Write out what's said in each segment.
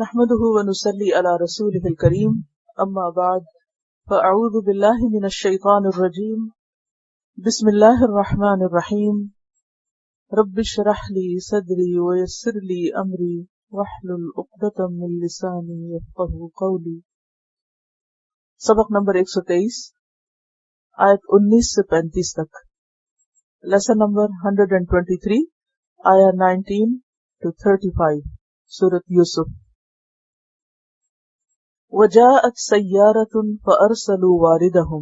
نحمده ونصلي على رسوله الكريم اما بعد فاعوذ بالله من الشيطان الرجيم بسم الله الرحمن الرحيم رب اشرح لي صدري ويسر لي امري واحلل عقدة من لساني يفقهوا قولي۔ سبق نمبر 123 آیت 19 سے 35 تک، لیسن نمبر 123 آیا 19 to 35 سورۃ یوسف۔ وجاءت سیارۃ فارسلوا واردہم،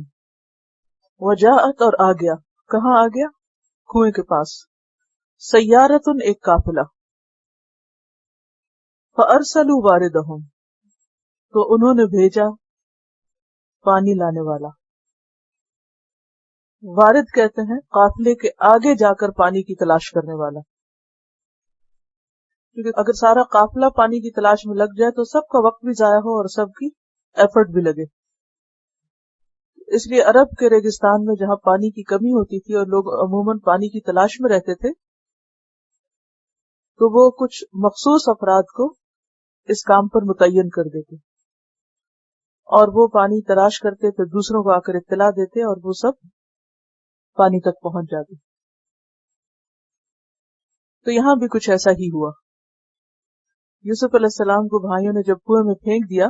وجاءت اور آ گیا، کہاں آ گیا؟ کنویں کے پاس۔ سیارۃ ایک قافلہ، فارسلوا واردہم تو انہوں نے بھیجا پانی لانے والا۔ وارد کہتے ہیں قافلے کے آگے جا کر پانی کی تلاش کرنے والا، کیونکہ اگر سارا قافلہ پانی کی تلاش میں لگ جائے تو سب کا وقت بھی ضائع ہو اور سب کی ایفرٹ بھی لگے۔ اس لیے عرب کے ریگستان میں جہاں پانی کی کمی ہوتی تھی اور لوگ عموماً پانی کی تلاش میں رہتے تھے، تو وہ کچھ مخصوص افراد کو اس کام پر متعین کر دیتے اور وہ پانی تلاش کرتے تو دوسروں کو آ کر اطلاع دیتے اور وہ سب پانی تک پہنچ جاتے۔ تو یہاں بھی کچھ ایسا ہی ہوا۔ یوسف علیہ السلام کو بھائیوں نے جب کنویں میں پھینک دیا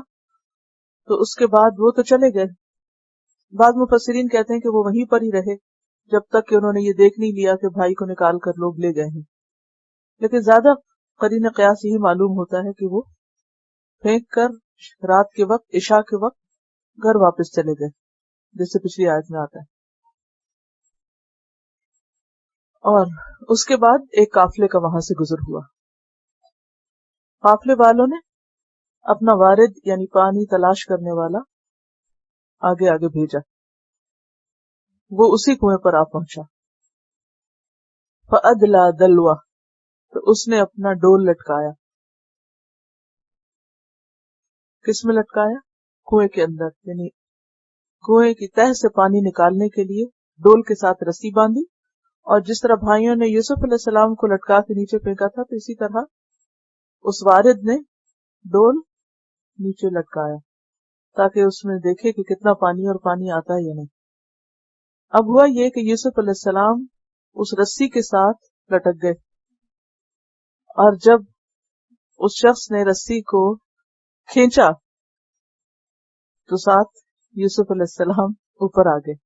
تو اس کے بعد وہ تو چلے گئے۔ بعض مفسرین کہتے ہیں کہ وہ وہیں پر ہی رہے جب تک کہ انہوں نے یہ دیکھ نہیں لیا کہ بھائی کو نکال کر لوگ لے گئے ہیں، لیکن زیادہ قرین قیاس یہی معلوم ہوتا ہے کہ وہ پھینک کر رات کے وقت، عشاء کے وقت گھر واپس چلے گئے، جیسے پچھلی آیت میں آتا ہے۔ اور اس کے بعد ایک قافلے کا وہاں سے گزر ہوا۔ قافلے والوں نے اپنا وارد یعنی پانی تلاش کرنے والا آگے آگے بھیجا، وہ اسی کنویں پر آ پہنچا۔ فَأَدْلَى دَلْوَهُ تو اس نے اپنا ڈول لٹکایا۔ کس میں لٹکایا؟ کنویں کے اندر، یعنی کنویں کی تہہ سے پانی نکالنے کے لیے ڈول کے ساتھ رسی باندھی، اور جس طرح بھائیوں نے یوسف علیہ السلام کو لٹکا کے نیچے پھینکا تھا تو اسی طرح اس وارد نے ڈول نیچے لٹکایا تاکہ اس میں دیکھے کہ کتنا پانی اور پانی آتا ہے یا نہیں۔ اب ہوا یہ کہ یوسف علیہ السلام اس رسی کے ساتھ لٹک گئے، اور جب اس شخص نے رسی کو کھینچا تو ساتھ یوسف علیہ السلام اوپر آ گئے۔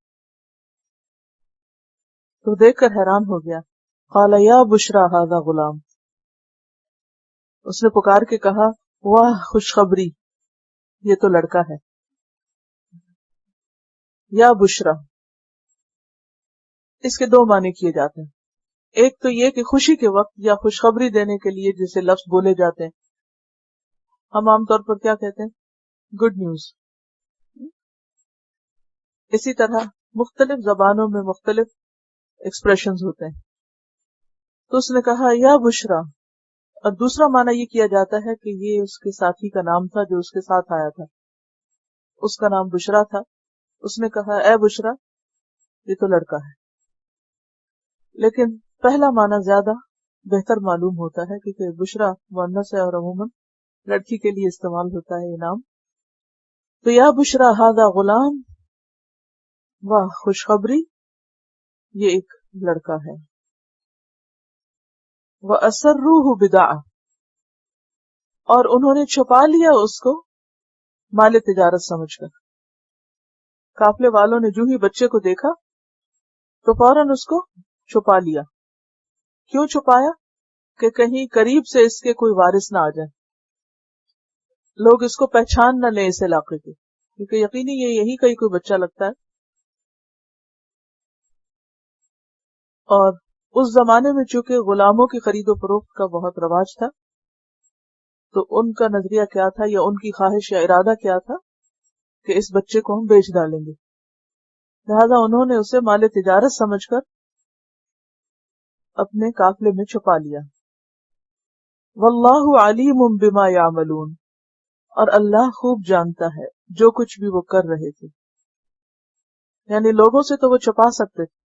تو دیکھ کر حیران ہو گیا۔ قال یا بشرا ھذا غلام، اس نے پکار کے کہا واہ خوشخبری، یہ تو لڑکا ہے۔ یا بشرا، اس کے دو معنی کیے جاتے ہیں۔ ایک تو یہ کہ خوشی کے وقت یا خوشخبری دینے کے لیے جسے لفظ بولے جاتے ہیں، ہم عام طور پر کیا کہتے ہیں؟ Good news. اسی طرح مختلف زبانوں میں مختلف ایکسپریشنز ہوتے ہیں۔ تو اس نے کہا یا بشرا، اور دوسرا معنی یہ کیا جاتا ہے کہ یہ اس کے ساتھی کا نام تھا جو اس کے ساتھ آیا تھا، اس کا نام بشرا تھا۔ اس نے کہا اے بشرا، یہ تو لڑکا ہے۔ لیکن پہلا معنی زیادہ بہتر معلوم ہوتا ہے کیونکہ بشرا مؤنث ہے اور عموماً لڑکی کے لیے استعمال ہوتا ہے یہ نام۔ تو یا بشرا ھذا غلام، واہ خوشخبری، یہ ایک لڑکا ہے۔ وَأَسَرُّوهُ بِضَاعَةً، اور انہوں نے چھپا لیا اس کو مال تجارت سمجھ کر۔ قافلے والوں نے جو ہی بچے کو دیکھا تو فوراً اس کو چھپا لیا۔ کیوں چھپایا؟ کہ کہیں قریب سے اس کے کوئی وارث نہ آ جائے، لوگ اس کو پہچان نہ لیں اس علاقے کے، کیونکہ یقینی یہ یہی کہیں کوئی بچہ لگتا ہے۔ اور اس زمانے میں چونکہ غلاموں کی خرید و فروخت کا بہت رواج تھا، تو ان کا نظریہ کیا تھا یا ان کی خواہش یا ارادہ کیا تھا کہ اس بچے کو ہم بیچ ڈالیں گے، لہذا انہوں نے اسے مال تجارت سمجھ کر اپنے قافلے میں چھپا لیا۔ واللہ علیم بما یعملون، اور اللہ خوب جانتا ہے جو کچھ بھی وہ کر رہے تھے۔ یعنی لوگوں سے تو وہ چھپا سکتے تھے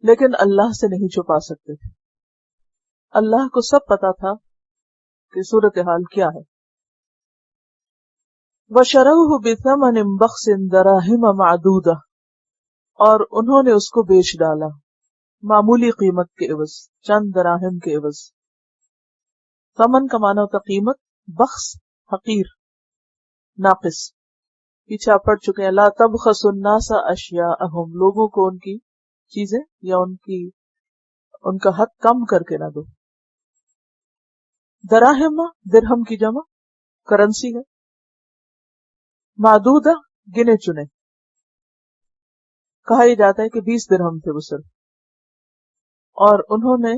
لیکن اللہ سے نہیں چھپا سکتے تھے۔ اللہ کو سب پتا تھا کہ صورتحال کیا ہے، وَشَرَوْهُ بِثَمَنٍ بَخْسٍ دَرَاهِمَ مَعْدُودَةٍ، اور انہوں نے اس کو بیچ ڈالا معمولی قیمت کے عوض، چند دراہم کے عوض۔ ثمن کا معنی ہوتا قیمت، بخس حقیر، ناقص۔ پیچھے آپ پڑھ چکے ہیں لا تبخسوا الناس اشیاءہم، لوگوں کو ان کی چیزیں یا ان کا حق کم کر کے نہ دو۔ دراہم درہم کی جمع، کرنسی ہے۔ معدودہ گنے چنے، کہا یہ جاتا ہے کہ 20 درہم تھے وہ صرف، اور انہوں نے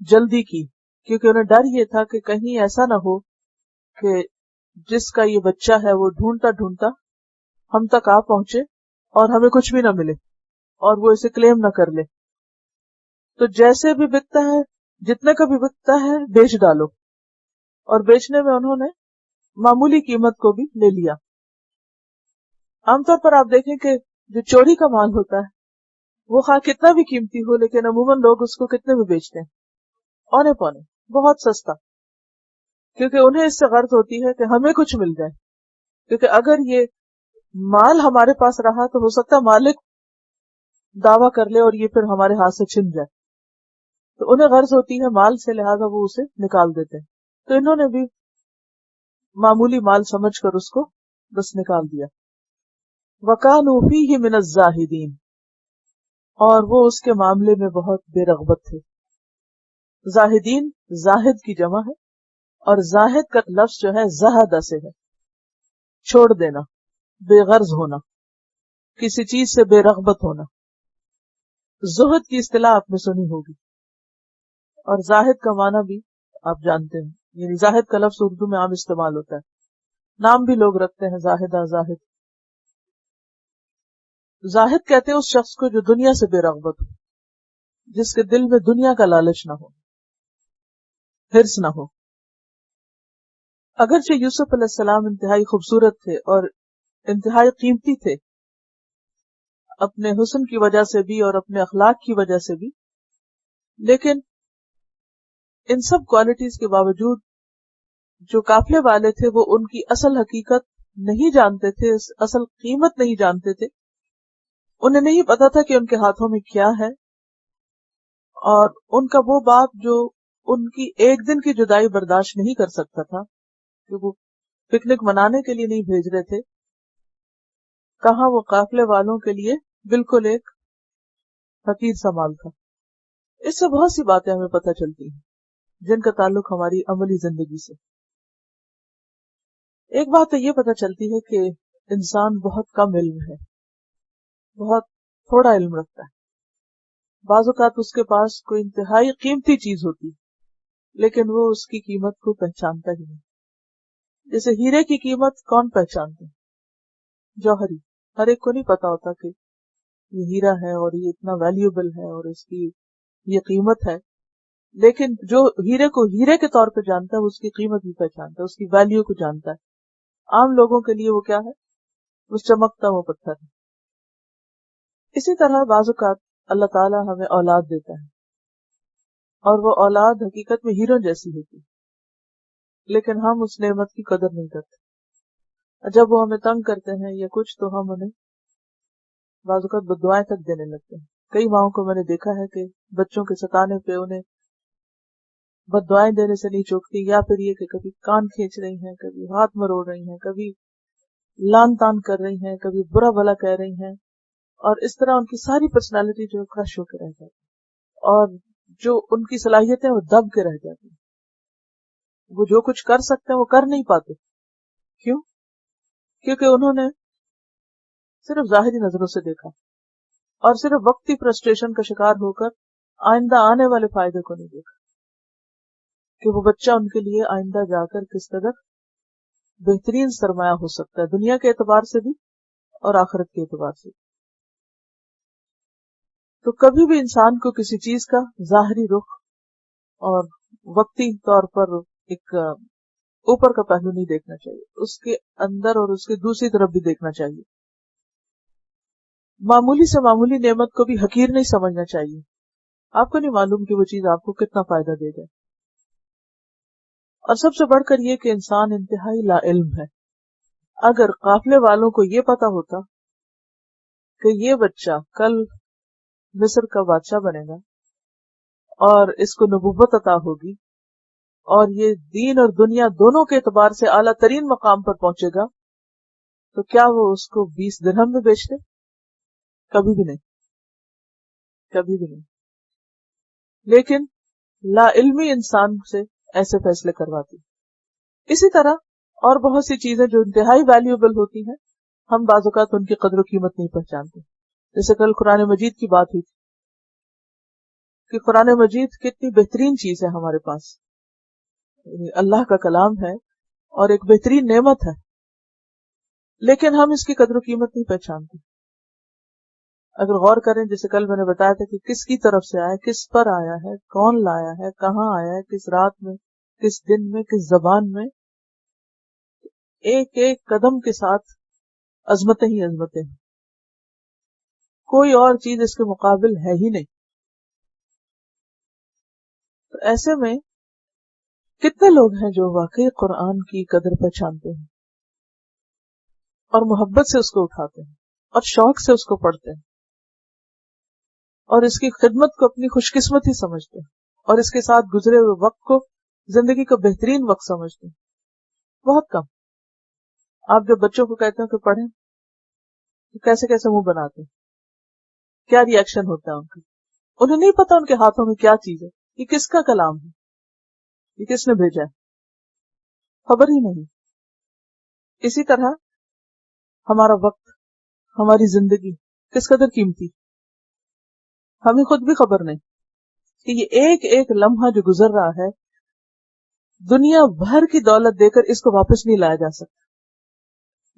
جلدی کی کیونکہ انہیں ڈر یہ تھا کہ کہیں ایسا نہ ہو کہ جس کا یہ بچہ ہے وہ ڈھونڈتا ڈھونڈتا ہم تک آ پہنچے اور ہمیں کچھ بھی نہ ملے اور وہ اسے کلیم نہ کر لے، تو جیسے بھی بکتا ہے، جتنے کا بھی بکتا ہے بیچ ڈالو، اور بیچنے میں انہوں نے معمولی قیمت کو بھی لے لیا۔ عام طور پر آپ دیکھیں کہ جو چوری کا مال ہوتا ہے وہ خواہ کتنا بھی قیمتی ہو، لیکن عموماً لوگ اس کو کتنے میں بیچتے ہیں، اونے پونے، بہت سستا، کیونکہ انہیں اس سے غرض ہوتی ہے کہ ہمیں کچھ مل جائے، کیونکہ اگر یہ مال ہمارے پاس رہا تو ہو سکتا ہے مالک دعویٰ کر لے اور یہ پھر ہمارے ہاتھ سے چھن جائے، تو انہیں غرض ہوتی ہے مال سے، لہذا وہ اسے نکال دیتے ہیں۔ تو انہوں نے بھی معمولی مال سمجھ کر اس کو بس نکال دیا۔ وَكَانُوا فِيهِ مِنَ الزَّاهِدِينَ، اور وہ اس کے معاملے میں بہت بے رغبت تھے۔ زاہدین زاہد کی جمع ہے، اور زاہد کا لفظ جو ہے زہد سے ہے، چھوڑ دینا، بے غرض ہونا، کسی چیز سے بے رغبت ہونا۔ زہد کی اصطلاح آپ نے سنی ہوگی، اور زاہد کا معنی بھی آپ جانتے ہیں، یعنی زاہد کا لفظ اردو میں عام استعمال ہوتا ہے، نام بھی لوگ رکھتے ہیں زاہدہ، زاہد۔ زاہد کہتے ہیں اس شخص کو جو دنیا سے بے رغبت ہو، جس کے دل میں دنیا کا لالچ نہ ہو، حرص نہ ہو۔ اگرچہ یوسف علیہ السلام انتہائی خوبصورت تھے اور انتہائی قیمتی تھے، اپنے حسن کی وجہ سے بھی اور اپنے اخلاق کی وجہ سے بھی، لیکن ان سب کوالٹیز کے باوجود جو قافلے والے تھے وہ ان کی اصل حقیقت نہیں جانتے تھے، اصل قیمت نہیں جانتے تھے، انہیں نہیں پتا تھا کہ ان کے ہاتھوں میں کیا ہے، اور ان کا وہ باپ جو ان کی ایک دن کی جدائی برداشت نہیں کر سکتا تھا، کہ وہ پکنک منانے کے لیے نہیں بھیج رہے تھے، کہاں وہ قافلے والوں کے لیے بالکل ایک حقیر سا مال تھا۔ اس سے بہت سی باتیں ہمیں پتہ چلتی ہیں جن کا تعلق ہماری عملی زندگی سے۔ ایک بات تو یہ پتہ چلتی ہے کہ انسان بہت کم علم ہے، بہت تھوڑا علم رکھتا ہے۔ بعض اوقات اس کے پاس کوئی انتہائی قیمتی چیز ہوتی ہے لیکن وہ اس کی قیمت کو پہچانتا ہی نہیں۔ جیسے ہیرے کی قیمت کون پہچانتے ہیں؟ جوہری، ہر ایک کو نہیں پتا ہوتا کہ یہ ہیرا ہے اور یہ اتنا ویلیوبل ہے اور اس کی یہ قیمت ہے، لیکن جو ہیرے کو ہیرے کے طور پہ جانتا ہے وہ اس کی قیمت بھی پہچانتا ہے، اس کی ویلیو کو جانتا ہے۔ عام لوگوں کے لیے وہ کیا ہے؟ وہ چمکتا ہوا پتھر ہے۔ اسی طرح بعض اوقات اللہ تعالیٰ ہمیں اولاد دیتا ہے اور وہ اولاد حقیقت میں ہیروں جیسی ہوتی ہے، لیکن ہم اس نعمت کی قدر نہیں کرتے۔ جب وہ ہمیں تنگ کرتے ہیں یا کچھ تو ہم انہیں بعض اوقات بددعائیں تک دینے لگتے ہیں۔ کئی ماؤں کو میں نے دیکھا ہے کہ بچوں کے ستانے پہ انہیں بددعائیں دینے سے نہیں چوکتی، یا پھر یہ کہ کبھی کان کھینچ رہی ہیں، کبھی ہاتھ مروڑ رہی ہیں، کبھی لان تان کر رہی ہیں، کبھی برا بھلا کہہ رہی ہیں، اور اس طرح ان کی ساری پرسنالٹی جو کرش ہو کے رہ جاتی ہے، اور جو ان کی صلاحیتیں وہ دب کے رہ جاتی ہیں۔ وہ جو کچھ کر سکتے ہیں وہ کر نہیں پاتے۔ کیوں؟ کیونکہ انہوں نے صرف ظاہری نظروں سے دیکھا اور صرف وقتی فرسٹریشن کا شکار ہو کر آئندہ آنے والے فائدے کو نہیں دیکھا کہ وہ بچہ ان کے لیے آئندہ جا کر کس قدر بہترین سرمایہ ہو سکتا ہے، دنیا کے اعتبار سے بھی اور آخرت کے اعتبار سے بھی۔ تو کبھی بھی انسان کو کسی چیز کا ظاہری رخ اور وقتی طور پر ایک اوپر کا پہلو نہیں دیکھنا چاہیے، اس کے اندر اور اس کے دوسری طرف بھی دیکھنا چاہیے۔ معمولی سے معمولی نعمت کو بھی حقیر نہیں سمجھنا چاہیے۔ آپ کو نہیں معلوم کہ وہ چیز آپ کو کتنا فائدہ دے گا۔ اور سب سے بڑھ کر یہ کہ انسان انتہائی لا علم ہے۔ اگر قافلے والوں کو یہ پتا ہوتا کہ یہ بچہ کل مصر کا بادشاہ بنے گا اور اس کو نبوت عطا ہوگی اور یہ دین اور دنیا دونوں کے اعتبار سے اعلیٰ ترین مقام پر پہنچے گا، تو کیا وہ اس کو 20 درہم میں بیچتے؟ کبھی بھی نہیں، کبھی بھی نہیں. لیکن لا علمی انسان سے ایسے فیصلے کرواتی. اسی طرح اور بہت سی چیزیں جو انتہائی ویلیوبل ہوتی ہیں، ہم بعض اوقات ان کی قدر و قیمت نہیں پہچانتے. جیسے کل قرآن مجید کی بات ہوئی تھی کہ قرآن مجید کتنی بہترین چیز ہے ہمارے پاس، اللہ کا کلام ہے اور ایک بہترین نعمت ہے، لیکن ہم اس کی قدر و قیمت نہیں پہچانتے. اگر غور کریں، جیسے کل میں نے بتایا تھا کہ کس کی طرف سے آیا، کس پر آیا ہے، کون لایا ہے، کہاں آیا ہے، کس رات میں، کس دن میں، کس زبان میں، ایک ایک قدم کے ساتھ عظمتیں ہی عظمتیں ہیں. کوئی اور چیز اس کے مقابل ہے ہی نہیں. تو ایسے میں کتنے لوگ ہیں جو واقعی قرآن کی قدر پہچانتے ہیں اور محبت سے اس کو اٹھاتے ہیں اور شوق سے اس کو پڑھتے ہیں اور اس کی خدمت کو اپنی خوش قسمتی سمجھتے ہیں اور اس کے ساتھ گزرے ہوئے وقت کو زندگی کا بہترین وقت سمجھتے ہیں. بہت کم. آپ جب بچوں کو کہتے ہیں کہ پڑھیں تو کیسے کیسے منہ بناتے ہیں، کیا ری ایکشن ہوتا ہے ان کا. انہیں نہیں پتا ان کے ہاتھوں میں کیا چیز ہے، یہ کس کا کلام ہے، یہ کس نے بھیجا ہے، خبر ہی نہیں. اسی طرح ہمارا وقت، ہماری زندگی کس قدر قیمتی، ہمیں خود بھی خبر نہیں کہ یہ ایک ایک لمحہ جو گزر رہا ہے دنیا بھر کی دولت دے کر اس کو واپس نہیں لایا جا سکتا.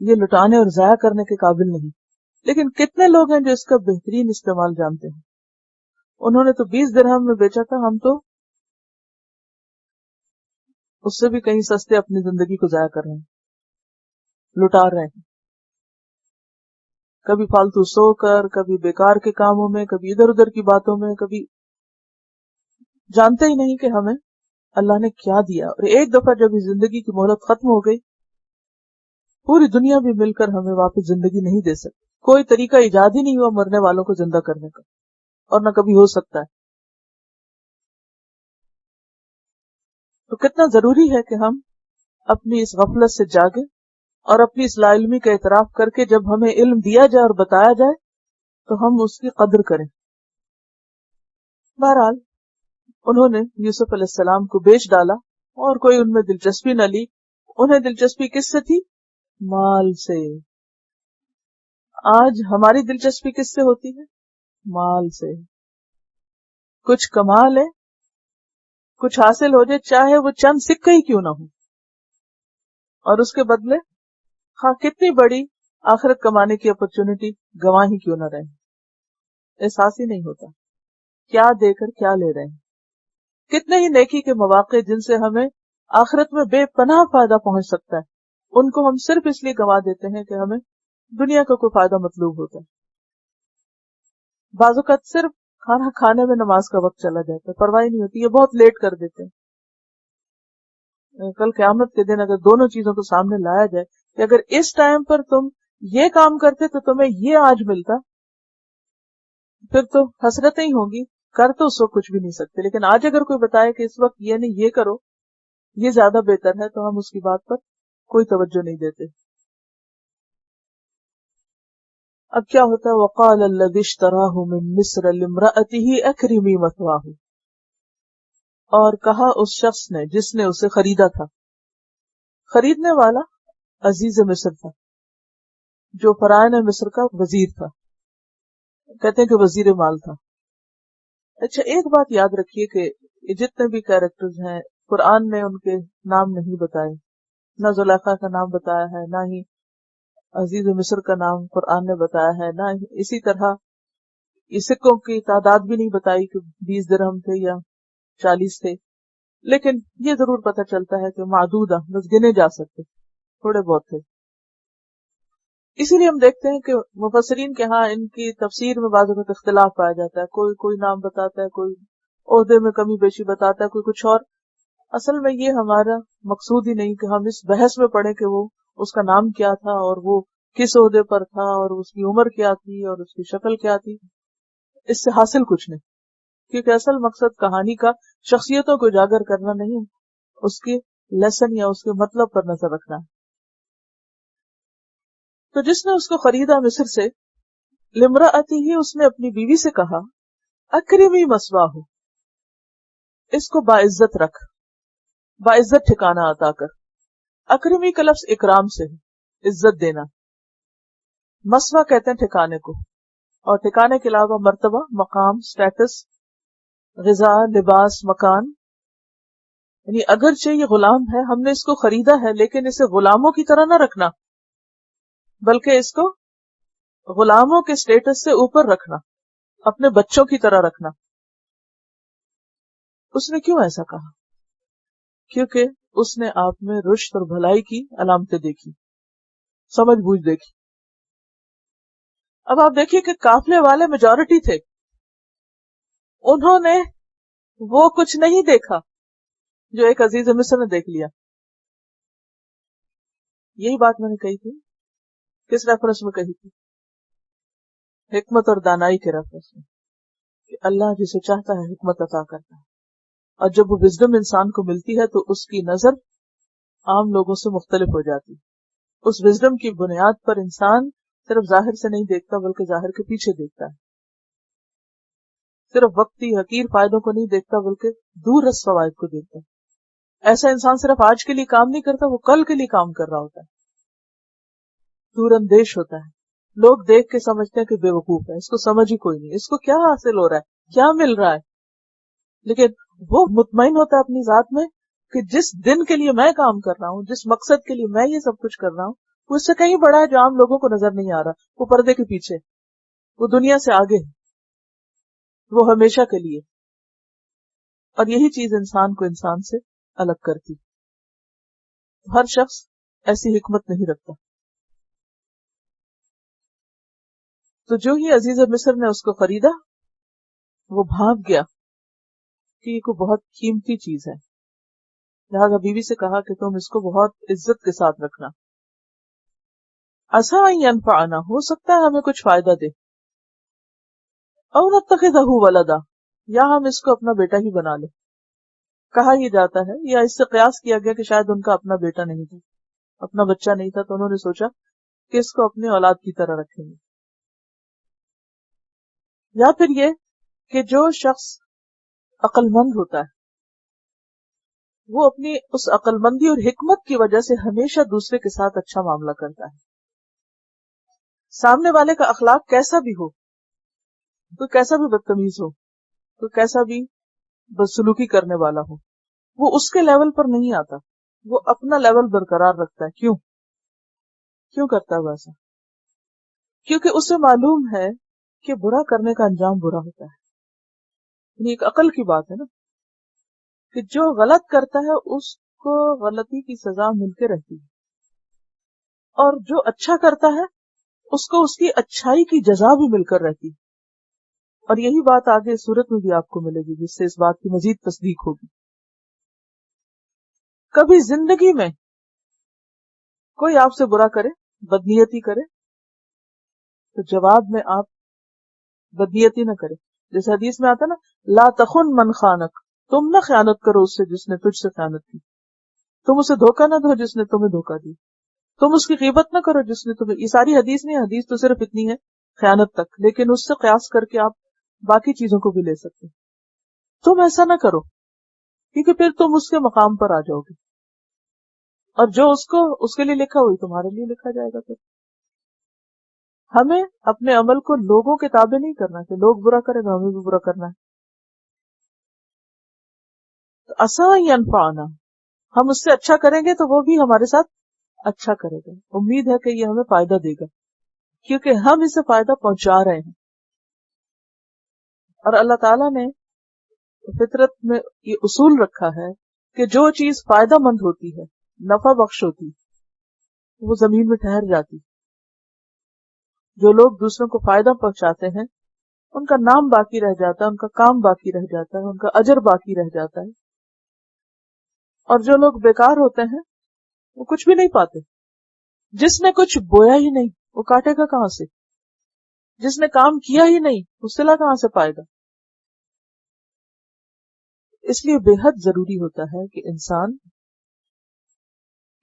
یہ لٹانے اور ضائع کرنے کے قابل نہیں. لیکن کتنے لوگ ہیں جو اس کا بہترین استعمال جانتے ہیں. انہوں نے تو 20 درہم میں بیچا تھا، ہم تو اس سے بھی کہیں سستے اپنی زندگی کو ضائع کر رہے ہیں، لٹا رہے ہیں. کبھی فالتو سو کر، کبھی بیکار کے کاموں میں، کبھی ادھر ادھر کی باتوں میں، کبھی جانتے ہی نہیں کہ ہمیں اللہ نے کیا دیا. اور ایک دفعہ جب اس زندگی کی مہلت ختم ہو گئی، پوری دنیا بھی مل کر ہمیں واپس زندگی نہیں دے سکتی. کوئی طریقہ ایجاد ہی نہیں ہوا مرنے والوں کو زندہ کرنے کا، اور نہ کبھی ہو سکتا ہے. تو کتنا ضروری ہے کہ ہم اپنی اس غفلت سے جاگیں اور اپنی اس لا علمی کا اعتراف کر کے جب ہمیں علم دیا جائے اور بتایا جائے تو ہم اس کی قدر کریں. بہرحال انہوں نے یوسف علیہ السلام کو بیچ ڈالا اور کوئی ان میں دلچسپی نہ لی. انہیں دلچسپی کس سے تھی؟ مال سے. آج ہماری دلچسپی کس سے ہوتی ہے؟ مال سے. کچھ کما لے، کچھ حاصل ہو جائے، چاہے وہ چند سکے ہی کیوں نہ ہو، اور اس کے بدلے ہاں کتنی بڑی آخرت کمانے کی اپرچونٹی گواہ ہی کیوں نہ رہے. احساس ہی نہیں ہوتا کیا دے کر کیا لے رہے ہیں. کتنے ہی نیکی کے مواقع جن سے ہمیں آخرت میں بے پناہ فائدہ پہنچ سکتا ہے، ان کو ہم صرف اس لیے گوا دیتے ہیں کہ ہمیں دنیا کا کوئی فائدہ مطلوب ہوتا ہے. بعض اوقات صرف کھانا کھانے میں نماز کا وقت چلا جاتا ہے، پرواہ نہیں ہوتی، یہ بہت لیٹ کر دیتے ہیں. کل قیامت کے دن اگر دونوں چیزوں کو سامنے لایا جائے کہ اگر اس ٹائم پر تم یہ کام کرتے تو تمہیں یہ آج ملتا، پھر تو حسرتیں ہی ہوں گی. کر تو اس وقت کچھ بھی نہیں سکتے، لیکن آج اگر کوئی بتائے کہ اس وقت یہ نہیں یہ کرو، یہ زیادہ بہتر ہے، تو ہم اس کی بات پر کوئی توجہ نہیں دیتے. اب کیا ہوتا ہے؟ وقال الذی اشتراہ من مصر لامرأته اکرمی مثواہ. اور کہا اس شخص نے جس نے اسے خریدا تھا، خریدنے والا عزیز مصر تھا جو فرعون مصر کا وزیر تھا، کہتے ہیں کہ وزیر مال تھا. اچھا ایک بات یاد رکھیے کہ جتنے بھی کیریکٹرز ہیں قرآن نے ان کے نام نہیں بتائے، نہ زلیخا کا نام بتایا ہے، نہ ہی عزیز مصر کا نام قرآن نے بتایا ہے، نہ اسی طرح سکوں کی تعداد بھی نہیں بتائی کہ 20 درہم تھے یا 40 تھے. لیکن یہ ضرور پتہ چلتا ہے کہ معدودہ، بس گنے جا سکتے، تھوڑے بہت تھے. اسی لیے ہم دیکھتے ہیں کہ مفسرین کے ہاں ان کی تفسیر میں بعض اوقات اختلاف پایا جاتا ہے. کوئی نام بتاتا ہے، کوئی عہدے میں کمی بیشی بتاتا ہے، کوئی کچھ اور. اصل میں یہ ہمارا مقصود ہی نہیں کہ ہم اس بحث میں پڑھیں کہ وہ اس کا نام کیا تھا اور وہ کس عہدے پر تھا اور اس کی عمر کیا تھی اور اس کی شکل کیا تھی، اس سے حاصل کچھ نہیں، کیونکہ اصل مقصد کہانی کا شخصیتوں کو اجاگر کرنا نہیں، اس کے لیسن یا اس کے مطلب پر نظر رکھنا ہے۔ تو جس نے اس کو خریدا مصر سے، لمرأتی ہی، اس نے اپنی بیوی سے کہا اکرمی مثواہ، اس کو باعزت رکھ، باعزت ٹھکانہ عطا کر۔ اکرمی کا لفظ اکرام سے ہے، عزت دینا۔ مسوا کہتے ہیں ٹھکانے کو، اور ٹھکانے کے علاوہ مرتبہ، مقام، سٹیٹس، غذا، لباس، مکان، یعنی اگرچہ یہ غلام ہے، ہم نے اس کو خریدا ہے، لیکن اسے غلاموں کی طرح نہ رکھنا، بلکہ اس کو غلاموں کے سٹیٹس سے اوپر رکھنا، اپنے بچوں کی طرح رکھنا۔ اس نے کیوں ایسا کہا؟ کیونکہ اس نے آپ میں رشد اور بھلائی کی علامتیں دیکھی، سمجھ بوجھ دیکھی۔ اب آپ دیکھیے کہ قافلے والے میجورٹی تھے، انہوں نے وہ کچھ نہیں دیکھا جو ایک عزیز مصر نے دیکھ لیا۔ یہی بات میں نے کہی تھی، کس ریفرنس میں کہی تھی؟ حکمت اور دانائی کے ریفرنس میں، کہ اللہ جسے چاہتا ہے حکمت عطا کرتا ہے، اور جب وہ وزڈم انسان کو ملتی ہے تو اس کی نظر عام لوگوں سے مختلف ہو جاتی۔ اس وزڈم کی بنیاد پر انسان صرف ظاہر سے نہیں دیکھتا، بلکہ ظاہر کے پیچھے دیکھتا ہے، صرف وقتی حقیر فائدوں کو نہیں دیکھتا، بلکہ دور رس فوائد کو دیکھتا ہے۔ ایسا انسان صرف آج کے لیے کام نہیں کرتا، وہ کل کے لیے کام کر رہا ہوتا ہے، دور اندیش ہوتا ہے۔ لوگ دیکھ کے سمجھتے ہیں کہ بے وقوف ہے، اس کو سمجھ ہی کوئی نہیں، اس کو کیا حاصل ہو رہا ہے، کیا مل رہا ہے، لیکن وہ مطمئن ہوتا ہے اپنی ذات میں کہ جس دن کے لیے میں کام کر رہا ہوں، جس مقصد کے لیے میں یہ سب کچھ کر رہا ہوں، وہ اس سے کہیں بڑا ہے جو عام لوگوں کو نظر نہیں آ رہا، وہ پردے کے پیچھے، وہ دنیا سے آگے ہے، وہ ہمیشہ کے لیے۔ اور یہی چیز انسان کو انسان سے الگ کرتی۔ ہر شخص ایسی حکمت نہیں رکھتا۔ تو جو ہی عزیز مصر نے اس کو خریدا، وہ بھاگ گیا کہ یہ کوئی بہت قیمتی چیز ہے، لہذا بیوی سے کہا کہ تم اس کو بہت عزت کے ساتھ رکھنا۔ عسیٰ ان ینفعنا، ہو سکتا ہے ہمیں کچھ فائدہ دے، او نتخذہ ولدا، یا ہم اس کو اپنا بیٹا ہی بنا لیں۔ کہا یہ جاتا ہے یا اس سے قیاس کیا گیا کہ شاید ان کا اپنا بیٹا نہیں تھا، اپنا بچہ نہیں تھا، تو انہوں نے سوچا کہ اس کو اپنی اولاد کی طرح رکھیں گے۔ یا پھر یہ کہ جو شخص عقل مند ہوتا ہے وہ اپنی اس عقل مندی اور حکمت کی وجہ سے ہمیشہ دوسرے کے ساتھ اچھا معاملہ کرتا ہے، سامنے والے کا اخلاق کیسا بھی ہو، کوئی کیسا بھی بدتمیز ہو، کوئی کیسا بھی بدسلوکی کرنے والا ہو، وہ اس کے لیول پر نہیں آتا، وہ اپنا لیول برقرار رکھتا ہے۔ کیوں کرتا ہے ویسا؟ کیونکہ اسے معلوم ہے کہ برا کرنے کا انجام برا ہوتا ہے۔ یہ ایک عقل کی بات ہے نا، کہ جو غلط کرتا ہے اس کو غلطی کی سزا ملتے رہتی ہے، اور جو اچھا کرتا ہے اس کو اس کی اچھائی کی جزا بھی مل کر رہتی ہے۔ اور یہی بات آگے صورت میں بھی آپ کو ملے گی، جس سے اس بات کی مزید تصدیق ہوگی۔ کبھی زندگی میں کوئی آپ سے برا کرے، بدنیتی کرے، تو جواب میں آپ بدنیتی نہ کرے۔ جیسے حدیث میں آتا نا، لا تخن من خانک، تم نہ خیانت کرو اس سے جس نے تجھ سے خیانت کی، تم اسے دھوکہ نہ دو جس نے تمہیں دھوکہ دی، تم اس کی غیبت نہ کرو جس نے تمہیں، یہ ساری حدیث نہیں، حدیث تو صرف اتنی ہے خیانت تک، لیکن اس سے قیاس کر کے آپ باقی چیزوں کو بھی لے سکتے۔ تم ایسا نہ کرو، کیونکہ پھر تم اس کے مقام پر آ جاؤ گے، اور جو اس کے لیے لکھا وہی تمہارے لیے لکھا جائے گا۔ پھر ہمیں اپنے عمل کو لوگوں کے تابع نہیں کرنا کہ لوگ برا کریں تو ہمیں بھی برا کرنا ہے۔ تو عسیٰ ان ینفعنا، ہم اس سے اچھا کریں گے تو وہ بھی ہمارے ساتھ اچھا کرے گا، امید ہے کہ یہ ہمیں فائدہ دے گا، کیونکہ ہم اسے فائدہ پہنچا رہے ہیں۔ اور اللہ تعالیٰ نے فطرت میں یہ اصول رکھا ہے کہ جو چیز فائدہ مند ہوتی ہے، نفع بخش ہوتی، وہ زمین میں ٹھہر جاتی۔ جو لوگ دوسروں کو فائدہ پہنچاتے ہیں ان کا نام باقی رہ جاتا ہے، ان کا کام باقی رہ جاتا ہے، ان کا اجر باقی رہ جاتا ہے، اور جو لوگ بیکار ہوتے ہیں وہ کچھ بھی نہیں پاتے۔ جس نے کچھ بویا ہی نہیں وہ کاٹے گا کہاں سے؟ جس نے کام کیا ہی نہیں وہ صلہ کہاں سے پائے گا؟ اس لیے بے حد ضروری ہوتا ہے کہ انسان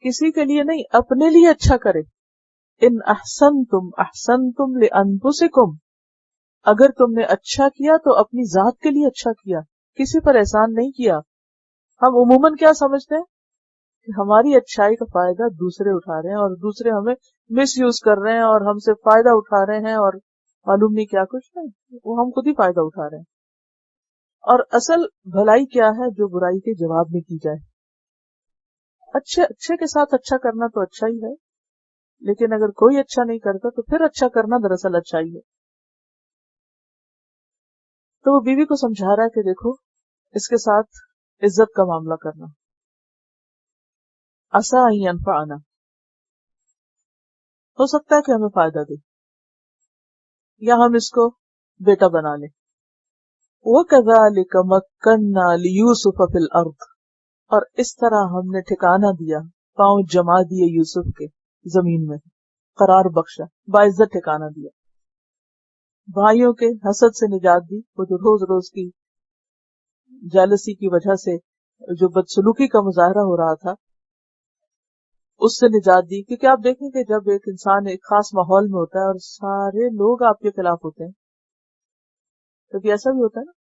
کسی کے لیے نہیں اپنے لیے اچھا کرے. ان احسنتم احسنتم لانفسکم، اگر تم نے اچھا کیا تو اپنی ذات کے لیے اچھا کیا، کسی پر احسان نہیں کیا. ہم عموماً کیا سمجھتے ہیں کہ ہماری اچھائی کا فائدہ دوسرے اٹھا رہے ہیں اور دوسرے ہمیں مس یوز کر رہے ہیں اور ہم سے فائدہ اٹھا رہے ہیں اور معلوم نہیں کیا کچھ نہیں، وہ ہم خود ہی فائدہ اٹھا رہے ہیں. اور اصل بھلائی کیا ہے؟ جو برائی کے جواب میں کی جائے. اچھے کے ساتھ اچھا کرنا تو اچھا ہی ہے، لیکن اگر کوئی اچھا نہیں کرتا تو پھر اچھا کرنا دراصل اچھا ہی ہے. تو وہ بیوی کو سمجھا رہا ہے کہ دیکھو اس کے ساتھ عزت کا معاملہ کرنا. عسیٰ ان ینفعنا، ہو سکتا ہے کہ ہمیں فائدہ دے یا ہم اس کو بیٹا بنا لیں. وَكَذَلِكَ مَكَّنَّا لِيُوسُفَ فِي الْأَرْضِ، اور اس طرح ہم نے ٹھکانہ دیا، پاؤں جما دیے یوسف کے زمین میں، قرار بخشا، باعزت ٹھکانہ دیا. بھائیوں کے حسد سے نجات دی، وہ جو روز روز کی جیلسی کی وجہ سے جو بدسلوکی کا مظاہرہ ہو رہا تھا اس سے نجات دی. کیونکہ آپ دیکھیں کہ جب ایک انسان ایک خاص ماحول میں ہوتا ہے اور سارے لوگ آپ کے خلاف ہوتے ہیں، کبھی ایسا بھی ہوتا ہے نا.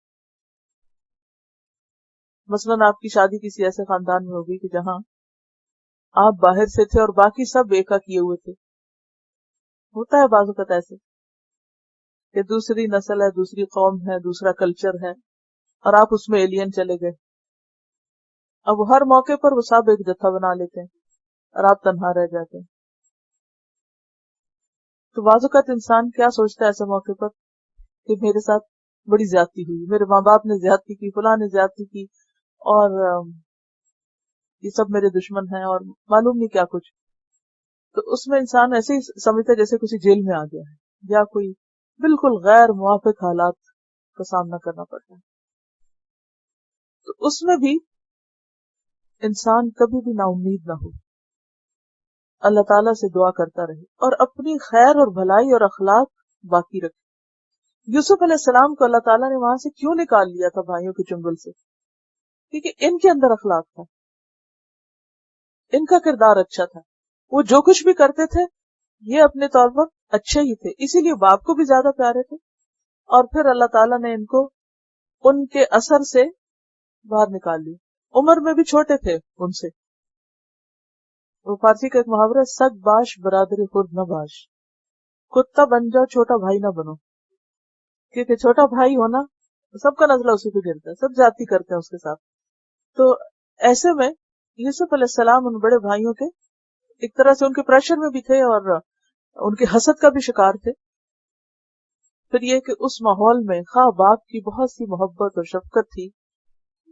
مثلاً آپ کی شادی کسی ایسے خاندان میں ہوگی کہ جہاں آپ باہر سے تھے اور باقی سب ایکا کیے ہوئے تھے. ہوتا ہے بعض اوقات ایسے کہ دوسری نسل ہے، دوسری قوم ہے، دوسرا کلچر ہے اور آپ اس میں ایلین چلے گئے. اب ہر موقع پر وہ سب ایک جتھا بنا لیتے ہیں اور آپ تنہا رہ جاتے ہیں. تو بعض اوقات انسان کیا سوچتا ہے ایسے موقع پر کہ میرے ساتھ بڑی زیادتی ہوئی، میرے ماں باپ نے زیادتی کی، فلاں نے زیادتی کی، اور یہ سب میرے دشمن ہیں اور معلوم نہیں کیا کچھ. تو اس میں انسان ایسے ہی سمجھتا ہے جیسے کسی جیل میں آ گیا ہے یا کوئی بالکل غیر موافق حالات کا سامنا کرنا پڑتا ہے. تو اس میں بھی انسان کبھی بھی نا امید نہ ہو، اللہ تعالیٰ سے دعا کرتا رہے اور اپنی خیر اور بھلائی اور اخلاق باقی رکھے. یوسف علیہ السلام کو اللہ تعالیٰ نے وہاں سے کیوں نکال لیا تھا بھائیوں کے چنگل سے؟ کیونکہ ان کے اندر اخلاق تھا، ان کا کردار اچھا تھا، وہ جو کچھ بھی کرتے تھے یہ اپنے طور پر اچھے ہی تھے، اسی لیے باپ کو بھی زیادہ پیارے تھے. اور پھر اللہ تعالیٰ نے ان کو ان کے اثر سے باہر نکال لیا. عمر میں بھی چھوٹے تھے ان سے. وہ فارسی کا ایک محاورہ، سگ باش برادری خود نہ باش، کتا بن جاؤ چھوٹا بھائی نہ بنو. کیونکہ چھوٹا بھائی ہونا سب کا نزلہ اسی پہ گرتا ہے، سب جاتی کرتے ہیں اس کے ساتھ. تو ایسے میں یوسف علیہ السلام ان بڑے بھائیوں کے ایک طرح سے ان کے پریشر میں بھی تھے اور ان کے حسد کا بھی شکار تھے. پھر یہ کہ اس ماحول میں خواہ باپ کی بہت سی محبت اور شفقت تھی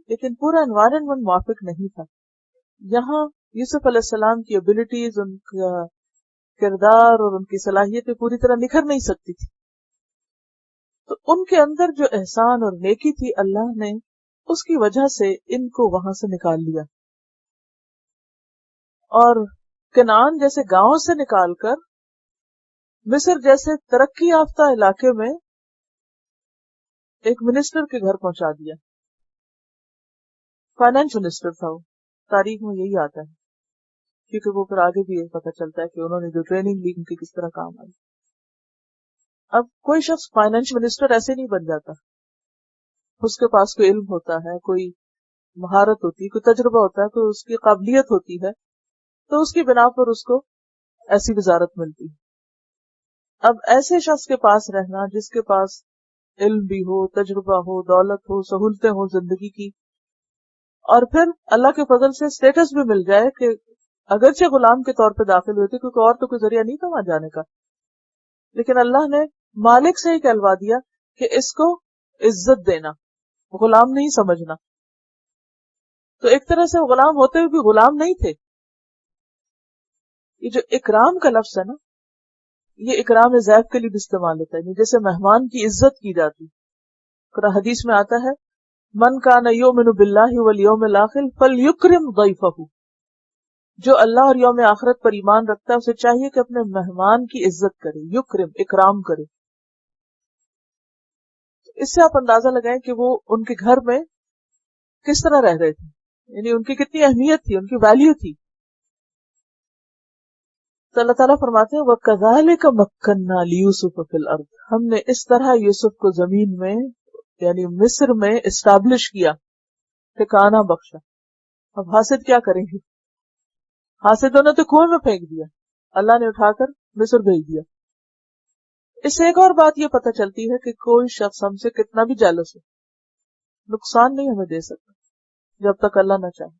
لیکن پورا انوائرمنٹ موافق نہیں تھا. یہاں یوسف علیہ السلام کی ایبلٹیز، ان کا کردار اور ان کی صلاحیتیں پوری طرح نکھر نہیں سکتی تھی. تو ان کے اندر جو احسان اور نیکی تھی اللہ نے اس کی وجہ سے ان کو وہاں سے نکال لیا اور کنعان جیسے گاؤں سے نکال کر مصر جیسے ترقی یافتہ علاقے میں ایک منسٹر کے گھر پہنچا دیا. فائنانس منسٹر تھا وہ، تاریخ میں یہی آتا ہے کیونکہ وہ پھر آگے بھی یہ پتہ چلتا ہے کہ انہوں نے جو ٹریننگ لی ان کی کس طرح کام آئی. اب کوئی شخص فائنانس منسٹر ایسے نہیں بن جاتا، اس کے پاس کوئی علم ہوتا ہے، کوئی مہارت ہوتی ہے، کوئی تجربہ ہوتا ہے، کوئی اس کی قابلیت ہوتی ہے، تو اس کی بنا پر اس کو ایسی وزارت ملتی ہے. اب ایسے شخص کے پاس رہنا جس کے پاس علم بھی ہو، تجربہ ہو، دولت ہو، سہولتیں ہو زندگی کی، اور پھر اللہ کے فضل سے اسٹیٹس بھی مل جائے کہ اگرچہ غلام کے طور پہ داخل ہوئے تھے کیونکہ اور تو کوئی ذریعہ نہیں تھا وہاں جانے کا، لیکن اللہ نے مالک سے ہی کہلوا دیا کہ اس کو عزت دینا، غلام نہیں سمجھنا. تو ایک طرح سے غلام ہوتے ہوئے بھی غلام نہیں تھے. یہ جو اکرام کا لفظ ہے نا، یہ اکرام ضیف کے لیے بھی استعمال ہوتا ہے، جیسے مہمان کی عزت کی جاتی. حدیث میں آتا ہے من کان یؤمن باللہ والیوم الاخر فلیکرم ضیفہ، جو اللہ اور یوم آخرت پر ایمان رکھتا ہے اسے چاہیے کہ اپنے مہمان کی عزت کرے، یکرم، اکرام کرے. اس سے آپ اندازہ لگائیں کہ وہ ان کے گھر میں کس طرح رہ رہے تھے، یعنی ان کی کتنی اہمیت تھی، ان کی ویلیو تھی. تو اللہ تعالیٰ فرماتے ہیں وَكَذَلِكَ مَكَّنَّا لِيُوسُفَ فِي الْأَرْضِ، ہم نے اس طرح یوسف کو زمین میں یعنی مصر میں اسٹیبلش کیا، ٹھکانہ بخشا. اب حاسد کیا کریں گے؟ حاسدوں نے تو کنویں میں پھینک دیا، اللہ نے اٹھا کر مصر بھیج دیا. اس سے ایک اور بات یہ پتہ چلتی ہے کہ کوئی شخص ہم سے کتنا بھی جالس ہو، نقصان نہیں ہمیں دے سکتا جب تک اللہ نہ چاہے.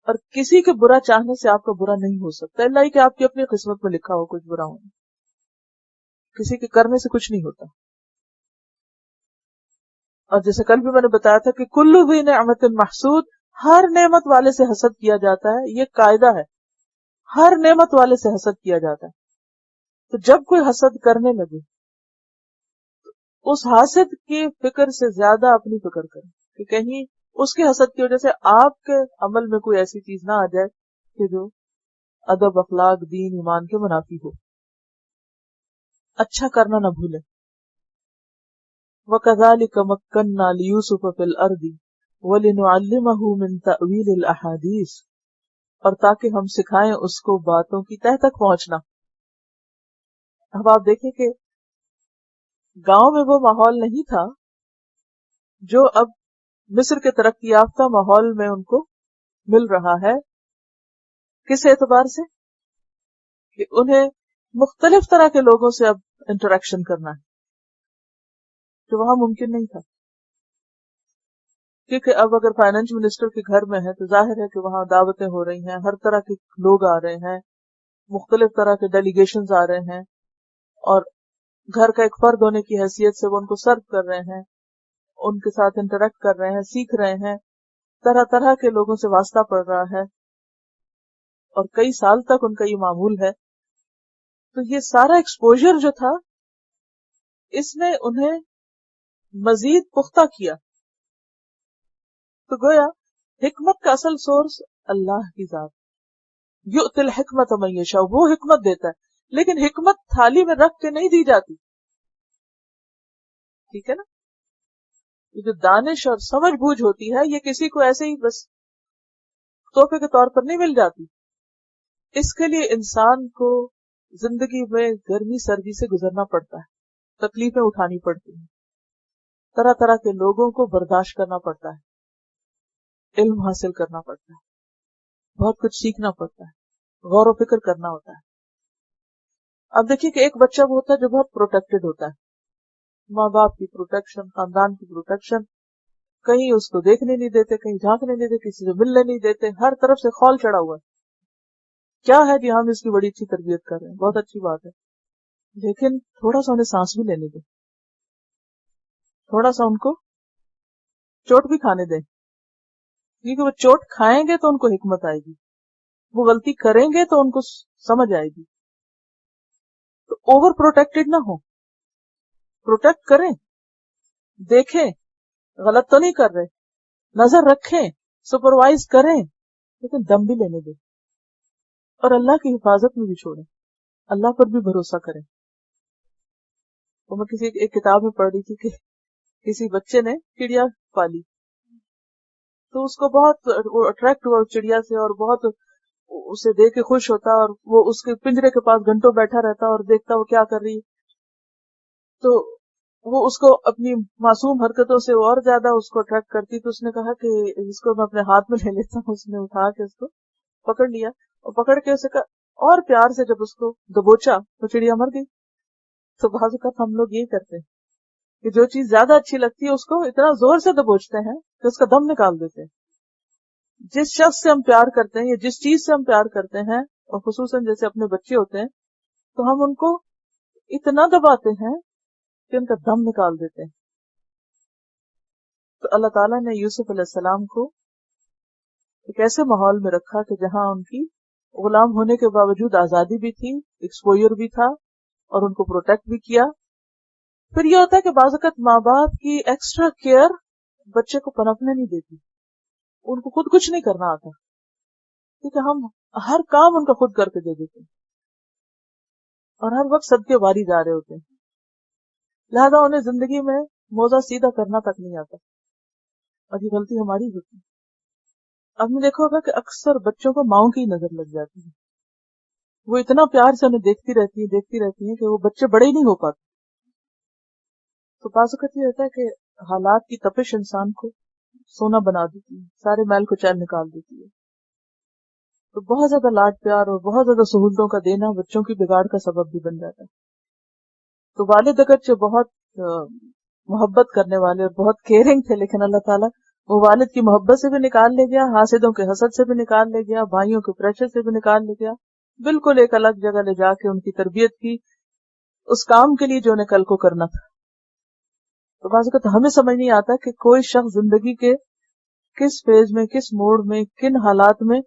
اور کسی کے برا چاہنے سے آپ کا برا نہیں ہو سکتا، اللہ ہی کہ آپ کی اپنی قسمت میں لکھا ہو کچھ برا ہونا. کسی کے کرنے سے کچھ نہیں ہوتا. اور جیسے کل بھی میں نے بتایا تھا کہ کلو بھی نعمت محسود، ہر نعمت والے سے حسد کیا جاتا ہے، یہ قاعدہ ہے، ہر نعمت والے سے حسد کیا جاتا ہے. تو جب کوئی حسد کرنے لگے اس حاسد کی فکر سے زیادہ اپنی فکر کریں کہ کہیں اس کے حسد کی وجہ سے آپ کے عمل میں کوئی ایسی چیز نہ آ جائے کہ جو ادب، اخلاق، دین، ایمان کے منافی ہو. اچھا کرنا نہ بھولیں. وَكَذَلِكَ مَكَّنَّا لِيُوسُفَ فِي الْأَرْضِ وَلِنُعَلِّمَهُ مِنْ تَأْوِيلِ الْأَحَادِيثِ، اور تاکہ ہم سکھائیں اس کو باتوں کی تہ تک پہنچنا. اب آپ دیکھیں کہ گاؤں میں وہ ماحول نہیں تھا جو اب مصر کے ترقی یافتہ ماحول میں ان کو مل رہا ہے. کس اعتبار سے؟ کہ انہیں مختلف طرح کے لوگوں سے اب انٹریکشن کرنا ہے جو وہاں ممکن نہیں تھا. کیونکہ اب اگر فائنانس منسٹر کے گھر میں ہے تو ظاہر ہے کہ وہاں دعوتیں ہو رہی ہیں، ہر طرح کے لوگ آ رہے ہیں، مختلف طرح کے ڈیلیگیشنز آ رہے ہیں، اور گھر کا ایک فرد ہونے کی حیثیت سے وہ ان کو سرو کر رہے ہیں، ان کے ساتھ انٹریکٹ کر رہے ہیں، سیکھ رہے ہیں، طرح طرح کے لوگوں سے واسطہ پڑ رہا ہے، اور کئی سال تک ان کا یہ معمول ہے. تو یہ سارا ایکسپوجر جو تھا اس نے انہیں مزید پختہ کیا. تو گویا حکمت کا اصل سورس اللہ کی ذات، یؤتی الحکمت من یشاء، وہ حکمت دیتا ہے، لیکن حکمت تھالی میں رکھ کے نہیں دی جاتی. ٹھیک ہے نا؟ یہ جو دانش اور سمجھ بوجھ ہوتی ہے یہ کسی کو ایسے ہی بس تحفے کے طور پر نہیں مل جاتی. اس کے لیے انسان کو زندگی میں گرمی سردی سے گزرنا پڑتا ہے، تکلیفیں اٹھانی پڑتی ہیں، طرح طرح کے لوگوں کو برداشت کرنا پڑتا ہے، علم حاصل کرنا پڑتا ہے، بہت کچھ سیکھنا پڑتا ہے، غور و فکر کرنا ہوتا ہے. اب دیکھیے کہ ایک بچہ وہ ہوتا ہے جو بہت پروٹیکٹڈ ہوتا ہے، ماں باپ کی پروٹیکشن، خاندان کی پروٹیکشن، کہیں اس کو دیکھنے نہیں دیتے، کہیں جھانکنے نہیں دیتے، کسی سے ملنے نہیں دیتے، ہر طرف سے خول چڑھا ہوا ہے. کیا ہے جی، ہم اس کی بڑی اچھی تربیت کر رہے ہیں، بہت اچھی بات ہے، لیکن تھوڑا سا انہیں سانس بھی لینے دیں، تھوڑا سا ان کو چوٹ بھی کھانے دیں، کیونکہ وہ چوٹ کھائیں گے تو ان کو حکمت آئے گی، وہ غلطی کریں گے تو ان کو سمجھ آئے گی. تو اوور پروٹیکٹڈ نہ ہو، پروٹیکٹ کریں، دیکھیں غلط تو نہیں کر رہے، نظر رکھیں، سپروائز کریں، لیکن دم بھی لینے دیں، اور اللہ کی حفاظت میں بھی چھوڑیں، اللہ پر بھی بھروسہ کریں. تو میں کسی ایک کتاب میں پڑھ رہی تھی کہ کسی بچے نے چڑیا پالی، تو اس کو بہت وہ اٹریکٹ ہوا چڑیا سے، اور بہت اسے دیکھ کے خوش ہوتا، اور وہ اس کے پنجرے کے پاس گھنٹوں بیٹھا رہتا اور دیکھتا وہ کیا کر رہی. تو وہ اس کو اپنی معصوم حرکتوں سے اور زیادہ اس کو اٹریکٹ کرتی. تو اس نے کہا کہ اس کو میں اپنے ہاتھ میں لے لیتا ہوں. اس نے اٹھا کے اس کو پکڑ لیا، اور پکڑ کے اسے کہا، اور پیار سے جب اس کو دبوچا تو چڑیا مر گئی. تو بعض اوقات ہم لوگ یہی کرتے ہیں کہ جو چیز زیادہ اچھی لگتی ہے اس کو اتنا زور سے دبوچتے ہیں کہ اس کا دم نکال دیتے ہیں. جس شخص سے ہم پیار کرتے ہیں یا جس چیز سے ہم پیار کرتے ہیں، اور خصوصاً جیسے اپنے بچے ہوتے ہیں، تو ہم ان کو اتنا دباتے ہیں کہ ان کا دم نکال دیتے ہیں. تو اللہ تعالیٰ نے یوسف علیہ السلام کو ایک ایسے ماحول میں رکھا کہ جہاں ان کی غلام ہونے کے باوجود آزادی بھی تھی، ایکسپوئر بھی تھا، اور ان کو پروٹیکٹ بھی کیا. پھر یہ ہوتا ہے کہ بعض اوقات ماں باپ کی ایکسٹرا کیئر بچے کو پنپنے نہیں دیتی، ان کو خود کچھ نہیں کرنا آتا، کیونکہ ہم ہر کام ان کا خود کر کے دے دیتے ہیں اور ہر وقت صدقے واری جا رہے ہوتے ہیں، لہذا انہیں زندگی میں موزہ سیدھا کرنا تک نہیں آتا، اور یہ غلطی ہماری ہوتی ہے۔ آپ نے دیکھا ہوگا کہ اکثر بچوں کو ماؤں کی نظر لگ جاتی ہے، وہ اتنا پیار سے انہیں دیکھتی رہتی ہیں کہ وہ بچے بڑے ہی نہیں ہو پاتے۔ تو بعض اوقات یہ ہوتا ہے کہ حالات کی تپش انسان کو سونا بنا دیتی ہے، سارے میل کو چین نکال دیتی ہے۔ تو بہت زیادہ لاڈ پیار اور بہت زیادہ سہولتوں کا دینا بچوں کی بگاڑ کا سبب بھی بن جاتا ہے۔ تو والد اگرچہ بہت محبت کرنے والے اور بہت کیئرنگ تھے، لیکن اللہ تعالیٰ وہ والد کی محبت سے بھی نکال لے گیا، حاسدوں کے حسد سے بھی نکال لے گیا، بھائیوں کے پریشر سے بھی نکال لے گیا، بالکل ایک الگ جگہ لے جا کے ان کی تربیت کی اس کام کے لیے جو انہیں کل کو کرنا تھا۔ تو بعض اوقات ہمیں سمجھ نہیں آتا کہ کوئی شخص زندگی کے کس فیز میں، کس موڑ میں، کن حالات میں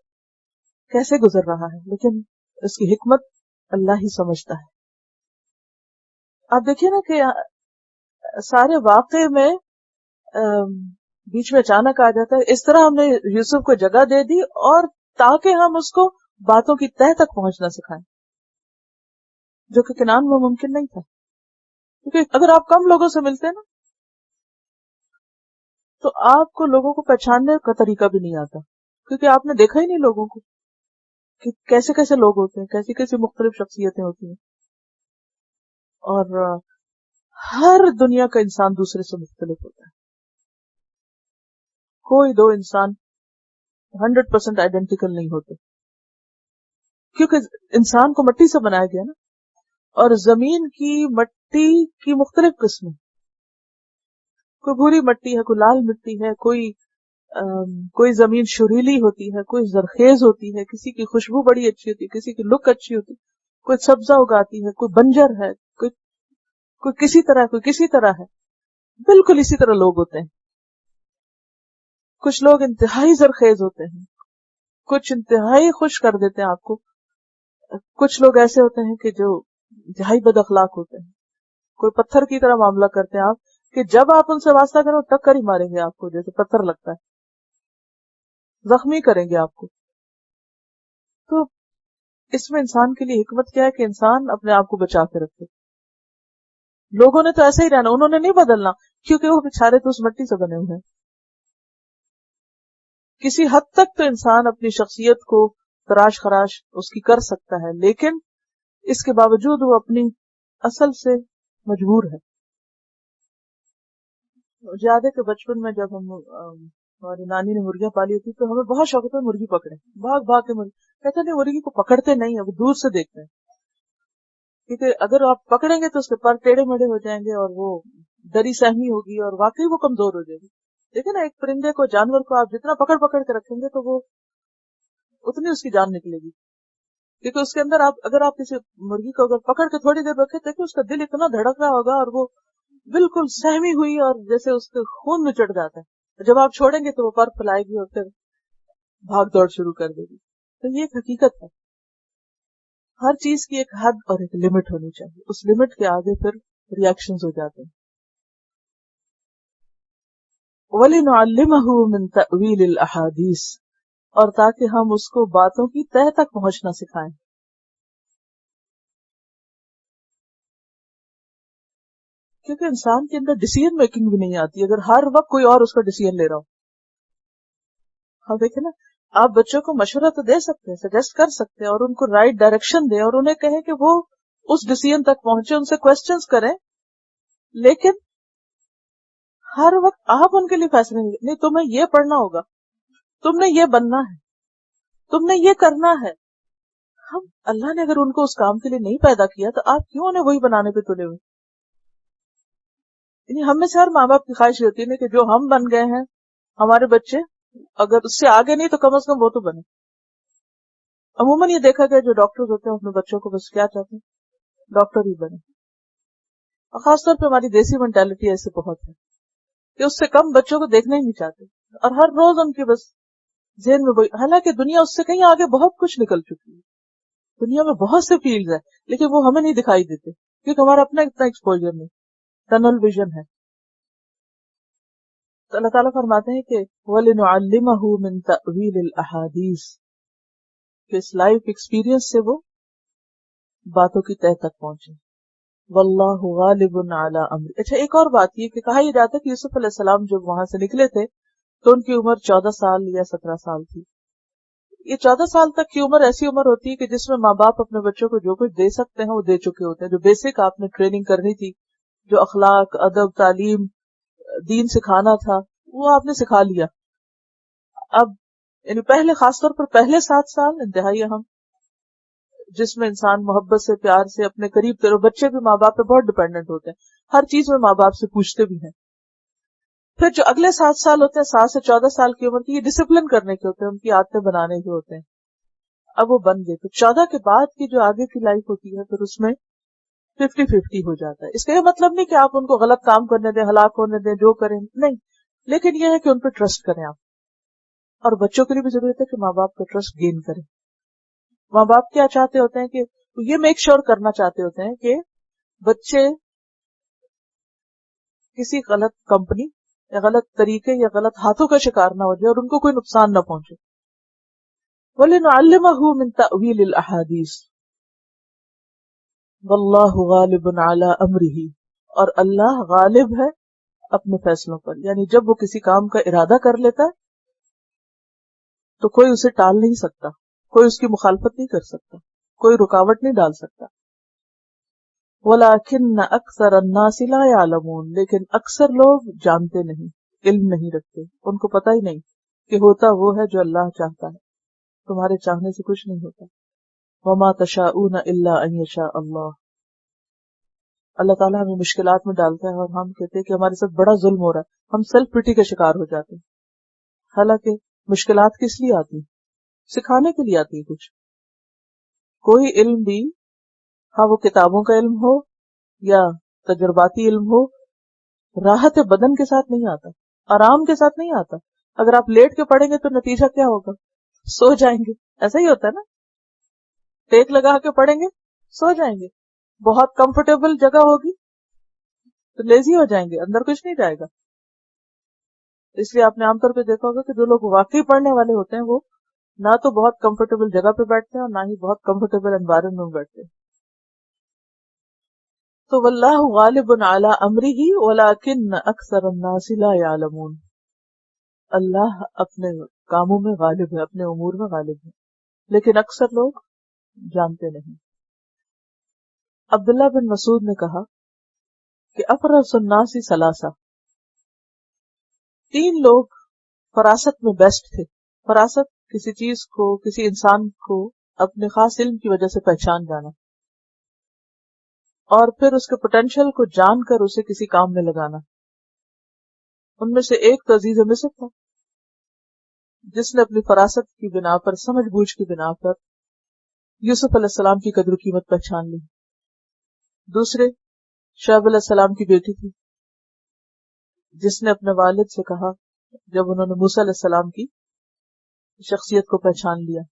کیسے گزر رہا ہے، لیکن اس کی حکمت اللہ ہی سمجھتا ہے۔ آپ دیکھیے نا کہ سارے واقعے میں بیچ میں اچانک آ جاتا ہے، اس طرح ہم نے یوسف کو جگہ دے دی اور تاکہ ہم اس کو باتوں کی تہہ تک پہنچنا سکھائیں، جو کہ کنعان میں ممکن نہیں تھا، کیونکہ اگر آپ کم لوگوں سے ملتے نا تو آپ کو لوگوں کو پہچاننے کا طریقہ بھی نہیں آتا، کیونکہ آپ نے دیکھا ہی نہیں لوگوں کو کہ کیسے کیسے لوگ ہوتے ہیں، کیسی کیسی مختلف شخصیتیں ہوتی ہیں، اور ہر دنیا کا انسان دوسرے سے مختلف ہوتا ہے۔ کوئی دو انسان 100% آئیڈینٹیکل نہیں ہوتے، کیونکہ انسان کو مٹی سے بنایا گیا نا، اور زمین کی مٹی کی مختلف قسمیں، کوئی بھوری مٹی ہے، کوئی لال مٹی ہے، کوئی زمین شریلی ہوتی ہے، کوئی زرخیز ہوتی ہے، کسی کی خوشبو بڑی اچھی ہوتی ہے، کسی کی لک اچھی ہوتی ہے، کوئی سبزہ اگاتی ہے، کوئی بنجر ہے، کوئی کسی طرح، کوئی کسی طرح ہے، بالکل اسی طرح لوگ ہوتے ہیں۔ کچھ لوگ انتہائی زرخیز ہوتے ہیں، کچھ انتہائی خوش کر دیتے ہیں آپ کو، کچھ لوگ ایسے ہوتے ہیں کہ جو انتہائی بد اخلاق ہوتے ہیں، کوئی پتھر کی طرح معاملہ کرتے ہیں آپ کہ جب آپ ان سے واسطہ کریں وہ ٹکر ہی ماریں گے آپ کو، جیسے پتھر لگتا ہے، زخمی کریں گے آپ کو۔ تو اس میں انسان کے لیے حکمت کیا ہے کہ انسان اپنے آپ کو بچا کے رکھے۔ لوگوں نے تو ایسے ہی رہنا، انہوں نے نہیں بدلنا، کیونکہ وہ بیچارے تو اس مٹی سے بنے ہوئے ہیں۔ کسی حد تک تو انسان اپنی شخصیت کو تراش خراش اس کی کر سکتا ہے، لیکن اس کے باوجود وہ اپنی اصل سے مجبور ہے۔ یاد ہے کہ بچپن میں جب ہماری نانی نے مرغیاں پالی ہوتی تو ہمیں بہت شوق ہوتا ہے مرغی پکڑے، بھاگ بھاگ کے مرغی، کہتے نہیں مرغی کو پکڑتے نہیں ہیں، وہ دور سے دیکھتے ہیں، کیونکہ اگر آپ پکڑیں گے تو اس کے پر ٹیڑھے میڑھے ہو جائیں گے اور وہ دری سہمی ہوگی اور واقعی وہ کمزور ہو جائے گی۔ دیکھیں نا ایک پرندے کو، جانور کو آپ جتنا پکڑ پکڑ کے رکھیں گے تو وہ اتنی اس کی جان نکلے گی، کیونکہ اس کے اندر اگر آپ کسی مرغی کو اگر پکڑ کے تھوڑی دیر رکھے دیکھیں اس کا دل اتنا دھڑک رہا ہوگا اور وہ بالکل سہمی ہوئی اور جیسے اس کے خون میں چڑھ جاتا ہے، جب آپ چھوڑیں گے تو وہ پر پھیلائے گی اور پھر بھاگ دوڑ شروع کر دے گی۔ تو یہ ایک حقیقت ہے، ہر چیز کی ایک حد اور ایک لمٹ ہونی چاہیے، اس لمٹ کے آگے پھر ریئیکشنز ہو جاتے ہیں۔ وَلِنُعَلِّمَهُ مِن تَأْوِيلِ الْأَحَادِيثِ، اور تاکہ ہم اس کو باتوں کی تہہ تک پہنچنا سکھائیں، کیونکہ انسان کے اندر ڈیسیژن میکنگ بھی نہیں آتی اگر ہر وقت کوئی اور اس کا ڈیسیژن لے رہا ہو۔ ہاں دیکھیں نا، آپ بچوں کو مشورہ تو دے سکتے ہیں، سجیسٹ کر سکتے ہیں اور ان کو رائٹ ڈائریکشن دیں اور انہیں کہیں کہ وہ اس ڈیسیژن تک پہنچے، ان سے کوسچنز کریں، لیکن ہر وقت آپ ان کے لیے فیصلے نہیں، تمہیں یہ پڑھنا ہوگا، تم نے یہ بننا ہے، تم نے یہ کرنا ہے۔ ہم اللہ نے اگر ان کو اس کام کے لیے نہیں پیدا کیا تو آپ کیوں انہیں وہی بنانے پہ تلے ہوئے؟ یعنی ہم میں سے ہر ماں باپ کی خواہش ہوتی ہے کہ جو ہم بن گئے ہیں ہمارے بچے اگر اس سے آگے نہیں تو کم از کم وہ تو بنے۔ عموماً یہ دیکھا گیا جو ڈاکٹر ہوتے ہیں اپنے بچوں کو بس کیا چاہتے ہیں، ڈاکٹر ہی بنے، اور خاص طور پہ ہماری دیسی مینٹالٹی ایسے بہت ہے کہ اس سے کم بچوں کو دیکھنا ہی نہیں چاہتے، اور ہر روز ان کی بس ذہن میں وہی، حالانکہ دنیا اس سے کہیں آگے بہت کچھ نکل چکی ہے، دنیا میں بہت سے فیلڈز ہیں لیکن وہ ہمیں نہیں دکھائی دیتے کیونکہ ہمارا اپنا اتنا ایکسپوجر نہیں، ٹنل ویژن ہے۔ تو اللہ تعالیٰ فرماتے ہیں کہ وَلِنُعَلِّمَهُ مِن تَأْوِيلِ الْأَحَادِيثِ، کہ اس لائف ایکسپیرینس سے وہ باتوں کی تہ تک پہنچے. واللہ غالب علی امر. اچھا ایک اور بات یہ کہ کہا یہ جاتا ہے کہ یوسف علیہ السلام جب وہاں سے نکلے تھے تو ان کی عمر 14 سال یا 17 سال تھی. یہ 14 سال تک کی عمر ایسی عمر ہوتی ہے کہ جس میں ماں باپ اپنے بچوں کو جو کچھ دے سکتے ہیں وہ دے چکے ہوتے ہیں. جو بیسک آپ نے ٹریننگ کرنی تھی، جو اخلاق، ادب، تعلیم، دین سکھانا تھا، وہ آپ نے سکھا لیا. اب یعنی پہلے خاص طور پر پہلے 7 سال انتہائی اہم، جس میں انسان محبت سے، پیار سے اپنے قریب کرو. بچے بھی ماں باپ پہ بہت ڈیپینڈنٹ ہوتے ہیں، ہر چیز میں ماں باپ سے پوچھتے بھی ہیں. پھر جو اگلے 7 سال ہوتے ہیں 7 سے 14 سال کی عمر کی، یہ ڈسپلن کرنے کے ہوتے ہیں، ان کی عادتیں بنانے کے ہوتے ہیں. اب وہ بن گئے تو 14 کے بعد کی جو آگے کی لائف ہوتی ہے پھر اس میں 50-50 ہو جاتا ہے. اس کا یہ مطلب نہیں کہ آپ ان کو غلط کام کرنے دیں، ہلاک ہونے دیں، جو کریں، نہیں، لیکن یہ ہے کہ ان پہ ٹرسٹ کریں آپ. اور بچوں کے لیے بھی ضرورت ہے کہ ماں باپ کا ٹرسٹ گین کریں. ماں باپ کیا چاہتے ہوتے ہیں کہ یہ میک شور کرنا چاہتے ہوتے ہیں کہ بچے کسی غلط کمپنی یا غلط طریقے یا غلط ہاتھوں کا شکار نہ ہو جائے اور ان کو کوئی نقصان نہ پہنچے. وَلِنُعَلِّمَهُ مِن تَأْوِيلِ الْأَحَادِيثِ وَاللَّهُ غَالِبٌ عَلَى أَمْرِهِ. اور اللہ غالب ہے اپنے فیصلوں پر. یعنی جب وہ کسی کام کا ارادہ کر لیتا ہے تو کوئی اسے ٹال نہیں سکتا، کوئی اس کی مخالفت نہیں کر سکتا، کوئی رکاوٹ نہیں ڈال سکتا. وَلَكِنَّ أَكْثَرَ النَّاسِ لَا يَعْلَمُونَ. لیکن اکثر لوگ جانتے نہیں، علم نہیں رکھتے، ان کو پتہ ہی نہیں کہ ہوتا وہ ہے جو اللہ چاہتا ہے. تمہارے چاہنے سے کچھ نہیں ہوتا. وَمَا تَشَاءُونَ إِلَّا أَن يَشَاءَ اللَّهُ. اللہ تعالیٰ ہمیں مشکلات میں ڈالتا ہے اور ہم کہتے ہیں کہ ہمارے ساتھ بڑا ظلم ہو رہا ہے، ہم سیلف پٹی کا شکار ہو جاتے ہیں. حالانکہ مشکلات کس لیے آتی؟ سکھانے کے لیے آتی. کچھ کوئی علم بھی، ہاں وہ کتابوں کا علم ہو یا تجرباتی علم ہو، راحت بدن کے ساتھ نہیں آتا، آرام کے ساتھ نہیں آتا. اگر آپ لیٹ کے پڑھیں گے تو نتیجہ کیا ہوگا؟ سو جائیں گے. ایسا ہی ہوتا ہے نا، ٹیک لگا کے پڑھیں گے سو جائیں گے. بہت کمفرٹیبل جگہ ہوگی تو لیزی ہو جائیں گے، اندر کچھ نہیں جائے گا. اس لیے آپ نے عام طور پہ دیکھا ہوگا کہ جو لوگ واقعی پڑھنے والے ہوتے ہیں وہ نہ تو بہت کمفرٹیبل جگہ پہ بیٹھتے ہیں اور نہ ہی بہت کمفرٹیبل انوائرمنٹ میں بیٹھتے ہیں. تو واللہ غالب علی امرہ ولکن اکثر الناس لا یعلمون. اللہ اپنے کاموں میں غالب ہے، اپنے امور میں غالب ہے، لیکن اکثر لوگ جانتے نہیں. عبداللہ بن مسعود نے کہا کہ افرس الناس ثلاثہ. 3 لوگ فراست میں بیسٹ تھے. فراست کسی چیز کو، کسی انسان کو اپنے خاص علم کی وجہ سے پہچان جانا اور پھر اس کے پوٹینشیل کو جان کر اسے کسی کام میں لگانا. ان میں سے ایک تو عزیز مصر تھا جس نے اپنی فراست کی بنا پر، سمجھ بوجھ کی بنا پر یوسف علیہ السلام کی قدر و قیمت پہچان لی. دوسرے شعیب علیہ السلام کی بیٹی تھی جس نے اپنے والد سے کہا جب انہوں نے موسیٰ علیہ السلام کی شخصیت کو پہچان لیا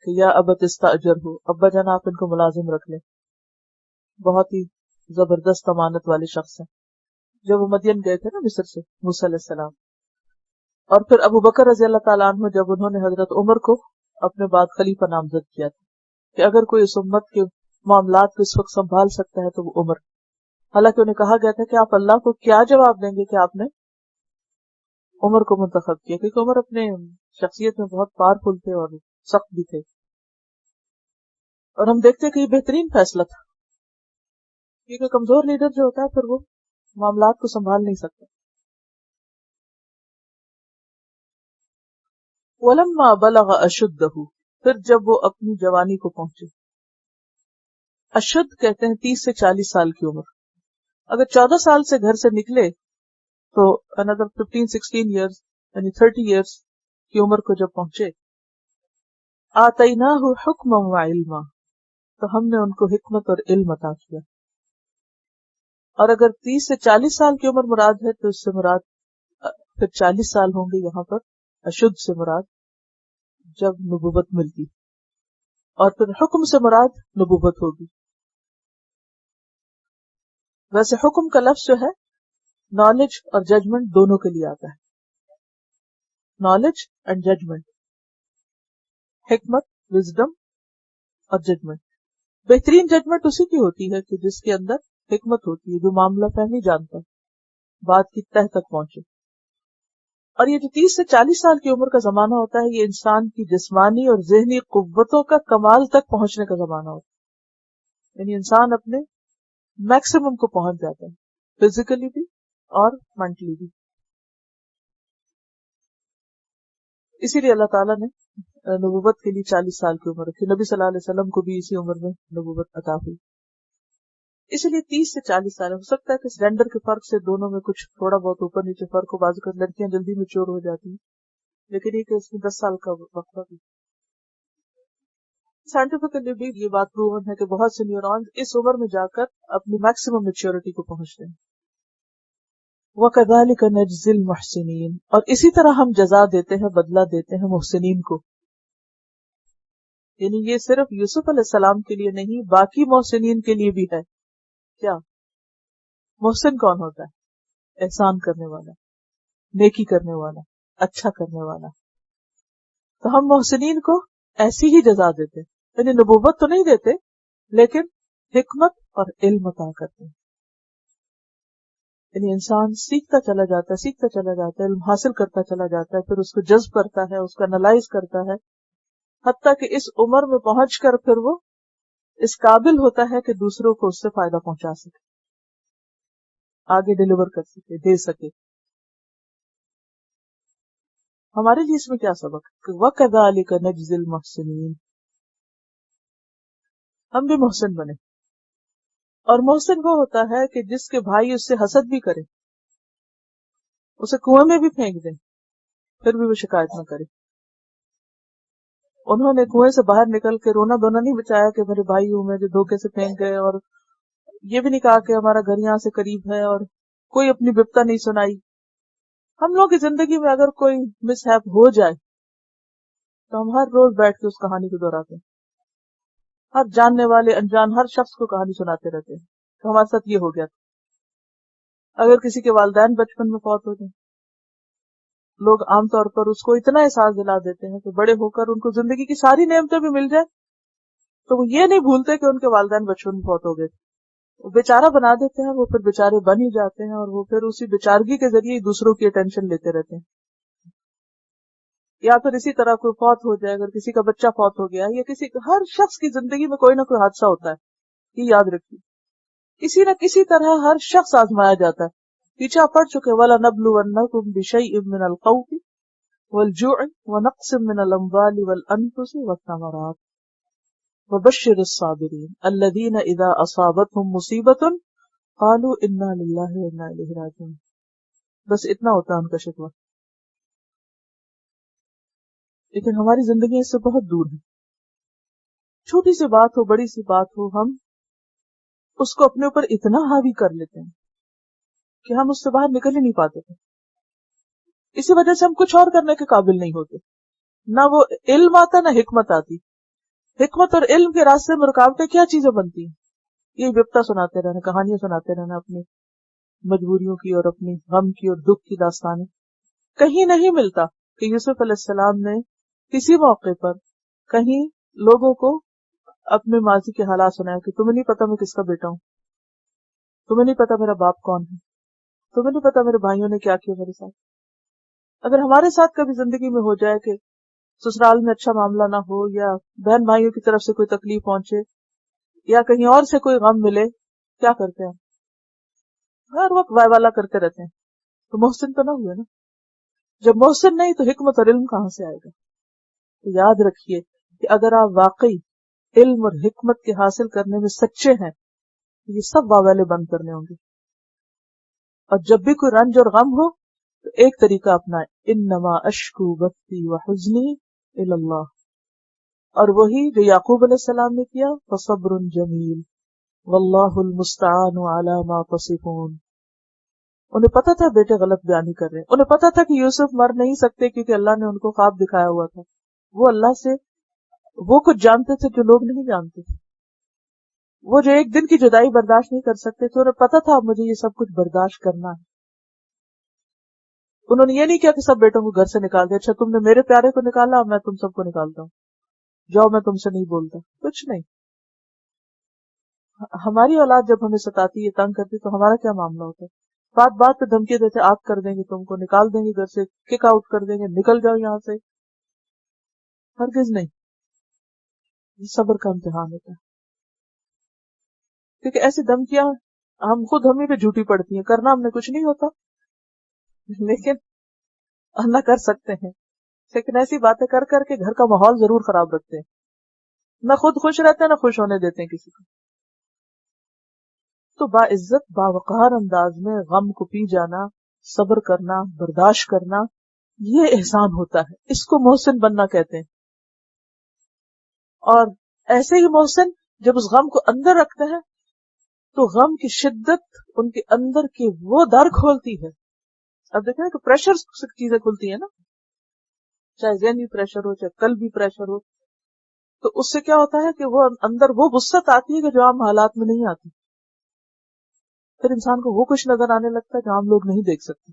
کہ یا ابت استاجر ہو، ابا جان آپ ان کو ملازم رکھ لیں، بہت ہی زبردست امانت والے شخص ہیں. جب وہ مدین گئے تھے نا مصر سے موسیٰ علیہ السلام، اور پھر ابو بکر رضی اللہ تعالیٰ عنہ جب انہوں نے حضرت عمر کو اپنے بعد خلیفہ نامزد کیا تھا کہ اگر کوئی اس امت کے معاملات کو اس وقت سنبھال سکتا ہے تو وہ عمر. حالانکہ انہیں کہا گیا تھا کہ آپ اللہ کو کیا جواب دیں گے کہ آپ نے عمر کو منتخب کیا، کیونکہ عمر اپنے شخصیت میں بہت پاورفل تھے اور سخت بھی تھے. اور ہم دیکھتے کہ یہ بہترین فیصلہ تھا، کیونکہ کمزور لیڈر جو ہوتا ہے پھر وہ معاملات کو سنبھال نہیں سکتا. وَلَمَّا بَلَغَ أَشُدَّهُ. پھر جب وہ اپنی جوانی کو پہنچے. اشد کہتے ہیں 30 سے 40 سال کی عمر. اگر 14 سال سے گھر سے نکلے تو another 15-16 years یعنی 30 years کی عمر کو جب پہنچے. آتَيْنَاهُ حُكْمًا وَعِلْمًا. تو ہم نے ان کو حکمت اور علم عطا کیا. اور اگر 30 سے 40 سال کی عمر مراد ہے تو اس سے مراد پھر 40 سال ہوں گے یہاں پر. اشد سے مراد جب نبوت ملتی، اور پھر حکم سے مراد نبوت ہوگی. ویسے حکم کا لفظ جو ہے نالج اور ججمنٹ دونوں کے لیے آتا ہے. نالج اینڈ ججمنٹ، حکمت، وزڈم اور ججمنٹ. بہترین ججمنٹ اسی کی ہوتی ہے کہ جس کے اندر حکمت ہوتی ہے، جو معاملہ فہمی جانتا ہے، بات کی تہ تک پہنچے. اور یہ جو 30 سے 40 سال کی عمر کا زمانہ ہوتا ہے، یہ انسان کی جسمانی اور ذہنی قوتوں کا کمال تک پہنچنے کا زمانہ ہوتا ہے. یعنی انسان اپنے میکسیمم کو پہنچ جاتا ہے، فزیکلی بھی اور مینٹلی بھی. اسی لیے اللہ تعالیٰ نے نبوت کے لیے 40 سال کی عمر رکھی. نبی صلی اللہ علیہ وسلم کو بھی اسی عمر میں نبوت عطا ہوئی. اسی لیے 30 سے 40 سال. ہو سکتا ہے کہ سلینڈر کے فرق سے دونوں میں کچھ تھوڑا بہت اوپر نیچے فرق ہو، بعض اوقات لڑکیاں جلدی میچور ہو جاتی ہیں، لیکن یہ کہ اس میں 10 سال کا وقفہ بھی. سائنٹیفکلی بھی یہ بات پروون ہے کہ بہت سے نیورونز اس عمر میں جا کر اپنی میکسیمم میچورٹی کو پہنچتے ہیں. وَكَذَلِكَ نَجْزِي الْمُحْسِنِينَ، اور اسی طرح ہم جزا دیتے ہیں، بدلہ دیتے ہیں محسنین کو. یعنی یہ صرف یوسف علیہ السلام کے لیے نہیں، باقی محسنین کے لیے بھی ہے. کیا محسن کون ہوتا ہے؟ احسان کرنے والا، نیکی کرنے والا، اچھا کرنے والا. تو ہم محسنین کو ایسی ہی جزا دیتے، یعنی نبوت تو نہیں دیتے لیکن حکمت اور علم عطا کرتے ہیں. یعنی انسان سیکھتا چلا جاتا ہے، سیکھتا چلا جاتا ہے، علم حاصل کرتا چلا جاتا ہے، پھر اس کو جذب کرتا ہے، اس کو انالائز کرتا ہے، حتیٰ کہ اس عمر میں پہنچ کر پھر وہ اس قابل ہوتا ہے کہ دوسروں کو اس سے فائدہ پہنچا سکے، آگے ڈیلیور کر سکے، دے سکے. ہمارے لیے اس میں کیا سبق ہے؟ وَكَذَلِكَ نَجْزِي الْمُحْسِنِينَ، ہم بھی محسن بنے. اور محسن وہ ہوتا ہے کہ جس کے بھائی اس سے حسد بھی کرے، اسے کنویں میں بھی پھینک دیں، پھر بھی وہ شکایت نہ کرے. انہوں نے کنویں سے باہر نکل کے رونا دھونا نہیں بچایا کہ میرے بھائی ہوں میں جو دھوکے سے پھینک گئے، اور یہ بھی نہیں کہا کہ ہمارا گھر یہاں سے قریب ہے، اور کوئی اپنی بپتا نہیں سنائی. ہم لوگوں کی زندگی میں اگر کوئی مس ہیپ ہو جائے تو ہم ہر روز بیٹھ کے اس کہانی کو دہراتے ہیں، ہر جاننے والے انجان ہر شخص کو کہانی سناتے رہتے ہیں کہ ہمارے ساتھ یہ ہو گیا تھا. اگر کسی کے والدین بچپن میں فوت ہو جائیں، لوگ عام طور پر اس کو اتنا احساس دلا دیتے ہیں کہ بڑے ہو کر ان کو زندگی کی ساری نعمتیں بھی مل جائیں تو وہ یہ نہیں بھولتے کہ ان کے والدین بچپن میں فوت ہو گئے. وہ بیچارہ بنا دیتے ہیں، وہ پھر بیچارے بن ہی جاتے ہیں، اور وہ پھر اسی بیچارگی کے ذریعے دوسروں کی اٹینشن لیتے رہتے ہیں. یا پھر اسی طرح کوئی فوت ہو جائے، اگر کسی کا بچہ فوت ہو گیا، یا کسی ہر شخص کی زندگی میں کوئی نہ کوئی حادثہ ہوتا ہے، یہ یاد رکھیے. کسی نہ کسی طرح ہر شخص آزمایا جاتا ہے. پیچھے آپ پڑھ چکے وَلَنَبْلُوَنَّكُمْ بِشَيْءٍ مِّنَ الْخَوْفِ وَالْجُوعِ وَنَقْصٍ مِّنَ الْأَمْوَالِ وَالْأَنفُسِ وَالثَّمَرَاتِ وَبَشِّرِ الصَّابِرِينَ الَّذِينَ إِذَا أَصَابَتْهُمْ مُصِيبَةٌ قَالُوا إِنَّا لِلَّهِ وَإِنَّا إِلَيْهِ رَاجِعُونَ. بس اتنا ہوتا ہے ان کا شکوہ. لیکن ہماری زندگی اس سے بہت دور ہے. چھوٹی سی بات ہو، بڑی سی بات ہو، ہم اس کو اپنے اوپر اتنا حاوی کر لیتے ہیں کہ ہم اس سے باہر نکل ہی نہیں پاتے تھے. اسی وجہ سے ہم کچھ اور کرنے کے قابل نہیں ہوتے. نہ وہ علم آتا نہ حکمت آتی. حکمت اور علم کے راستے میں رکاوٹیں کیا چیزیں بنتی ہیں؟ یہ بپتا سناتے رہنا، کہانیاں سناتے رہنا، اپنی مجبوریوں کی اور اپنی غم کی اور دکھ کی داستانیں. کہیں نہیں ملتا کہ یوسف علیہ السلام نے کسی موقع پر کہیں لوگوں کو اپنے ماضی کے حالات سنایا کہ تمہیں نہیں پتا میں کس کا بیٹا ہوں، تمہیں نہیں پتا میرا باپ کون ہے، تمہیں نہیں پتا میرے بھائیوں نے کیا کیا میرے ساتھ. اگر ہمارے ساتھ کبھی زندگی میں ہو جائے کہ سسرال میں اچھا معاملہ نہ ہو، یا بہن بھائیوں کی طرف سے کوئی تکلیف پہنچے، یا کہیں اور سے کوئی غم ملے، کیا کرتے ہیں؟ ہر وقت وائے والا کرتے رہتے ہیں. تو محسن تو نہ ہوئے نا. جب محسن نہیں تو حکمت اور علم کہاں سے آئے گا؟ تو یاد رکھیے کہ اگر آپ واقعی علم اور حکمت کے حاصل کرنے میں سچے ہیں تو یہ سب واویلے بند کرنے ہوں گے. اور جب بھی کوئی رنج اور غم ہو تو ایک طریقہ اپنائیں، انما اشکو بثی وحزنی الی اللہ. اور وہی جو یعقوب علیہ السلام نے کیا، فصبر جمیل واللہ المستعان علی ما تصفون. انہیں پتا تھا بیٹے غلط بیانی کر رہے ہیں، انہیں پتا تھا کہ یوسف مر نہیں سکتے کیونکہ اللہ نے ان کو خواب دکھایا ہوا تھا. وہ اللہ سے وہ کچھ جانتے تھے جو لوگ نہیں جانتے تھے. وہ جو ایک دن کی جدائی برداشت نہیں کر سکتے تھے، انہیں پتا تھا مجھے یہ سب کچھ برداشت کرنا ہے. انہوں نے یہ نہیں کیا کہ سب بیٹوں کو گھر سے نکال دیا، اچھا تم نے میرے پیارے کو نکالا، میں تم سب کو نکالتا ہوں. جاؤ میں تم سے نہیں بولتا، کچھ نہیں. ہماری اولاد جب ہمیں ستاتی ہے، تنگ کرتی، تو ہمارا کیا معاملہ ہوتا ہے؟ بات بات پہ دھمکی دیتے، آگ کر دیں گے، تم کو نکال دیں گے گھر سے، کک آؤٹ کر دیں گے، نکل جاؤ یہاں سے. ہرگز نہیں. یہ صبر کا امتحان ہوتا ہے، کیونکہ ایسی دھمکیاں ہم خود ہمیں پہ جھوٹی پڑتی ہیں. کرنا ہم نے کچھ نہیں ہوتا، لیکن نہ کر سکتے ہیں. لیکن ایسی باتیں کر کر کے گھر کا ماحول ضرور خراب رکھتے ہیں. نہ خود خوش رہتے ہیں، نہ خوش ہونے دیتے ہیں کسی کو. تو باعزت باوقار انداز میں غم کو پی جانا، صبر کرنا، برداشت کرنا، یہ احسان ہوتا ہے. اس کو محسن بننا کہتے ہیں. اور ایسے ہی محسن جب اس غم کو اندر رکھتے ہیں تو غم کی شدت ان کے اندر کی وہ در کھولتی ہے. اب دیکھیں کہ پریشر سے چیزیں کھلتی ہیں نا، چاہے ذہنی پریشر ہو، چاہے قلبی پریشر ہو، تو اس سے کیا ہوتا ہے کہ وہ اندر وہ وسعت آتی ہے کہ جو عام حالات میں نہیں آتی. پھر انسان کو وہ کچھ نظر آنے لگتا ہے کہ عام لوگ نہیں دیکھ سکتے.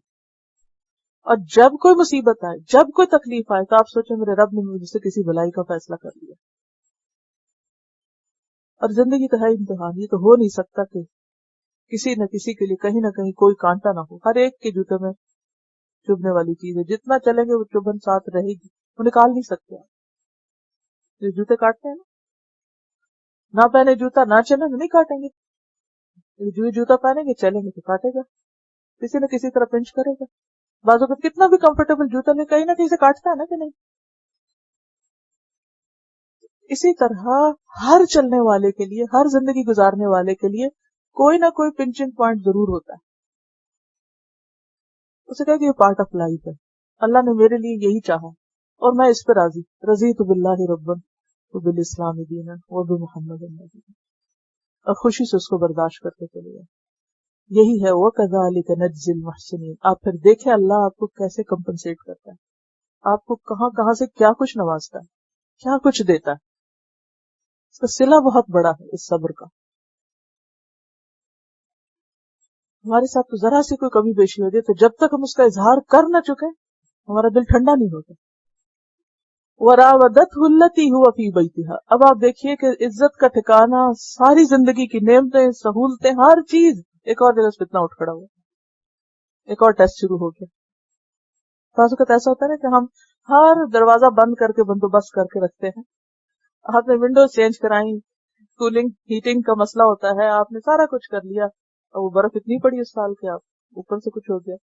اور جب کوئی مصیبت آئے، جب کوئی تکلیف آئے، تو آپ سوچیں میرے رب نے مجھ سے کسی بھلائی کا فیصلہ کر لیا. اور زندگی کا ہے امتحان. یہ تو ہو نہیں سکتا کہ کسی نہ کسی کے لیے کہیں نہ کہیں کوئی کانٹا نہ ہو. ہر ایک کے جوتے میں چبھنے والی چیز ہے. جتنا چلیں گے وہ چبھن ساتھ رہے گی، وہ نکال نہیں سکتے. آپ جو جوتے کاٹتے ہیں نا، نہ پہنے جوتا نہ چلیں گے نہیں کاٹیں گے. جو جوتا پہنیں گے چلیں گے تو کاٹے گا، کسی نہ کسی طرح پنچ کرے گا. بعض اوقات کتنا بھی کمفرٹیبل جوتا لے، کہیں نہ کہیں سے کاٹتا ہے نا کہ نہیں. اسی طرح ہر چلنے والے کے لیے، ہر زندگی گزارنے والے کے لیے کوئی نہ کوئی پنچنگ پوائنٹ ضرور ہوتا ہے. اسے کہا کہ یہ پارٹ آف لائف ہے. اللہ نے میرے لیے یہی چاہا اور میں اس پہ راضی. رضیت باللہ ربا وبالاسلام دینا وبمحمد نبی، اور خوشی سے اس کو برداشت کرتے چلے گئے. یہی ہے وَكَذَلِكَ نَجْزِي الْمُحْسِنِينَ. آپ پھر دیکھیں اللہ آپ کو کیسے کمپنسیٹ کرتا ہے، آپ کو کہاں کہاں سے کیا کچھ نوازتا ہے، کیا کچھ دیتا ہے. اس کا صلہ بہت بڑا ہے اس صبر کا. ہمارے ساتھ تو ذرا سی کوئی کمی بیشی ہو جائے تو جب تک ہم اس کا اظہار کر نہ چکے ہمارا دل ٹھنڈا نہیں ہوتا. وَرَاوَدَتْهُ الَّتِي هُوَ فِي بَيْتِهَا. اب آپ دیکھیے کہ عزت کا ٹھکانہ، ساری زندگی کی نعمتیں، سہولتیں، ہر چیز ایک اور جگہ سے فتنہ اٹھ کھڑا ہوا، ایک اور ٹیسٹ شروع ہو گیا. بعض اوقات ایسا ہوتا ہے نا کہ ہم ہر دروازہ بند کر کے بندوبست کر کے رکھتے ہیں. آپ نے ونڈوز چینج کرائیں، کولنگ ہیٹنگ کا مسئلہ ہوتا ہے، آپ نے سارا کچھ کر لیا، اور وہ برف اتنی پڑی اس سال کے آپ اوپر سے کچھ ہو گیا.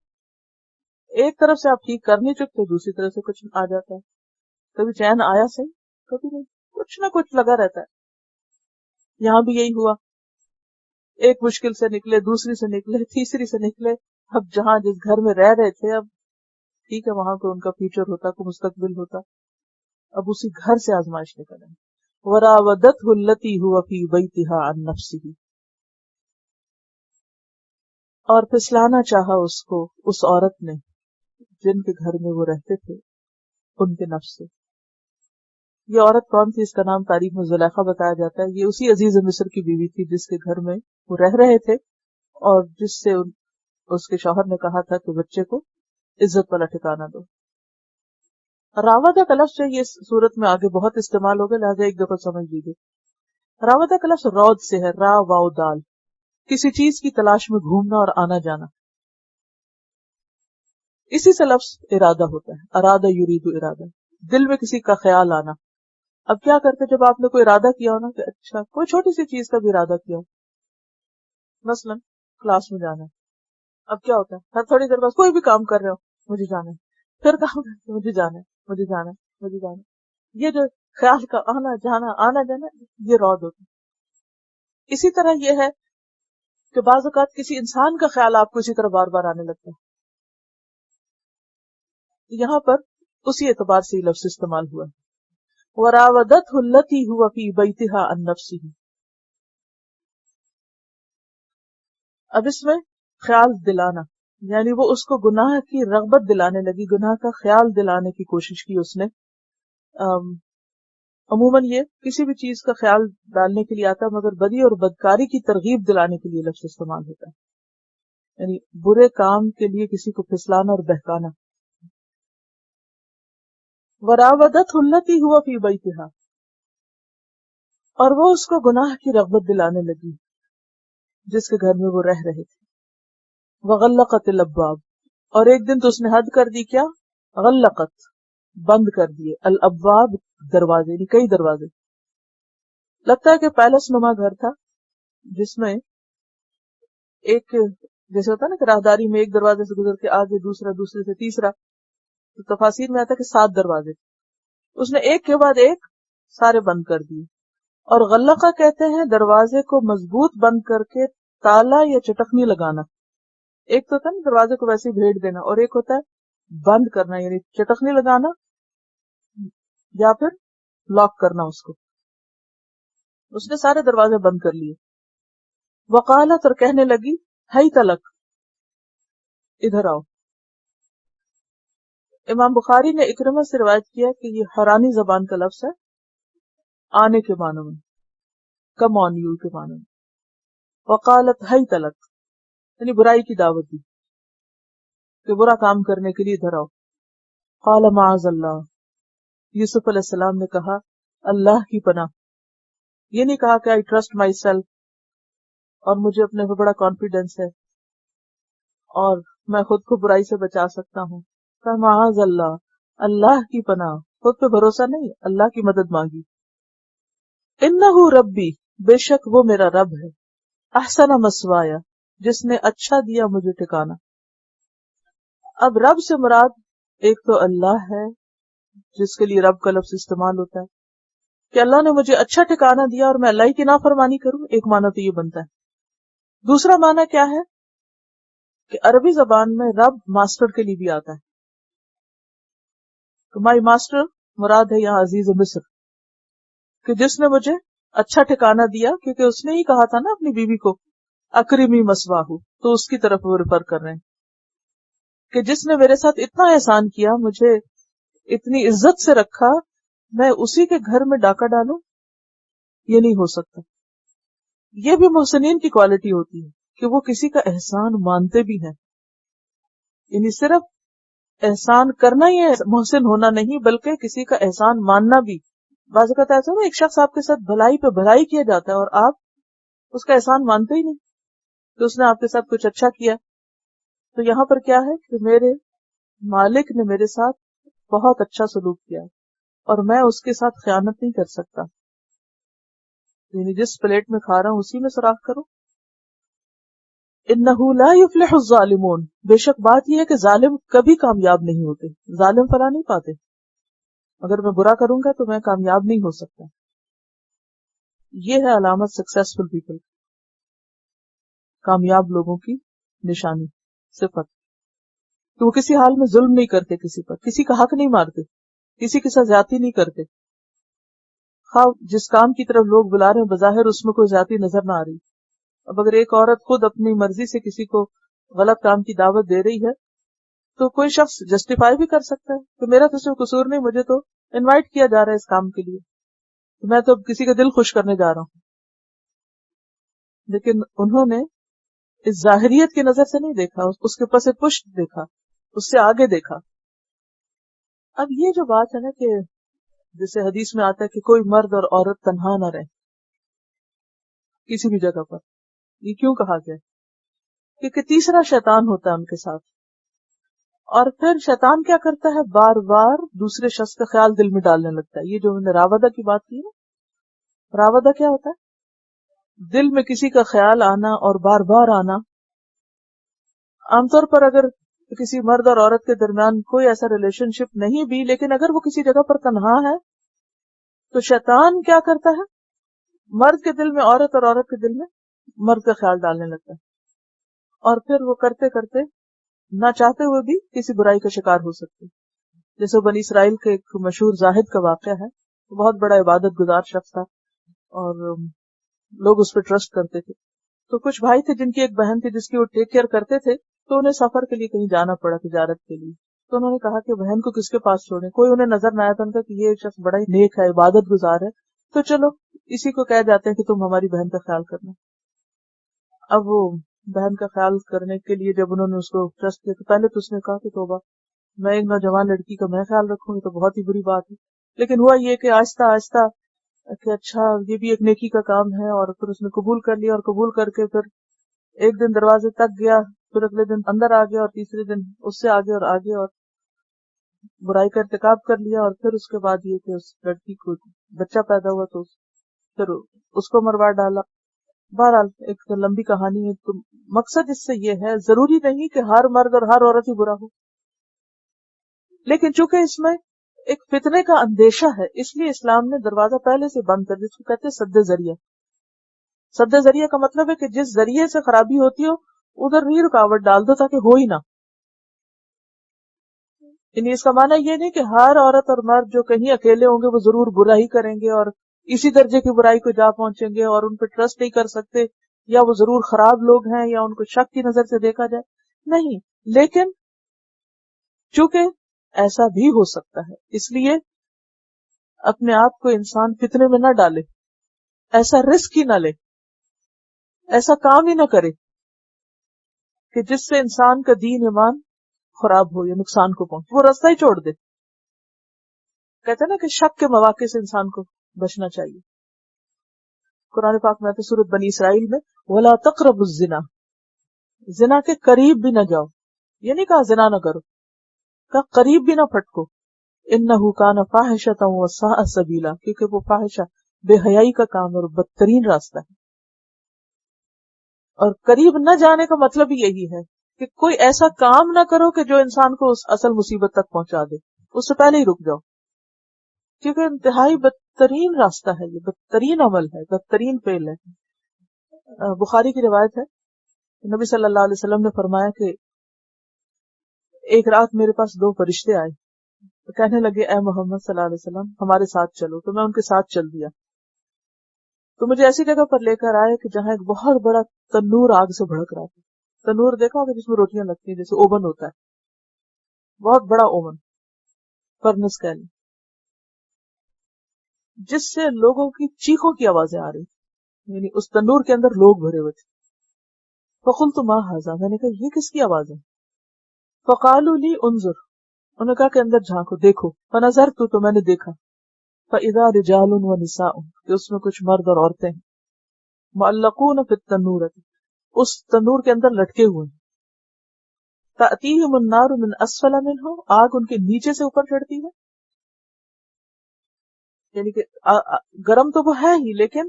ایک طرف سے آپ ٹھیک کر نہیں چکتے، دوسری طرف سے کچھ آ جاتا ہے. کبھی چین آیا صحیح، کبھی نہیں، کچھ نہ کچھ لگا رہتا ہے. یہاں بھی یہی ہوا، ایک مشکل سے نکلے، دوسری سے نکلے، تیسری سے نکلے. اب جہاں جس گھر میں رہ رہے تھے، اب ٹھیک ہے وہاں کو ان کا فیوچر ہوتا، کوئی مستقبل ہوتا، اب اسی گھر سے آزمائش نکل آئی. وراودته التي هو في بيتها عن نفسه. اور پھسلانا چاہا اس کو، اس عورت نے جن کے گھر میں وہ رہتے تھے، ان کے نفس سے. یہ عورت کون تھی؟ اس کا نام تاریخ میں زلیخا بتایا جاتا ہے. یہ اسی عزیز مصر کی بیوی تھی جس کے گھر میں وہ رہ رہے تھے اور جس سے اس کے شوہر نے کہا تھا کہ بچے کو عزت والا ٹھکانہ دو. راودہ کا لفظ یہ صورت میں آگے بہت استعمال ہوگا، لہٰذا ایک دفعہ سمجھ لیجیے. راودہ کا لفظ رود سے ہے، را واو دال، کسی چیز کی تلاش میں گھومنا اور آنا جانا. اسی سے لفظ ارادہ ہوتا ہے، ارادہ یرید ارادہ، دل میں کسی کا خیال آنا. اب کیا کرتے جب آپ نے کوئی ارادہ کیا ہو نا کہ اچھا کوئی چھوٹی سی چیز کا بھی ارادہ کیا ہو، مثلا کلاس میں جانا ہے، اب کیا ہوتا ہے ہر تھوڑی دیر بعد کوئی بھی کام کر رہے ہو مجھے جانا ہے، پھر کام کرتے مجھے جانا ہے، مجھے جانا ہے، مجھے جانا ہے. یہ جو خیال کا آنا جانا آنا جانا، یہ رود ہوتا ہے. اسی طرح یہ ہے کہ بعض اوقات کسی انسان کا خیال آپ کو اسی طرح بار بار آنے لگتا ہے. یہاں پر اسی اعتبار سے یہ لفظ استعمال ہوا. وراودته التي هو في بيتها عن نفسه. اب اس میں خیال دلانا، یعنی وہ اس کو گناہ کی رغبت دلانے لگی، گناہ کا خیال دلانے کی کوشش کی اس نے. عموماً یہ کسی بھی چیز کا خیال ڈالنے کے لیے آتا ہے، مگر بدی اور بدکاری کی ترغیب دلانے کے لیے لفظ استعمال ہوتا ہے، یعنی برے کام کے لیے کسی کو پھسلانا اور بہکانا. وراودته التي هو في بيتها. اور وہ اس کو گناہ کی رغبت دلانے لگی جس کے گھر میں وہ رہ رہے تھے. وغلقت الابواب، اور ایک دن تو اس نے حد کر دی. کیا؟ غلقت، بند کر دیے. الابواب، دروازے، یعنی کئی دروازے. لگتا ہے کہ پیلس نما گھر تھا جس میں ایک، جیسے ہوتا ہے نا کہ راہداری میں ایک دروازے سے گزر کے آگے دوسرا، دوسرے سے تیسرا، تو تفاسیر میں آتا ہے کہ 7 دروازے. اس نے ایک کے بعد ایک سارے بند کر دیے. اور غلقہ کہتے ہیں دروازے کو مضبوط بند کر کے تالا یا چٹکنی لگانا. ایک تو ہوتا ہے نا دروازے کو ویسے ہی بھیڑ دینا، اور ایک ہوتا ہے بند کرنا، یعنی چٹکنی لگانا یا پھر لاک کرنا اس کو. اس نے سارے دروازے بند کر لیے. وقالت، اور کہنے لگی، ہی تلک، ادھر آؤ. امام بخاری نے اکرمہ سے روایت کیا کہ یہ حرانی زبان کا لفظ ہے، آنے کے معنی میں، کم آن یو کے معنی میں. وقالت ہی تلک، یعنی برائی کی دعوت دی کہ برا کام کرنے کے لیے ادھر آؤ. قال معاذ اللہ، یوسف علیہ السلام نے کہا اللہ کی پناہ. یہ نہیں کہا کہ آئی ٹرسٹ مائی سیلف، اور مجھے اپنے پہ بڑا کانفیڈینس ہے اور میں خود کو برائی سے بچا سکتا ہوں. کہا معاذ اللہ، اللہ کی پناہ، خود پہ بھروسہ نہیں، اللہ کی مدد مانگی. انہ ربی، بے شک وہ میرا رب ہے، احسن مثوایا، جس نے اچھا دیا مجھے ٹھکانہ. اب رب سے مراد ایک تو اللہ ہے جس کے لیے رب کا لفظ استعمال ہوتا ہے کہ اللہ نے مجھے اچھا ٹھکانہ دیا اور میں اللہ کی نافرمانی کروں. ایک معنی تو یہ بنتا ہے. دوسرا معنی کیا ہے کہ عربی زبان میں رب ماسٹر کے لیے بھی آتا ہے. تو مائی ماسٹر مراد ہے یہاں عزیز مصر، کہ جس نے مجھے اچھا ٹھکانہ دیا، کیونکہ اس نے ہی کہا تھا نا اپنی بیوی کو اکرمی مسواہو، تو اس کی طرف وہ ریفر کر رہے ہیں کہ جس نے میرے ساتھ اتنا احسان کیا، مجھے اتنی عزت سے رکھا، میں اسی کے گھر میں ڈاکہ ڈالوں؟ یہ نہیں ہو سکتا. یہ بھی محسنین کی کوالٹی ہوتی ہے کہ وہ کسی کا احسان مانتے بھی ہیں. یعنی صرف احسان کرنا ہی ہے محسن ہونا نہیں، بلکہ کسی کا احسان ماننا بھی. بعض اوقات ایسا نا ایک شخص آپ کے ساتھ بھلائی پہ بھلائی کیا جاتا ہے اور آپ اس کا احسان مانتے ہی نہیں کہ اس نے آپ کے ساتھ کچھ اچھا کیا. تو یہاں پر کیا ہے کہ میرے مالک نے میرے ساتھ بہت اچھا سلوک کیا اور میں اس کے ساتھ خیانت نہیں کر سکتا. یعنی جس پلیٹ میں کھا رہا ہوں اسی میں سوراخ کروں. انہ لا یفلح الظالمون، بے شک بات یہ ہے کہ ظالم کبھی کامیاب نہیں ہوتے، ظالم فلاح نہیں پاتے. اگر میں برا کروں گا تو میں کامیاب نہیں ہو سکتا. یہ ہے علامت سکسیسفل پیپل، کامیاب لوگوں کی نشانی، صفت، کہ وہ کسی حال میں ظلم نہیں کرتے کسی پر، کسی کا حق نہیں مارتے، کسی کے ساتھ زیادتی نہیں کرتے. خواہ جس کام کی طرف لوگ بلا رہے ہیں بظاہر اس میں کوئی زیادتی نظر نہ آ رہی. اب اگر ایک عورت خود اپنی مرضی سے کسی کو غلط کام کی دعوت دے رہی ہے تو کوئی شخص جسٹیفائی بھی کر سکتا ہے کہ میرا تو اس میں قصور نہیں، مجھے تو انوائٹ کیا جا رہا ہے اس کام کے لیے، تو میں تو کسی کا دل خوش کرنے جا رہا ہوں. لیکن انہوں نے اس ظاہریت کی نظر سے نہیں دیکھا، اس کے پس پشت دیکھا، اس سے آگے دیکھا. اب یہ جو بات ہے نا کہ جیسے حدیث میں آتا ہے کہ کوئی مرد اور عورت تنہا نہ رہے کسی بھی جگہ پر، یہ کیوں کہا گیا؟ کیونکہ تیسرا شیطان ہوتا ہے ان کے ساتھ، اور پھر شیطان کیا کرتا ہے، بار بار دوسرے شخص کا خیال دل میں ڈالنے لگتا ہے. یہ جو میں نے راودہ کی بات کی نا، راودہ کیا ہوتا ہے؟ دل میں کسی کا خیال آنا اور بار بار آنا. عام طور پر اگر کسی مرد اور عورت کے درمیان کوئی ایسا ریلیشن شپ نہیں بھی، لیکن اگر وہ کسی جگہ پر تنہا ہے تو شیطان کیا کرتا ہے، مرد کے دل میں عورت اور عورت کے دل میں مرد کا خیال ڈالنے لگتا ہے، اور پھر وہ کرتے کرتے نہ چاہتے ہوئے بھی کسی برائی کا شکار ہو سکتے. جیسے بنی اسرائیل کے ایک مشہور زاہد کا واقعہ ہے، بہت بڑا عبادت گزار شخص تھا اور لوگ اس پہ ٹرسٹ کرتے تھے. تو کچھ بھائی تھے جن کی ایک بہن تھی جس کی وہ ٹیک کیئر کرتے تھے، تو انہیں سفر کے لیے کہیں جانا پڑا تجارت کے لیے. تو انہوں نے کہا کہ بہن کو کس کے پاس چھوڑیں، کوئی انہیں نظر نہ آیا تھا. ان کا کہ یہ شخص بڑا ہی نیک ہے، عبادت گزار ہے، تو چلو اسی کو کہہ جاتے ہیں کہ تم ہماری بہن کا خیال کرنا. اب وہ بہن کا خیال کرنے کے لیے جب انہوں نے اس کو ٹرسٹ کیا تو پہلے تو اس نے کہا کہ توبہ، میں ایک نوجوان لڑکی کا میں خیال رکھوں، یہ تو بہت ہی بری بات ہے. لیکن ہوا یہ کہ آہستہ آہستہ کہ اچھا یہ بھی ایک نیکی کا کام ہے، اور پھر اس نے قبول کر لیا، اور قبول کر کے پھر ایک دن دروازے تک گیا، پھر اگلے دن اندر آ گیا، اور تیسرے دن اس سے آگے اور آگے، اور برائی کا ارتکاب کر لیا، اور پھر اس کے بعد یہ کہ اس لڑکی کو بچہ پیدا ہوا تو پھر اس کو مروا ڈالا۔ بہرحال ایک لمبی کہانی ہے، تو مقصد اس سے یہ ہے، ضروری نہیں کہ ہر مرد اور ہر عورت ہی برا ہو، لیکن چونکہ اس میں ایک فتنے کا اندیشہ ہے، اس لیے اسلام نے دروازہ پہلے سے بند کر دیا، جس کو کہتے ہیں سد ذریعہ۔ سد ذریعہ کا مطلب ہے کہ جس ذریعے سے خرابی ہوتی ہو ادھر ہی رکاوٹ ڈال دو تاکہ ہو ہی نہ۔ یعنی اس کا معنی یہ نہیں کہ ہر عورت اور مرد جو کہیں اکیلے ہوں گے وہ ضرور برا ہی کریں گے اور اسی درجے کی برائی کو جا پہنچیں گے اور ان پہ ٹرسٹ نہیں کر سکتے، یا وہ ضرور خراب لوگ ہیں یا ان کو شک کی نظر سے دیکھا جائے، نہیں۔ لیکن چونکہ ایسا بھی ہو سکتا ہے، اس لیے اپنے آپ کو انسان فتنے میں نہ ڈالے، ایسا رسک ہی نہ لے، ایسا کام ہی نہ کرے کہ جس سے انسان کا دین ایمان خراب ہو یا نقصان کو پہنچے، وہ راستہ ہی چھوڑ دے۔ کہتے ہیں نا کہ شک کے مواقع سے انسان کو بچنا چاہیے۔ قرآن پاک میں آتا ہے سورۃ بنی اسرائیل میں، وَلَا تَقْرَبُوا الزِّنَا، زنا کے قریب بھی نہ جاؤ، یہ نہیں کہا زنا نہ کرو، کہا قریب بھی نہ پھٹکو، اِنَّهُ كَانَ فَاحِشَةً وَسَاءَ سَبِيلًا، کیونکہ وہ فاحشہ بے حیائی کا کام اور بدترین راستہ ہے۔ اور قریب نہ جانے کا مطلب ہی یہی ہے کہ کوئی ایسا کام نہ کرو کہ جو انسان کو اس اصل مصیبت تک پہنچا دے، اس سے پہلے ہی رک جاؤ، کیونکہ انتہائی بدترین راستہ ہے، یہ بدترین عمل ہے، بدترین فعل ہے۔ بخاری کی روایت ہے، نبی صلی اللہ علیہ وسلم نے فرمایا کہ ایک رات میرے پاس دو فرشتے آئے، تو کہنے لگے اے محمد صلی اللہ علیہ وسلم ہمارے ساتھ چلو، تو میں ان کے ساتھ چل دیا، تو مجھے ایسی جگہ پر لے کر آئے کہ جہاں ایک بہت بڑا تنور آگ سے بھڑک رہا تھا۔ تنور دیکھا ہوگا جس میں روٹیاں لگتی ہیں، جیسے اوون ہوتا ہے، بہت بڑا اوون، فرنس کہہ لیں، جس سے لوگوں کی چیخوں کی آوازیں آ رہی تھی، یعنی اس تنور کے اندر لوگ بھرے ہوئے تھے۔ فقلت ما ھذا، میں نے کہا یہ کس کی آواز ہے؟ فقالوا لی انظر، انہوں نے کہا کہ اندر جھانکو، دیکھو۔ فنظرت، تو میں نے دیکھا، فاذا رجال ونساء، کہ اس میں کچھ مرد اور عورتیں ہیں، معلقون فی التنورۃ، اس تنور کے اندر لٹکے ہوئے ہیں، تأتیہم النار من اسفل منہ، آگ ان کے نیچے سے اوپر چڑھتی ہے، یعنی کہ گرم تو وہ ہے ہی لیکن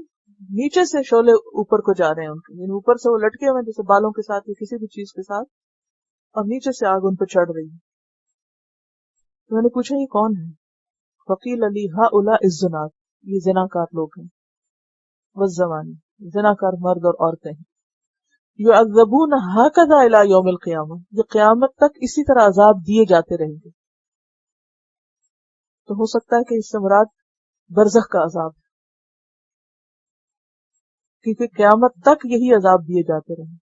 نیچے سے شعلے اوپر کو جا رہے ہیں ان کے، یعنی اوپر سے وہ لٹکے ہوئے ہیں جیسے بالوں کے ساتھ یا کسی بھی چیز کے ساتھ، اور نیچے سے آگ ان پہ چڑھ رہی ہے۔ تو میں نے پوچھا یہ کون ہے؟ فقیل لی ہؤلاء الزنات، یہ زناکار لوگ ہیں، والزوانی، زناکار مرد اور عورتیں ہیں، یعذبون ہکذا الی یوم القیامہ، یہ قیامت تک اسی طرح عذاب دیے جاتے رہیں گے۔ تو ہو سکتا ہے کہ اس سے مراد برزخ کا عذاب ہے، کیونکہ قیامت تک یہی عذاب دیے جاتے رہیں،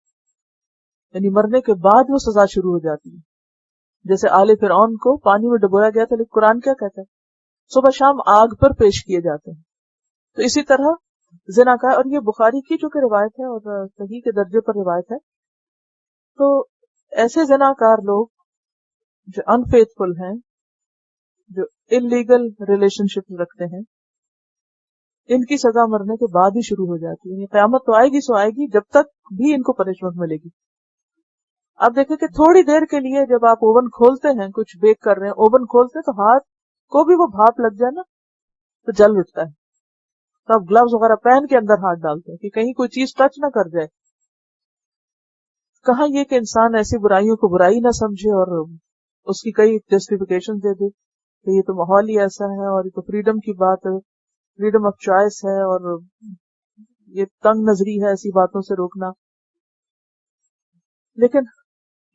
یعنی مرنے کے بعد وہ سزا شروع ہو جاتی ہے۔ جیسے آل فرعون کو پانی میں ڈبویا گیا تھا، لیکن قرآن کیا کہتا ہے؟ صبح شام آگ پر پیش کیے جاتے ہیں۔ تو اسی طرح زنا کا، اور یہ بخاری کی چونکہ روایت ہے اور صحیح کے درجے پر روایت ہے، تو ایسے زناکار لوگ جو انفیتھفل ہیں، جو انلیگل ریلیشن شپ رکھتے ہیں، ان کی سزا مرنے کے بعد ہی شروع ہو جاتی ہے، یعنی قیامت تو آئے گی سو آئے گی، جب تک بھی ان کو پنشمنٹ ملے گی۔ آپ دیکھیں کہ تھوڑی دیر کے لیے جب آپ اوون کھولتے ہیں، کچھ بیک کر رہے ہیں، اوون کھولتے ہیں تو ہاتھ کو بھی وہ بھاپ لگ جائے نا تو جل اٹھتا ہے، تو آپ گلوز وغیرہ پہن کے اندر ہاتھ ڈالتے ہیں کہ کہیں کوئی چیز ٹچ نہ کر جائے۔ کہاں یہ کہ انسان ایسی برائیوں کو برائی نہ سمجھے اور اس کی کئی جسٹیفیکیشن دے دے کہ یہ تو ماحول ہی ایسا ہے اور یہ تو فریڈم کی بات ہے، فریڈم آف چوائس ہے، اور یہ تنگ نظری ہے ایسی باتوں سے روکنا۔ لیکن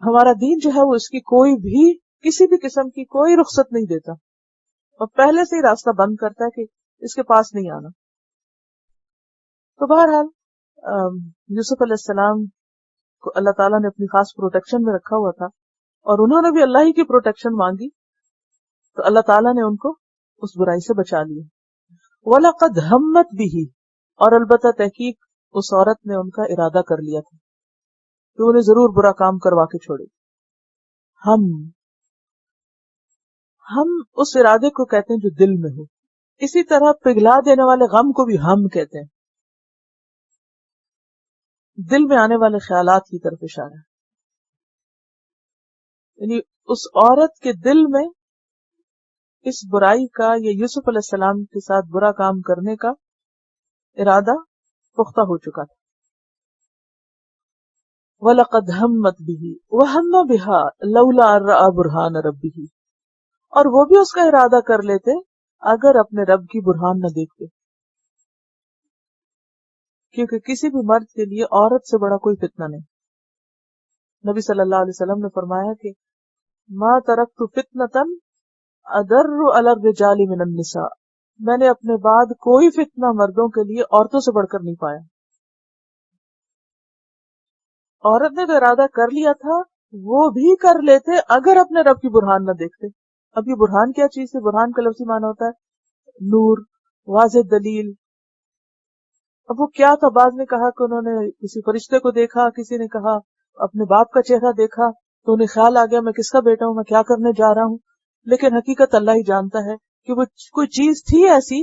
ہمارا دین جو ہے وہ اس کی کوئی بھی کسی بھی قسم کی کوئی رخصت نہیں دیتا، اور پہلے سے ہی راستہ بند کرتا ہے کہ اس کے پاس نہیں آنا۔ تو بہرحال یوسف علیہ السلام کو اللہ تعالیٰ نے اپنی خاص پروٹیکشن میں رکھا ہوا تھا، اور انہوں نے بھی اللہ ہی کی پروٹیکشن مانگی، تو اللہ تعالیٰ نے ان کو اس برائی سے بچا لیا۔ وَلَقَدْ هَمَّتْ بِهِ، اور البتہ تحقیق اس عورت نے ان کا ارادہ کر لیا تھا کہ انہیں ضرور برا کام کروا کے چھوڑے۔ ہم اس ارادے کو کہتے ہیں جو دل میں ہو، اسی طرح پگھلا دینے والے غم کو بھی ہم کہتے ہیں. دل میں آنے والے خیالات کی طرف اشارہ ہے. یعنی اس عورت کے دل میں اس برائی کا یا یوسف علیہ السلام کے ساتھ برا کام کرنے کا ارادہ پختہ ہو چکا تھا. وَلَقَدْ هَمَّتْ بِهِ وَهَمَّ بِهَا لَوْلَا أَن رَأَىٰ بُرْهَانَ رَبِّهِ. اور وہ بھی اس کا ارادہ کر لیتے اگر اپنے رب کی برہان نہ دیکھتے. کیونکہ کسی بھی مرد کے لیے عورت سے بڑا کوئی فتنہ نہیں. نبی صلی اللہ علیہ وسلم نے فرمایا کہ ما ترکت فتنة اضر علی الرجال من النساء. میں نے اپنے بعد کوئی فتنہ مردوں کے لیے عورتوں سے بڑھ کر نہیں پایا. عورت نے تو ارادہ کر لیا تھا وہ بھی کر لیتے اگر اپنے رب کی برہان نہ دیکھتے. اب یہ برہان کیا چیز ہے؟ برہان کا لفظی معنی ہوتا ہے نور، واضح دلیل. اب وہ کیا تھا؟ بعض نے کہا کہ انہوں نے کسی فرشتے کو دیکھا، کسی نے کہا اپنے باپ کا چہرہ دیکھا تو انہیں خیال آ گیا میں کس کا بیٹا ہوں، میں کیا کرنے جا رہا ہوں. لیکن حقیقت اللہ ہی جانتا ہے کہ وہ کوئی چیز تھی ایسی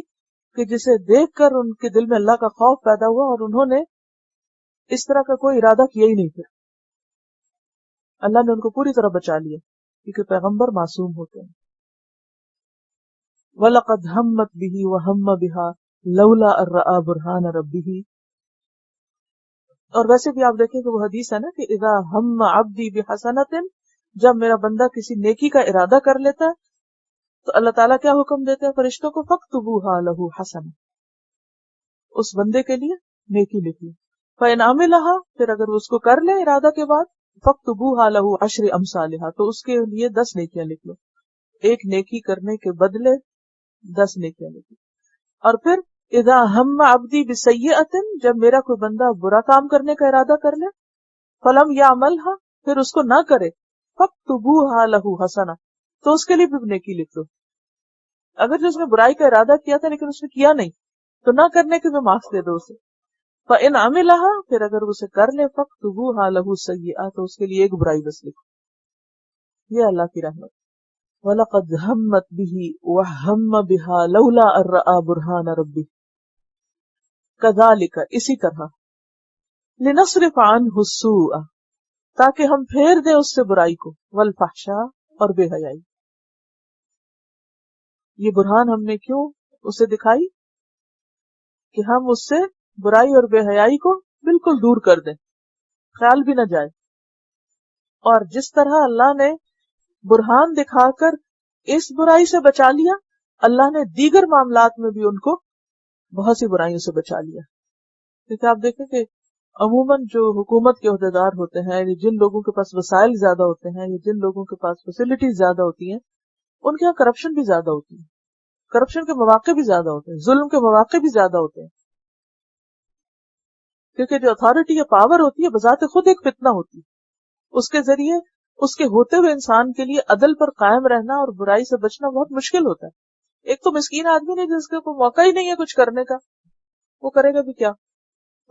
کہ جسے دیکھ کر ان کے دل میں اللہ کا خوف پیدا ہوا اور انہوں نے اس طرح کا کوئی ارادہ کیا ہی نہیں. پھر اللہ نے ان کو پوری طرح بچا لیا کیونکہ پیغمبر معصوم ہوتے ہیں. وَلَقَدْ هَمَّتْ بِهِ وَهَمَّ بِهَا لَوْلَا أَن رَأَىٰ بُرْهَانَ رَبِّهِ. اور ویسے بھی آپ دیکھیں کہ وہ حدیث ہے نا کہ اذا ہم عبدی بحسنۃ، جب میرا بندہ کسی نیکی کا ارادہ کر لیتا ہے تو اللہ تعالیٰ کیا حکم دیتے ہیں فرشتوں کو؟ فَاكْتُبُوهَا لَهُ حَسَنَةً، اس بندے کے لیے نیکی لکھیے. فَإِنْ عَمِلَهَا، پھر اگر وہ اس کو کر لے ارادہ کے بعد، فَاكْتُبُوهَا لَهُ عَشْرِ أَمْثَالِهَا، تو اس کے لیے 10 نیکیاں لکھ لو. ایک نیکی کرنے کے بدلے 10 نیکیاں لکھ لو. اور پھر اذا ہم عبدی بسیئۃ، جب میرا کوئی بندہ برا کام کرنے کا ارادہ کر لے، فلم یعملها، پھر اس کو نہ کرے، فاکتبوها له حسنہ، تو اس کے لیے بھی نیکی لکھ دو. اگر جو اس نے برائی کا ارادہ کیا تھا لیکن اس نے کیا نہیں تو نہ کرنے کے بھی مارکس دے دو اسے. فإن عملها، پھر اگر وہ اسے کر لے، فاکتبوها له سیئہ، تو اس کے لیے ایک برائی بس لکھو. یہ اللہ کی رحمت. وَلَقَدْ هَمَّتْ بِهِ وَهَمَّ بِهَا لَوْلَا أَن رَأَىٰ بُرْهَانَ رَبِّهِ. كَذَلِكَ، اسی طرح، لِنَصْرِفَ عَنْهُ السُّوءَ، تاکہ ہم پھیر دیں اس سے برائی کو، وَالْفَحْشَاءَ، اور بے حیائی. یہ برہان ہم نے کیوں اسے دکھائی؟ کہ ہم اس سے برائی اور بے حیائی کو بالکل دور کر دیں، خیال بھی نہ جائے. اور جس طرح اللہ نے برہان دکھا کر اس برائی سے بچا لیا، اللہ نے دیگر معاملات میں بھی ان کو بہت سی برائیوں سے بچا لیا. کیونکہ آپ دیکھیں کہ عموماً جو حکومت کے عہدیدار ہوتے ہیں، جن لوگوں کے پاس وسائل زیادہ ہوتے ہیں یا جن لوگوں کے پاس فیسلٹیز زیادہ ہوتی ہیں، ان کے یہاں کرپشن بھی زیادہ ہوتی ہے، کرپشن کے مواقع بھی زیادہ ہوتے ہیں، ظلم کے مواقع بھی زیادہ ہوتے ہیں. کیونکہ جو اتھارٹی یا پاور ہوتی ہے بذات خود ایک فتنہ ہوتی ہے. اس کے ذریعے اس کے ہوتے ہوئے انسان کے لیے عدل پر قائم رہنا اور برائی سے بچنا بہت مشکل ہوتا ہے. ایک تو مسکین آدمی نہیں جس کے کوئی موقع ہی نہیں ہے کچھ کرنے کا، وہ کرے گا بھی کیا؟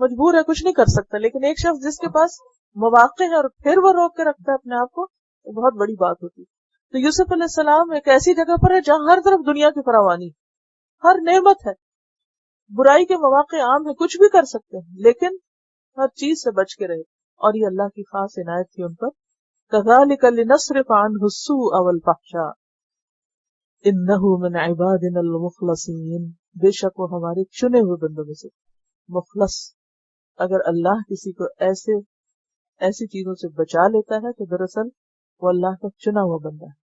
مجبور ہے، کچھ نہیں کر سکتا. لیکن ایک شخص جس کے پاس مواقع ہے اور پھر وہ روک کے رکھتا ہے اپنے آپ کو، وہ بہت بڑی بات ہوتی ہے. تو یوسف علیہ السلام ایک ایسی جگہ پر ہے جہاں ہر طرف دنیا کی فراوانی، ہر نعمت ہے، برائی کے مواقع عام ہے، کچھ بھی کر سکتے ہیں، لیکن ہر چیز سے بچ کے رہے. اور یہ اللہ کی خاص عنایت تھی ان پر. كَذَلِكَ لِنَصْرِفَ عَنْهُ السُّوءَ وَالْفَحْشَاءَ إِنَّهُ مِنْ عِبَادِنَا الْمُخْلَصِينَ، بے شک وہ ہمارے چنے ہوئے بندوں میں سے مخلص. اگر اللہ کسی کو ایسی چیزوں سے بچا لیتا ہے تو دراصل وہ اللہ کا چنا ہوا بندہ ہے،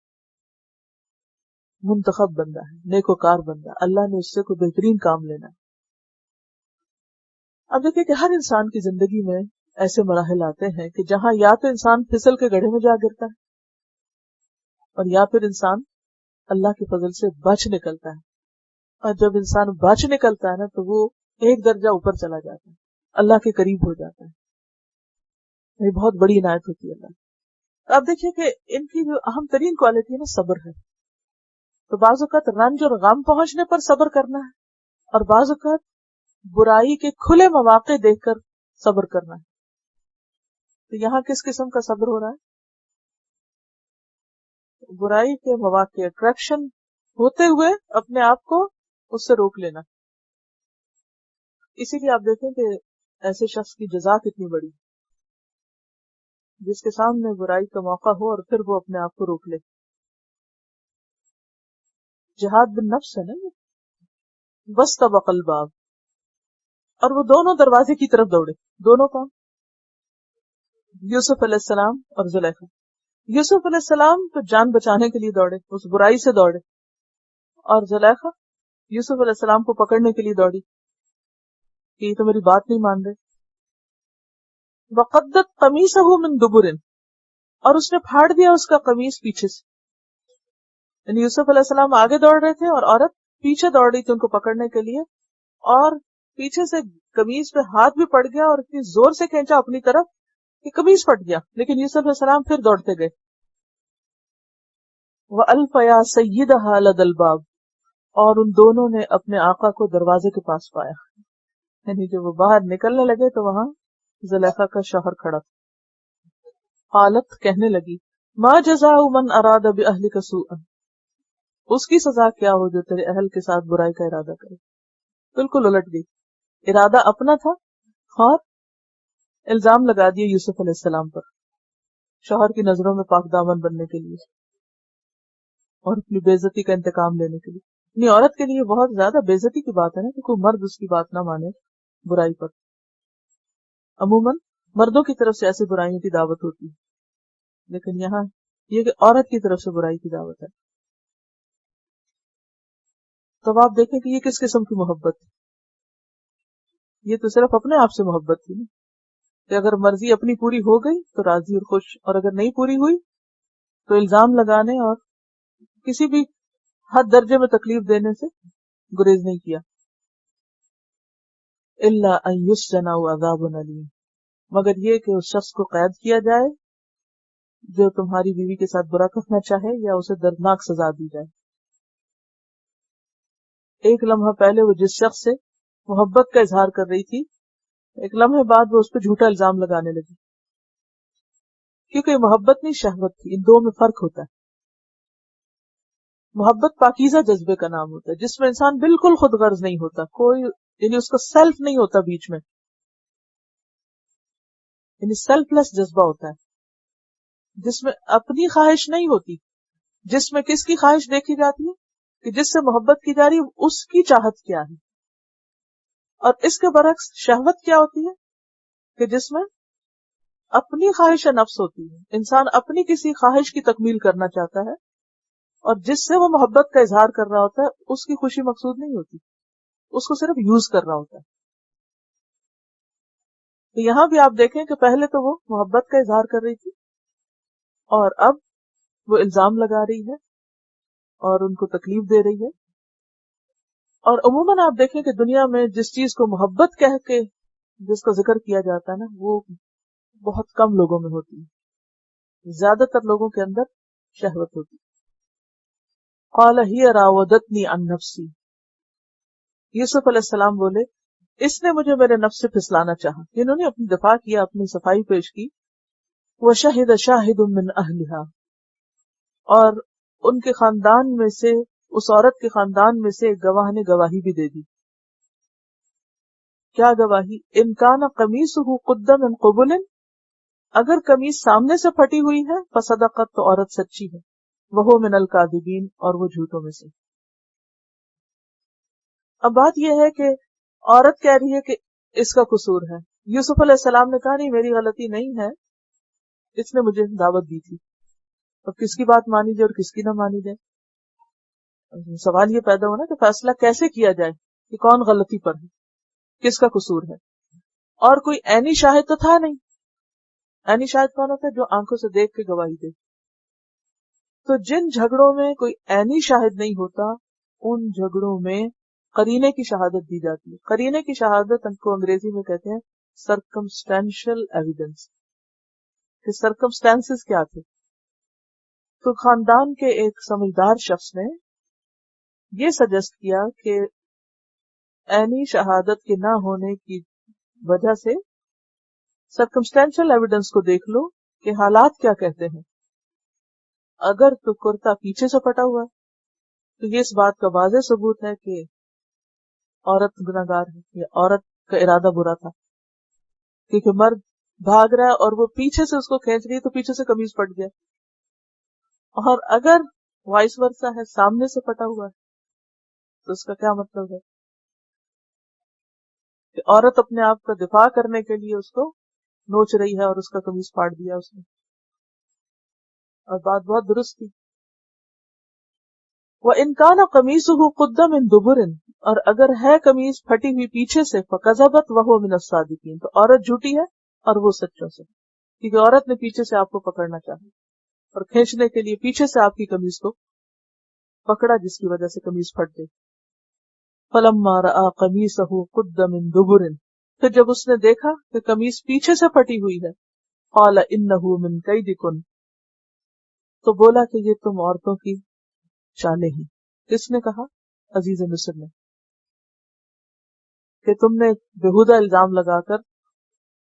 منتخب بندہ ہے، نیکوکار بندہ ہے. اللہ نے اس سے کوئی بہترین کام لینا ہے. اب دیکھیں کہ ہر انسان کی زندگی میں ایسے مراحل آتے ہیں کہ جہاں یا تو انسان پھسل کے گڑھے میں جا گرتا ہے اور یا پھر انسان اللہ کے فضل سے بچ نکلتا ہے. اور جب انسان بچ نکلتا ہے نا تو وہ ایک درجہ اوپر چلا جاتا ہے، اللہ کے قریب ہو جاتا ہے. یہ بہت بڑی عنایت ہوتی ہے اللہ. اب دیکھیے کہ ان کی جو اہم ترین کوالٹی ہے نا صبر ہے. تو بعض اوقات رنج اور غم پہنچنے پر صبر کرنا ہے اور بعض اوقات برائی کے کھلے مواقع دیکھ کر صبر کرنا ہے. تو یہاں کس قسم کا صبر ہو رہا ہے؟ برائی کے مواقع، اٹریکشن ہوتے ہوئے اپنے آپ کو اس سے روک لینا. اسی لیے آپ دیکھیں کہ ایسے شخص کی جزا کتنی بڑی، جس کے سامنے برائی کا موقع ہو اور پھر وہ اپنے آپ کو روک لے. جہاد بالنفس ہے نا یہ. بس طبق الباب، اور وہ دونوں دروازے کی طرف دوڑے. دونوں کون؟ یوسف علیہ السلام اور زلیخا. یوسف علیہ السلام تو جان بچانے کے لیے دوڑے، اس برائی سے دوڑے، اور زلیخا یوسف علیہ السلام کو پکڑنے کے لیے دوڑی کہ یہ تو میری بات نہیں مان رہے. وقدت قمیصہ من دبر، اور اس نے پھاڑ دیا اس کا قمیص پیچھے سے. یعنی یوسف علیہ السلام آگے دوڑ رہے تھے اور عورت پیچھے دوڑ رہی تھی ان کو پکڑنے کے لیے، اور پیچھے سے قمیص پہ ہاتھ بھی پڑ گیا اور اتنی زور سے کھینچا اپنی طرف کہ قمیص پھٹ گیا. لیکن یوسف علیہ السلام پھر دوڑتے گئے. وَأَلْفَيَا سَيِّدَهَا لَدَى الْبَابِ، اور ان دونوں نے اپنے آقا کو دروازے کے پاس پایا. یعنی جب وہ باہر نکلنے لگے تو وہاں زلیخا کا شوہر کھڑا تھا. قالت، کہنے لگی، ما جزاء من اراد بأهلك سوءا، اس کی سزا کیا ہو جو تیرے اہل کے ساتھ برائی کا ارادہ کرے. بالکل الٹ گئی. ارادہ اپنا تھا اور الزام لگا دیا یوسف علیہ السلام پر شوہر کی نظروں میں پاک دامن بننے کے لیے اور اپنی بے عزتی کا انتقام لینے کے لیے. یعنی عورت کے لیے بہت زیادہ بے عزتی کی بات ہے نا کہ کوئی مرد اس کی بات نہ مانے برائی پر. عموماً مردوں کی طرف سے ایسی برائیوں کی دعوت ہوتی ہے، لیکن یہاں یہ کہ عورت کی طرف سے برائی کی دعوت ہے. تب آپ دیکھیں کہ یہ کس قسم کی محبت ہے. یہ تو صرف اپنے آپ سے محبت تھی نا، کہ اگر مرضی اپنی پوری ہو گئی تو راضی اور خوش، اور اگر نہیں پوری ہوئی تو الزام لگانے اور کسی بھی حد درجے میں تکلیف دینے سے گریز نہیں کیا. الا ان یسجن او عذاب الیم، مگر یہ کہ اس شخص کو قید کیا جائے جو تمہاری بیوی کے ساتھ برا کرنا چاہے، یا اسے دردناک سزا دی جائے. ایک لمحہ پہلے وہ جس شخص سے محبت کا اظہار کر رہی تھی، ایک لمحے بعد وہ اس پہ جھوٹا الزام لگانے لگی، کیونکہ محبت نہیں شہوت تھی. ان دو میں فرق ہوتا ہے. محبت پاکیزہ جذبے کا نام ہوتا ہے جس میں انسان بالکل خود غرض نہیں ہوتا، کوئی یعنی اس کا سیلف نہیں ہوتا بیچ میں، یعنی سیلف لیس جذبہ ہوتا ہے جس میں اپنی خواہش نہیں ہوتی، جس میں کس کی خواہش دیکھی جاتی ہے کہ جس سے محبت کی جا رہی ہے اس کی چاہت کیا ہے. اور اس کے برعکس شہوت کیا ہوتی ہے کہ جس میں اپنی خواہش نفس ہوتی ہے، انسان اپنی کسی خواہش کی تکمیل کرنا چاہتا ہے، اور جس سے وہ محبت کا اظہار کر رہا ہوتا ہے اس کی خوشی مقصود نہیں ہوتی، اس کو صرف یوز کر رہا ہوتا ہے. تو یہاں بھی آپ دیکھیں کہ پہلے تو وہ محبت کا اظہار کر رہی تھی اور اب وہ الزام لگا رہی ہے اور ان کو تکلیف دے رہی ہے. اور عموماً آپ دیکھیں کہ دنیا میں جس چیز کو محبت کہہ کے جس کا ذکر کیا جاتا ہے نا، وہ بہت کم لوگوں میں ہوتی ہے. زیادہ تر لوگوں کے اندر شہوت ہوتی ہے. قال ہی راودتنی عن نفسی، یوسف علیہ السلام بولے اس نے مجھے میرے نفس سے پھسلانا چاہا. انہوں نے اپنی دفاع کیا، اپنی صفائی پیش کی. وشہد شاہد من اہلہا، اور ان کے خاندان میں سے، اس عورت کے خاندان میں سے ایک گواہ نے گواہی بھی دے دی. کیا گواہی؟ ان کان قمیصہ قد من قبل، اگر قمیص سامنے سے پھٹی ہوئی ہے فصدقت، تو عورت سچی ہے. وہو من الکاذبین، اور وہ جھوٹوں میں سے. اب بات یہ ہے کہ عورت کہہ رہی ہے کہ اس کا قصور ہے. یوسف علیہ السلام نے کہا نہیں، میری غلطی نہیں ہے، اس نے مجھے دعوت دی تھی. اب کس کی بات مانی جائے اور کس کی نہ مانی جائے؟ سوال یہ پیدا ہونا کہ فیصلہ کیسے کیا جائے کہ کون غلطی پر ہے، کس کا قصور ہے. اور کوئی عینی شاہد تو تھا نہیں. عینی شاہد کون ہوتا ہے؟ جو آنکھوں سے دیکھ کے گواہی دے. تو جن جھگڑوں میں کوئی عینی شاہد نہیں ہوتا ان جھگڑوں میں قرینے کی شہادت دی جاتی ہے. قرینے کی شہادت ان کو انگریزی میں کہتے ہیں سرکمسٹینشل ایویڈنس، کہ سرکمسٹانسز کیا تھے. تو خاندان کے ایک سمجھدار شخص نے یہ سجیسٹ کیا کہ عینی شہادت کے نہ ہونے کی وجہ سے سرکمسٹینشل ایویڈنس کو دیکھ لو کہ حالات کیا کہتے ہیں. اگر تو کرتا پیچھے سے پھٹا ہوا ہے تو یہ اس بات کا واضح ثبوت ہے کہ عورت گناہگار ہے یا عورت کا ارادہ برا تھا، کیونکہ مرد بھاگ رہا ہے اور وہ پیچھے سے اس کو کھینچ رہی ہے تو پیچھے سے قمیض پھٹ گیا. اور اگر وائس ورثا ہے، سامنے سے پھٹا ہوا ہے، تو اس کا کیا مطلب ہے کہ عورت اپنے آپ کا دفاع کرنے کے لیے اس کو نوچ رہی ہے اور اس کا قمیض پھاڑ دیا اس نے. اور بات بہت درست تھی. وَإِنْ كَانَ قَمِيصُهُ قُدَّ مِنْ دُبُرٍ، اور اگر ہے قمیض پھٹی ہوئی پیچھے سے، فَكَذَبَتْ وَهُوَ مِنَ الصَّادِقِينَ، تو عورت جھوٹی ہے اور وہ سچوں سے، کیونکہ عورت نے پیچھے سے آپ کو پکڑنا چاہا اور کھینچنے کے لیے پیچھے سے آپ کی قمیض کو پکڑا، جس کی وجہ سے قمیض پھٹ گئی. فَلَمَّا رَأَىٰ قَمِيصَهُ قُدَّ مِنْ دُبُرٍ، پھر جب اس نے دیکھا کہ قمیض پیچھے سے پھٹی ہوئی ہے، قَالَ إِنَّهُ مِنْ كَيْدِكُنْ، تو بولا کہ یہ تم عورتوں کی چالیں ہیں. کس نے کہا؟ عزیز مصر نے، کہ تم نے بےہودہ الزام لگا کر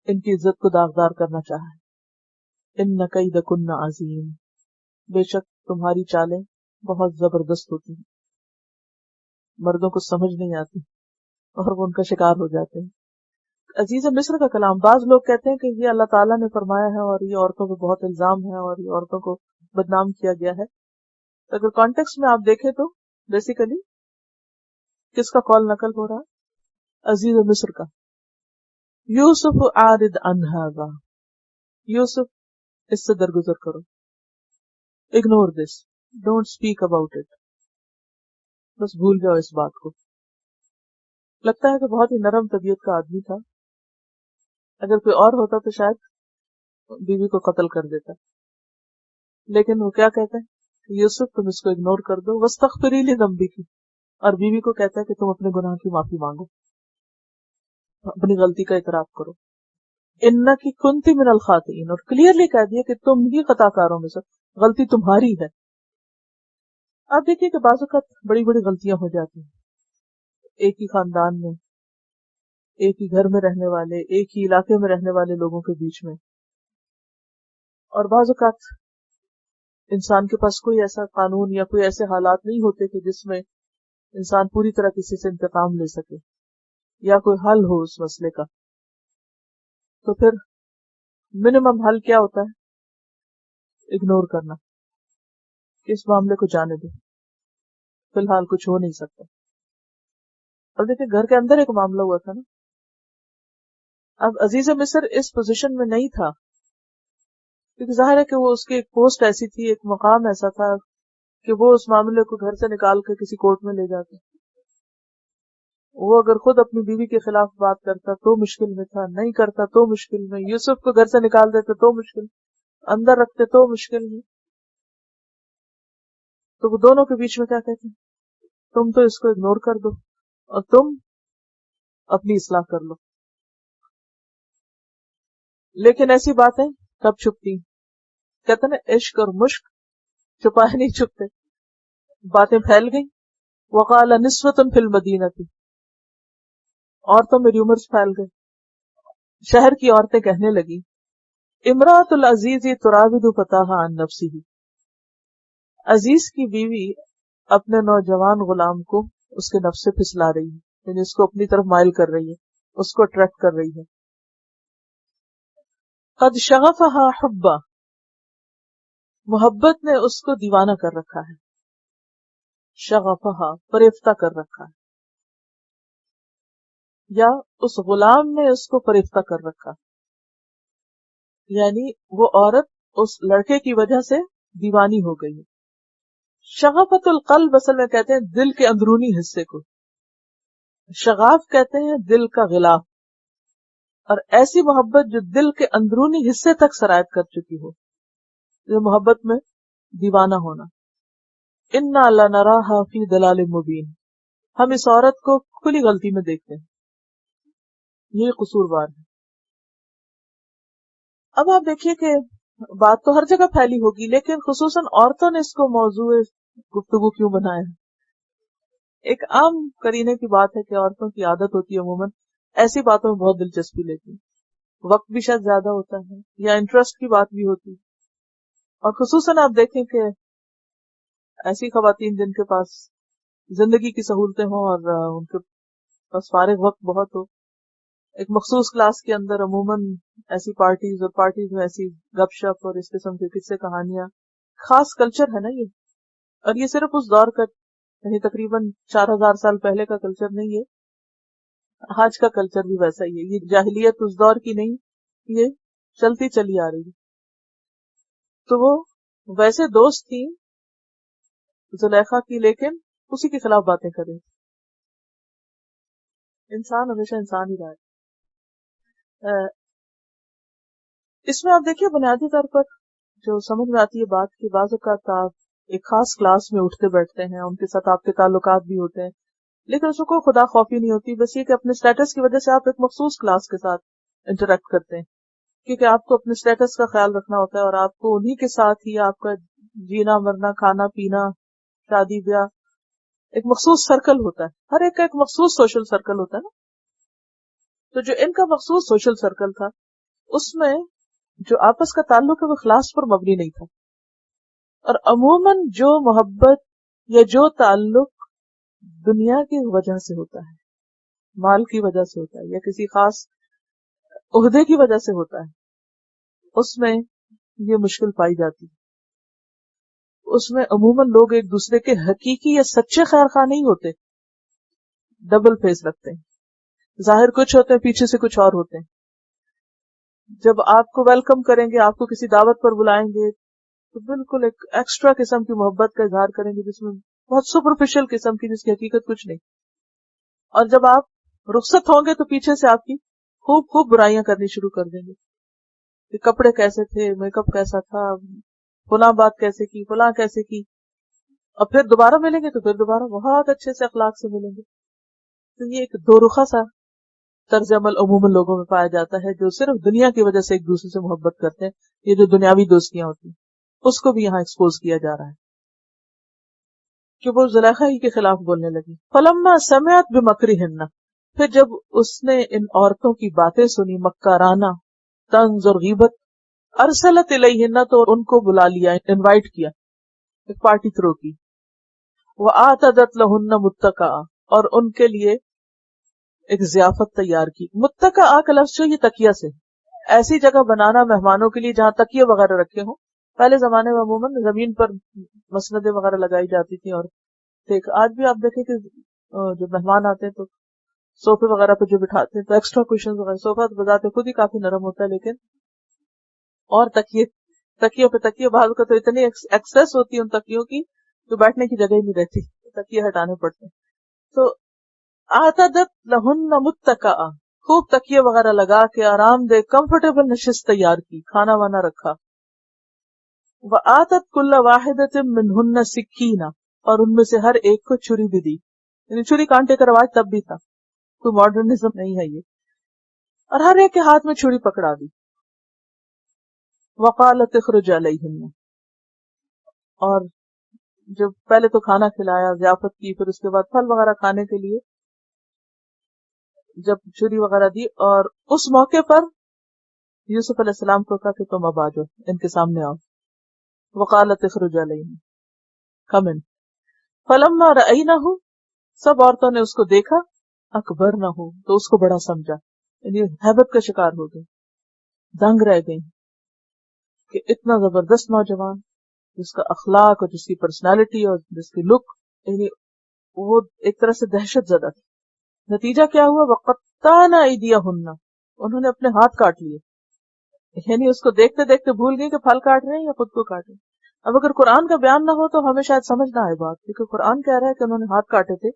ان کی عزت کو داغدار کرنا چاہا ہے. ان کیدکن عظیم، بے شک تمہاری چالیں بہت زبردست ہوتی ہیں، مردوں کو سمجھ نہیں آتی اور وہ ان کا شکار ہو جاتے ہیں. عزیز مصر کا کلام، بعض لوگ کہتے ہیں کہ یہ اللہ تعالیٰ نے فرمایا ہے اور یہ عورتوں پہ بہت الزام ہے اور یہ عورتوں کو بدنام کیا گیا ہے. اگر کانٹیکسٹ میں آپ دیکھیں تو بیسیکلی کس کا قول نقل ہو رہا ہے؟ عزیز مصر کا. یوسف عارض عن ھذا، یوسف اس سے درگزر کرو، ignore this, don't speak about it, بس بھول جاؤ اس بات کو. لگتا ہے کہ بہت ہی نرم طبیعت کا آدمی تھا، اگر کوئی اور ہوتا تو شاید بیوی کو قتل کر دیتا، لیکن وہ کیا کہتا ہے کہ یوسف تم اس کو اگنور کر دو، واستغفری لذنبک، اور بیوی کو کہتا ہے کہ تم اپنے گناہ کی معافی مانگو، اپنی غلطی کا اعتراف کرو. انکی کنتی من الخاطئین، اور کلیئرلی کہہ دیا کہ تم ہی خطا کاروں میں سے، غلطی تمہاری ہے. آپ دیکھیے کہ بعض اوقات بڑی بڑی غلطیاں ہو جاتی ہیں ایک ہی خاندان میں، ایک ہی گھر میں رہنے والے، ایک ہی علاقے میں رہنے والے لوگوں کے بیچ میں. اور بعض اوقات انسان کے پاس کوئی ایسا قانون یا کوئی ایسے حالات نہیں ہوتے کہ جس میں انسان پوری طرح کسی سے انتقام لے سکے یا کوئی حل ہو اس مسئلے کا. تو پھر منیمم حل کیا ہوتا ہے؟ اگنور کرنا، کہ اس معاملے کو جانے دو، فی الحال کچھ ہو نہیں سکتا. اور دیکھیں گھر کے اندر ایک معاملہ ہوا تھا نا. اب عزیز مصر اس پوزیشن میں نہیں تھا، کیونکہ ظاہر ہے کہ وہ اس کی ایک پوسٹ ایسی تھی، ایک مقام ایسا تھا کہ وہ اس معاملے کو گھر سے نکال کے کسی کورٹ میں لے جاتے. وہ اگر خود اپنی بیوی کے خلاف بات کرتا تو مشکل میں تھا، نہیں کرتا تو مشکل میں، یوسف کو گھر سے نکال دیتے تو مشکل، اندر رکھتے تو مشکل میں. تو وہ دونوں کے بیچ میں کیا کہتے ہیں؟ تم تو اس کو اگنور کر دو اور تم اپنی اصلاح کر لو. لیکن ایسی باتیں کب چھپتی؟ کہتے ہیں عشق اور مشک چھپائے نہیں چھپتے. باتیں پھیل گئی. وقال نسوة فی المدینہ، عورتوں میں ریومرز پھیل گئے. شہر کی عورتیں کہنے لگی امراۃ العزیز تراود فتاها عن نفسه، عزیز کی بیوی اپنے نوجوان غلام کو اس کے نفس سے پھسلا رہی ہے، یعنی اس کو اپنی طرف مائل کر رہی ہے، اس کو اٹریکٹ کر رہی ہے. قد شغفها حبا، محبت نے اس کو دیوانہ کر رکھا ہے. شغفها، فریفتہ کر رکھا ہے، یا اس غلام نے اس کو فریفتہ کر رکھا، یعنی وہ عورت اس لڑکے کی وجہ سے دیوانی ہو گئی ہے. شغفت القلب اصل میں کہتے ہیں دل کے اندرونی حصے کو، شغاف کہتے ہیں دل کا غلاف، اور ایسی محبت جو دل کے اندرونی حصے تک سرایت کر چکی ہو، یہ محبت میں دیوانہ ہونا. انا لنراها فی ضلال مبین، ہم اس عورت کو کھلی غلطی میں دیکھتے ہیں، یہ قصوروار ہے. اب آپ دیکھیے کہ بات تو ہر جگہ پھیلی ہوگی، لیکن خصوصاً عورتوں نے اس کو موضوع گفتگو کیوں بنایا ہے؟ ایک عام کرینے کی بات ہے کہ عورتوں کی عادت ہوتی ہے عموماً ایسی باتوں میں بہت دلچسپی لیتی، وقت بھی شاید زیادہ ہوتا ہے یا انٹرسٹ کی بات بھی ہوتی. اور خصوصاً آپ دیکھیں کہ ایسی خواتین جن کے پاس زندگی کی سہولتیں ہوں اور ان کے بس فارغ وقت بہت ہو. ایک مخصوص کلاس کے اندر عموماً ایسی پارٹیز، اور پارٹیز میں ایسی گپ شپ اور اس قسم کی قصے کہانیاں، خاص کلچر ہے نا یہ. اور یہ صرف اس دور کا، یعنی تقریباً 4000 سال پہلے کا کلچر نہیں ہے، آج کا کلچر بھی ویسا ہی ہے. یہ جاہلیت اس دور کی نہیں، یہ چلتی چلی آ رہی ہے. تو وہ ویسے دوست تھی زلیخا کی، لیکن اسی کے خلاف باتیں کریں. انسان ہمیشہ انسان ہی رہا ہے. اس میں آپ دیکھیے بنیادی طور پر جو سمجھ میں آتی ہے بات کی، بعض اوقات آپ ایک خاص کلاس میں اٹھتے بیٹھتے ہیں، ان کے ساتھ آپ کے تعلقات بھی ہوتے ہیں، لیکن اس کو کوئی خدا خوفی نہیں ہوتی، بس یہ کہ اپنے سٹیٹس کی وجہ سے آپ ایک مخصوص کلاس کے ساتھ انٹریکٹ کرتے ہیں، کیونکہ آپ کو اپنے سٹیٹس کا خیال رکھنا ہوتا ہے، اور آپ کو انہی کے ساتھ ہی آپ کا جینا مرنا، کھانا پینا، شادی بیاہ، ایک مخصوص سرکل ہوتا ہے. ہر ایک کا ایک مخصوص سوشل سرکل ہوتا ہے نا. تو جو ان کا مخصوص سوشل سرکل تھا، اس میں جو آپس کا تعلق ہے وہ اخلاص پر مبنی نہیں تھا. اور عموماً جو محبت یا جو تعلق دنیا کی وجہ سے ہوتا ہے، مال کی وجہ سے ہوتا ہے، یا کسی خاص عہدے کی وجہ سے ہوتا ہے، اس میں یہ مشکل پائی جاتی ہے. اس میں عموماً لوگ ایک دوسرے کے حقیقی یا سچے خیر خواہ نہیں ہوتے، ڈبل فیس رکھتے ہیں. ظاہر کچھ ہوتے ہیں، پیچھے سے کچھ اور ہوتے ہیں. جب آپ کو ویلکم کریں گے، آپ کو کسی دعوت پر بلائیں گے، تو بالکل ایک ایکسٹرا قسم کی محبت کا اظہار کریں گے، جس میں بہت سپرفیشل قسم کی، جس کی حقیقت کچھ نہیں. اور جب آپ رخصت ہوں گے تو پیچھے سے آپ کی خوب خوب برائیاں کرنی شروع کر دیں گے کہ کپڑے کیسے تھے، میک اپ کیسا تھا، فلاں بات کیسے کی، فلاں کیسے کی. اور پھر دوبارہ ملیں گے تو پھر دوبارہ بہت اچھے سے اخلاق سے ملیں گے. تو یہ ایک دو رخا سا طرز عمل عموماً لوگوں میں پایا جاتا ہے، جو صرف دنیا کی وجہ سے ایک دوسرے سے محبت کرتے ہیں. یہ جو دنیاوی دوستیاں ہوتی ہیں، اس کو بھی یہاں ایکسپوز کیا جا رہا ہے کہ وہ زلیخا ہی کے خلاف بولنے لگی. فلما سمعت بمکرہن، پھر جب اس نے ان عورتوں کی باتیں سنی، مکارانہ، طنز اور غیبت، ارسلت الیہن، تو ان کو بلا لیا، انوائٹ کیا، ایک پارٹی تھرو کی. وآتدت لہن متکئا، اور ان کے لیے ایک ضیافت تیار کی. متکئا کا لفظ جو یہ تکیہ سے، ایسی جگہ بنانا مہمانوں کے لیے جہاں تکیے وغیرہ رکھے ہوں. پہلے زمانے میں عموماً زمین پر مسندیں وغیرہ لگائی جاتی تھیں. اور آج بھی آپ دیکھیں کہ جو مہمان آتے ہیں تو صوفے وغیرہ پہ جو بٹھاتے ہیں تو ایکسٹرا کوشن وغیرہ، صوفہ تو بذات خود ہی کافی نرم ہوتا ہے، لیکن اور تکیوں پہ تکیے، بعض کا تو اتنی ایکسیس ہوتی ہے ان تکیوں کی تو بیٹھنے کی جگہ ہی نہیں رہتی، تکیے ہٹانے پڑتے ہیں. تو آتدت لہن متکئا، خوب تکیے وغیرہ لگا کے آرام دہ کمفرٹیبل نشست تیار کی، کھانا وانا رکھا. وآتت کل واحدۃ منہن سکینہ، اور ان میں سے ہر ایک کو چھری بھی دی. یعنی چھری کانٹے کا رواج تب بھی تھا، کوئی ماڈرنزم نہیں ہے یہ. اور ہر ایک کے ہاتھ میں چھری پکڑا دی. وقالت اخرج علیہن، اور جب پہلے تو کھانا کھلایا، ضیافت کی، پھر اس کے بعد پھل وغیرہ کھانے کے لیے جب چھری وغیرہ دی، اور اس موقع پر یوسف علیہ السلام کو کہا کہ تم اب آ جاؤ، ان کے سامنے آؤ. وقالت اخرج علیہن، کم ان. فلما رأینہ، سب عورتوں نے اس کو دیکھا، اکبرنہ، تو اس کو بڑا سمجھا، یعنی ہیبت کا شکار ہو گئی، دنگ رہ گئی کہ اتنا زبردست نوجوان، جس کا اخلاق اور جس کی پرسنالٹی اور جس کی لک، یعنی وہ ایک طرح سے دہشت زدہ تھی. نتیجہ کیا ہوا؟ وقطعن ایدیہن، انہوں نے اپنے ہاتھ کاٹ لیے. یعنی اس کو دیکھتے دیکھتے بھول گئی کہ پھل کاٹ رہے ہیں یا خود کو کاٹ رہے ہیں. اب اگر قرآن کا بیان نہ ہو تو ہمیں شاید سمجھ نہ آئے بات، کیونکہ قرآن کہہ رہا ہے کہ انہوں نے ہاتھ کاٹے تھے.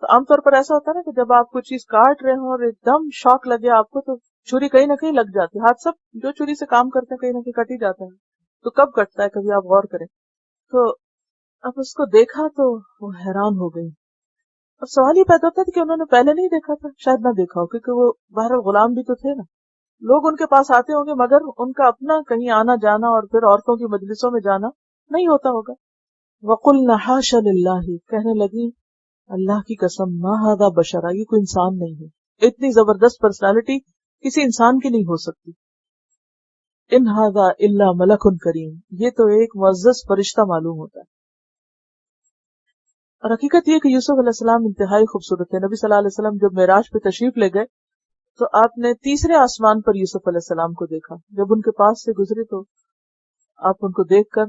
تو عام طور پر ایسا ہوتا ہے نا کہ جب آپ کوئی چیز کاٹ رہے ہوں اور ایک دم شوق لگے آپ کو، تو چھری کہیں نہ کہیں لگ جاتی ہے. ہاتھ سب جو چھری سے کام کرتے ہیں کہیں نہ کہیں کٹ ہی جاتا ہے. تو کب کٹتا ہے کبھی آپ غور کریں. تو اب اس کو دیکھا تو وہ حیران ہو گئی. اب سوال یہ پیدا ہوتا ہے کہ انہوں نے پہلے نہیں دیکھا تھا، شاید نہ دیکھا ہو، کیونکہ وہ بہرحال غلام بھی تو تھے نا. لوگ ان کے پاس آتے ہوں گے مگر ان کا اپنا کہیں آنا جانا اور پھر عورتوں کی مجلسوں میں جانا نہیں ہوتا ہوگا. وَقُلْنَا حَاشَ لِلَّهِ، کہنے لگی اللہ کی قسم، ما ھذا بشرا، یہ کوئی انسان نہیں ہے. اتنی زبردست پرسنالٹی کسی انسان کی نہیں ہو سکتی. ان ھذا الا ملک کریم، یہ تو ایک معزز فرشتہ معلوم ہوتا ہے. اور حقیقت یہ کہ یوسف علیہ السلام انتہائی خوبصورت تھے. نبی صلی اللہ علیہ وسلم جب معراج پہ تشریف لے گئے تو آپ نے تیسرے آسمان پر یوسف علیہ السلام کو دیکھا. جب ان کے پاس سے گزرے تو آپ ان کو دیکھ کر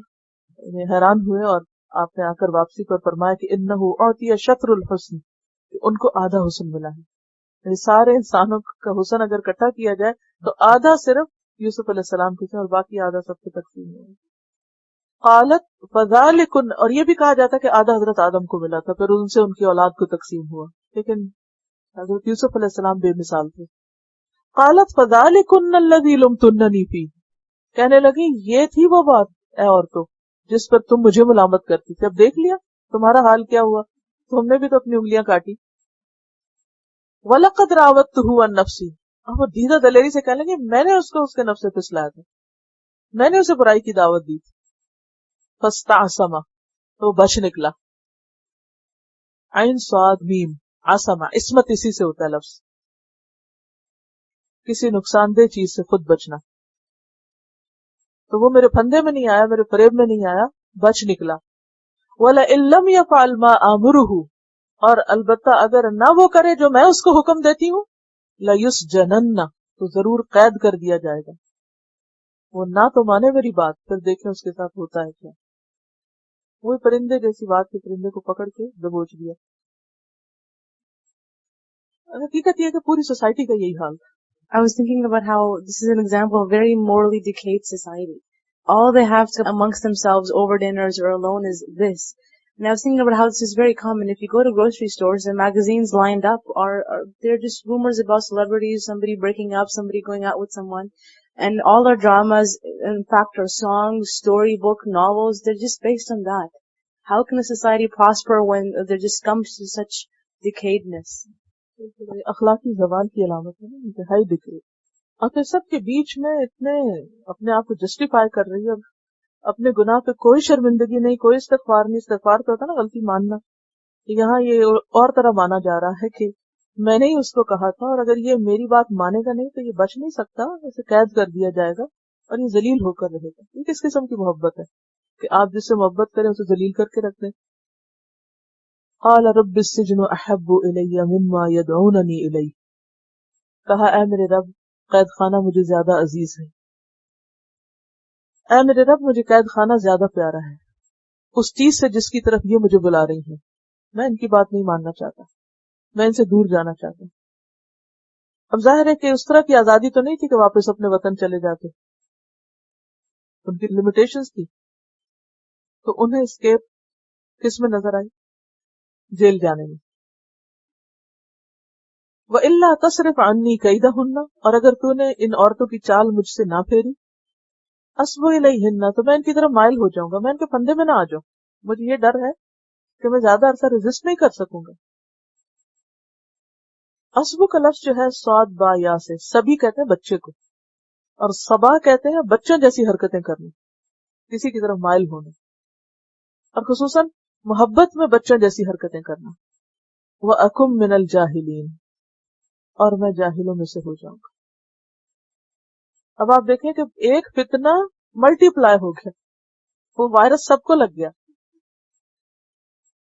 حیران ہوئے اور آپ نے آ کر واپسی پر فرمایا کہ انہ اعطی شطر الحسن، ان کو آدھا حسن ملا ہے. یعنی سارے انسانوں کا حسن اگر اکٹھا کیا جائے تو آدھا صرف یوسف علیہ السلام کے تھے اور باقی آدھا سب کے تقسیم ہوا. قالت فذلکن، اور یہ بھی کہا جاتا ہے کہ آدھا حضرت آدم کو ملا تھا، پھر ان سے ان کی اولاد کو تقسیم ہوا، لیکن حضرت یوسف علیہ السلام بے مثال تھے. قالت فذلکن الذی لمتننی فیہ، کہنے لگی یہ تھی وہ بات اے عورتوں جس پر تم مجھے ملامت کرتی تھی، اب دیکھ لیا تمہارا حال کیا ہوا، تم نے بھی تو اپنی انگلیاں کاٹی. وَلَقَدْ رَاوَدتُّهُ عَن نَفْسِهِ، اب وہ دیدہ دلیری سے کہنے لگے میں نے اس کو اس کے نفس سے پھسلایا تھا، میں نے اسے برائی کی دعوت دی تھی. فَاسْتَعْصَمَ، تو وہ بچ نکلا. عین صاد میم عصمہ، عصمت اسی سے ہوتا ہے لفظ، کسی نقصان دہ چیز سے خود بچنا. تو وہ میرے پھندے میں نہیں آیا، میرے فریب میں نہیں آیا، بچ نکلا. وَلَئِن لَّمْ يَفْعَلْ مَا آمُرُهُ، اور البتہ اگر نہ وہ کرے جو میں اس کو حکم دیتی ہوں، لَيُسْجَنَنَّ، تو ضرور قید کر دیا جائے گا. وہ نہ تو مانے میری بات، پھر دیکھیں اس کے ساتھ ہوتا ہے کیا. وہی پرندے جیسی بات کے پرندے کو پکڑ کے دبوچ دیا. حقیقت یہ ہے کہ پوری سوسائٹی کا یہی حال. I was thinking about how this is an example of a very morally decayed society. All they have to amongst themselves over dinners or alone is this. And I was thinking about how this is very common. If you go to grocery stores, the magazines lined up are they're just rumors about celebrities, somebody breaking up, somebody going out with someone. And all our dramas, in fact, are songs, storybook, novels, they're just based on that. How can a society prosper when there just comes to such decayedness? اخلاقی زوال کی علامت ہے، انتہائی دکھ رہی. اور پھر سب کے بیچ میں اتنے اپنے آپ کو جسٹیفائی کر رہی ہے، اپنے گناہ پہ کوئی شرمندگی نہیں، کوئی استغفار نہیں. استغفار تو ہوتا نا غلطی ماننا، یہاں یہ اور طرح مانا جا رہا ہے کہ میں نے ہی اس کو کہا تھا اور اگر یہ میری بات مانے گا نہیں تو یہ بچ نہیں سکتا، اسے قید کر دیا جائے گا اور یہ ذلیل ہو کر رہے گا. یہ کس قسم کی محبت ہے کہ آپ جس سے محبت کریں اسے ذلیل کر کے رکھ دیں. قال رب السجن احب الی مما یدعوننی الیہ، کہا اے میرے رب قید خانہ مجھے زیادہ عزیز ہے، اے میرے رب مجھے قید خانہ زیادہ پیارا ہے اس چیز سے جس کی طرف یہ مجھے بلا رہی ہیں. میں ان کی بات نہیں ماننا چاہتا، میں ان سے دور جانا چاہتا ہوں. اب ظاہر ہے کہ اس طرح کی آزادی تو نہیں تھی کہ واپس اپنے وطن چلے جاتے، ان کی لمیٹیشنز تھی. تو انہیں اسکیپ کس میں نظر آئی؟ جیل جانے میں. وَإِلَّا تَصْرِفْ عَنِّي كَيْدَهُنَّ، اور اگر تو نے ان عورتوں کی چال مجھ سے نہ پھیری، اصب الیہن، تو میں ان کی طرف مائل ہو جاؤں گا، میں ان کے پھندے میں نہ آ جاؤں. مجھے یہ ڈر ہے کہ میں زیادہ عرصہ ریزسٹ نہیں کر سکوں گا. اصبو کا لفظ جو ہے صاد با یا سے، سبھی کہتے ہیں بچے کو، اور صبا کہتے ہیں بچوں جیسی حرکتیں کرنا، کسی کی طرف مائل ہونا، اور خصوصاً محبت میں بچوں جیسی حرکتیں کرنا. وَأَكُمْ مِنَ الْجَاهِلِينَ، اور میں جاہلوں میں سے ہو جاؤں گا. اب آپ دیکھیں کہ ایک فتنہ ملٹی پلائی ہو گیا، وہ وائرس سب کو لگ گیا.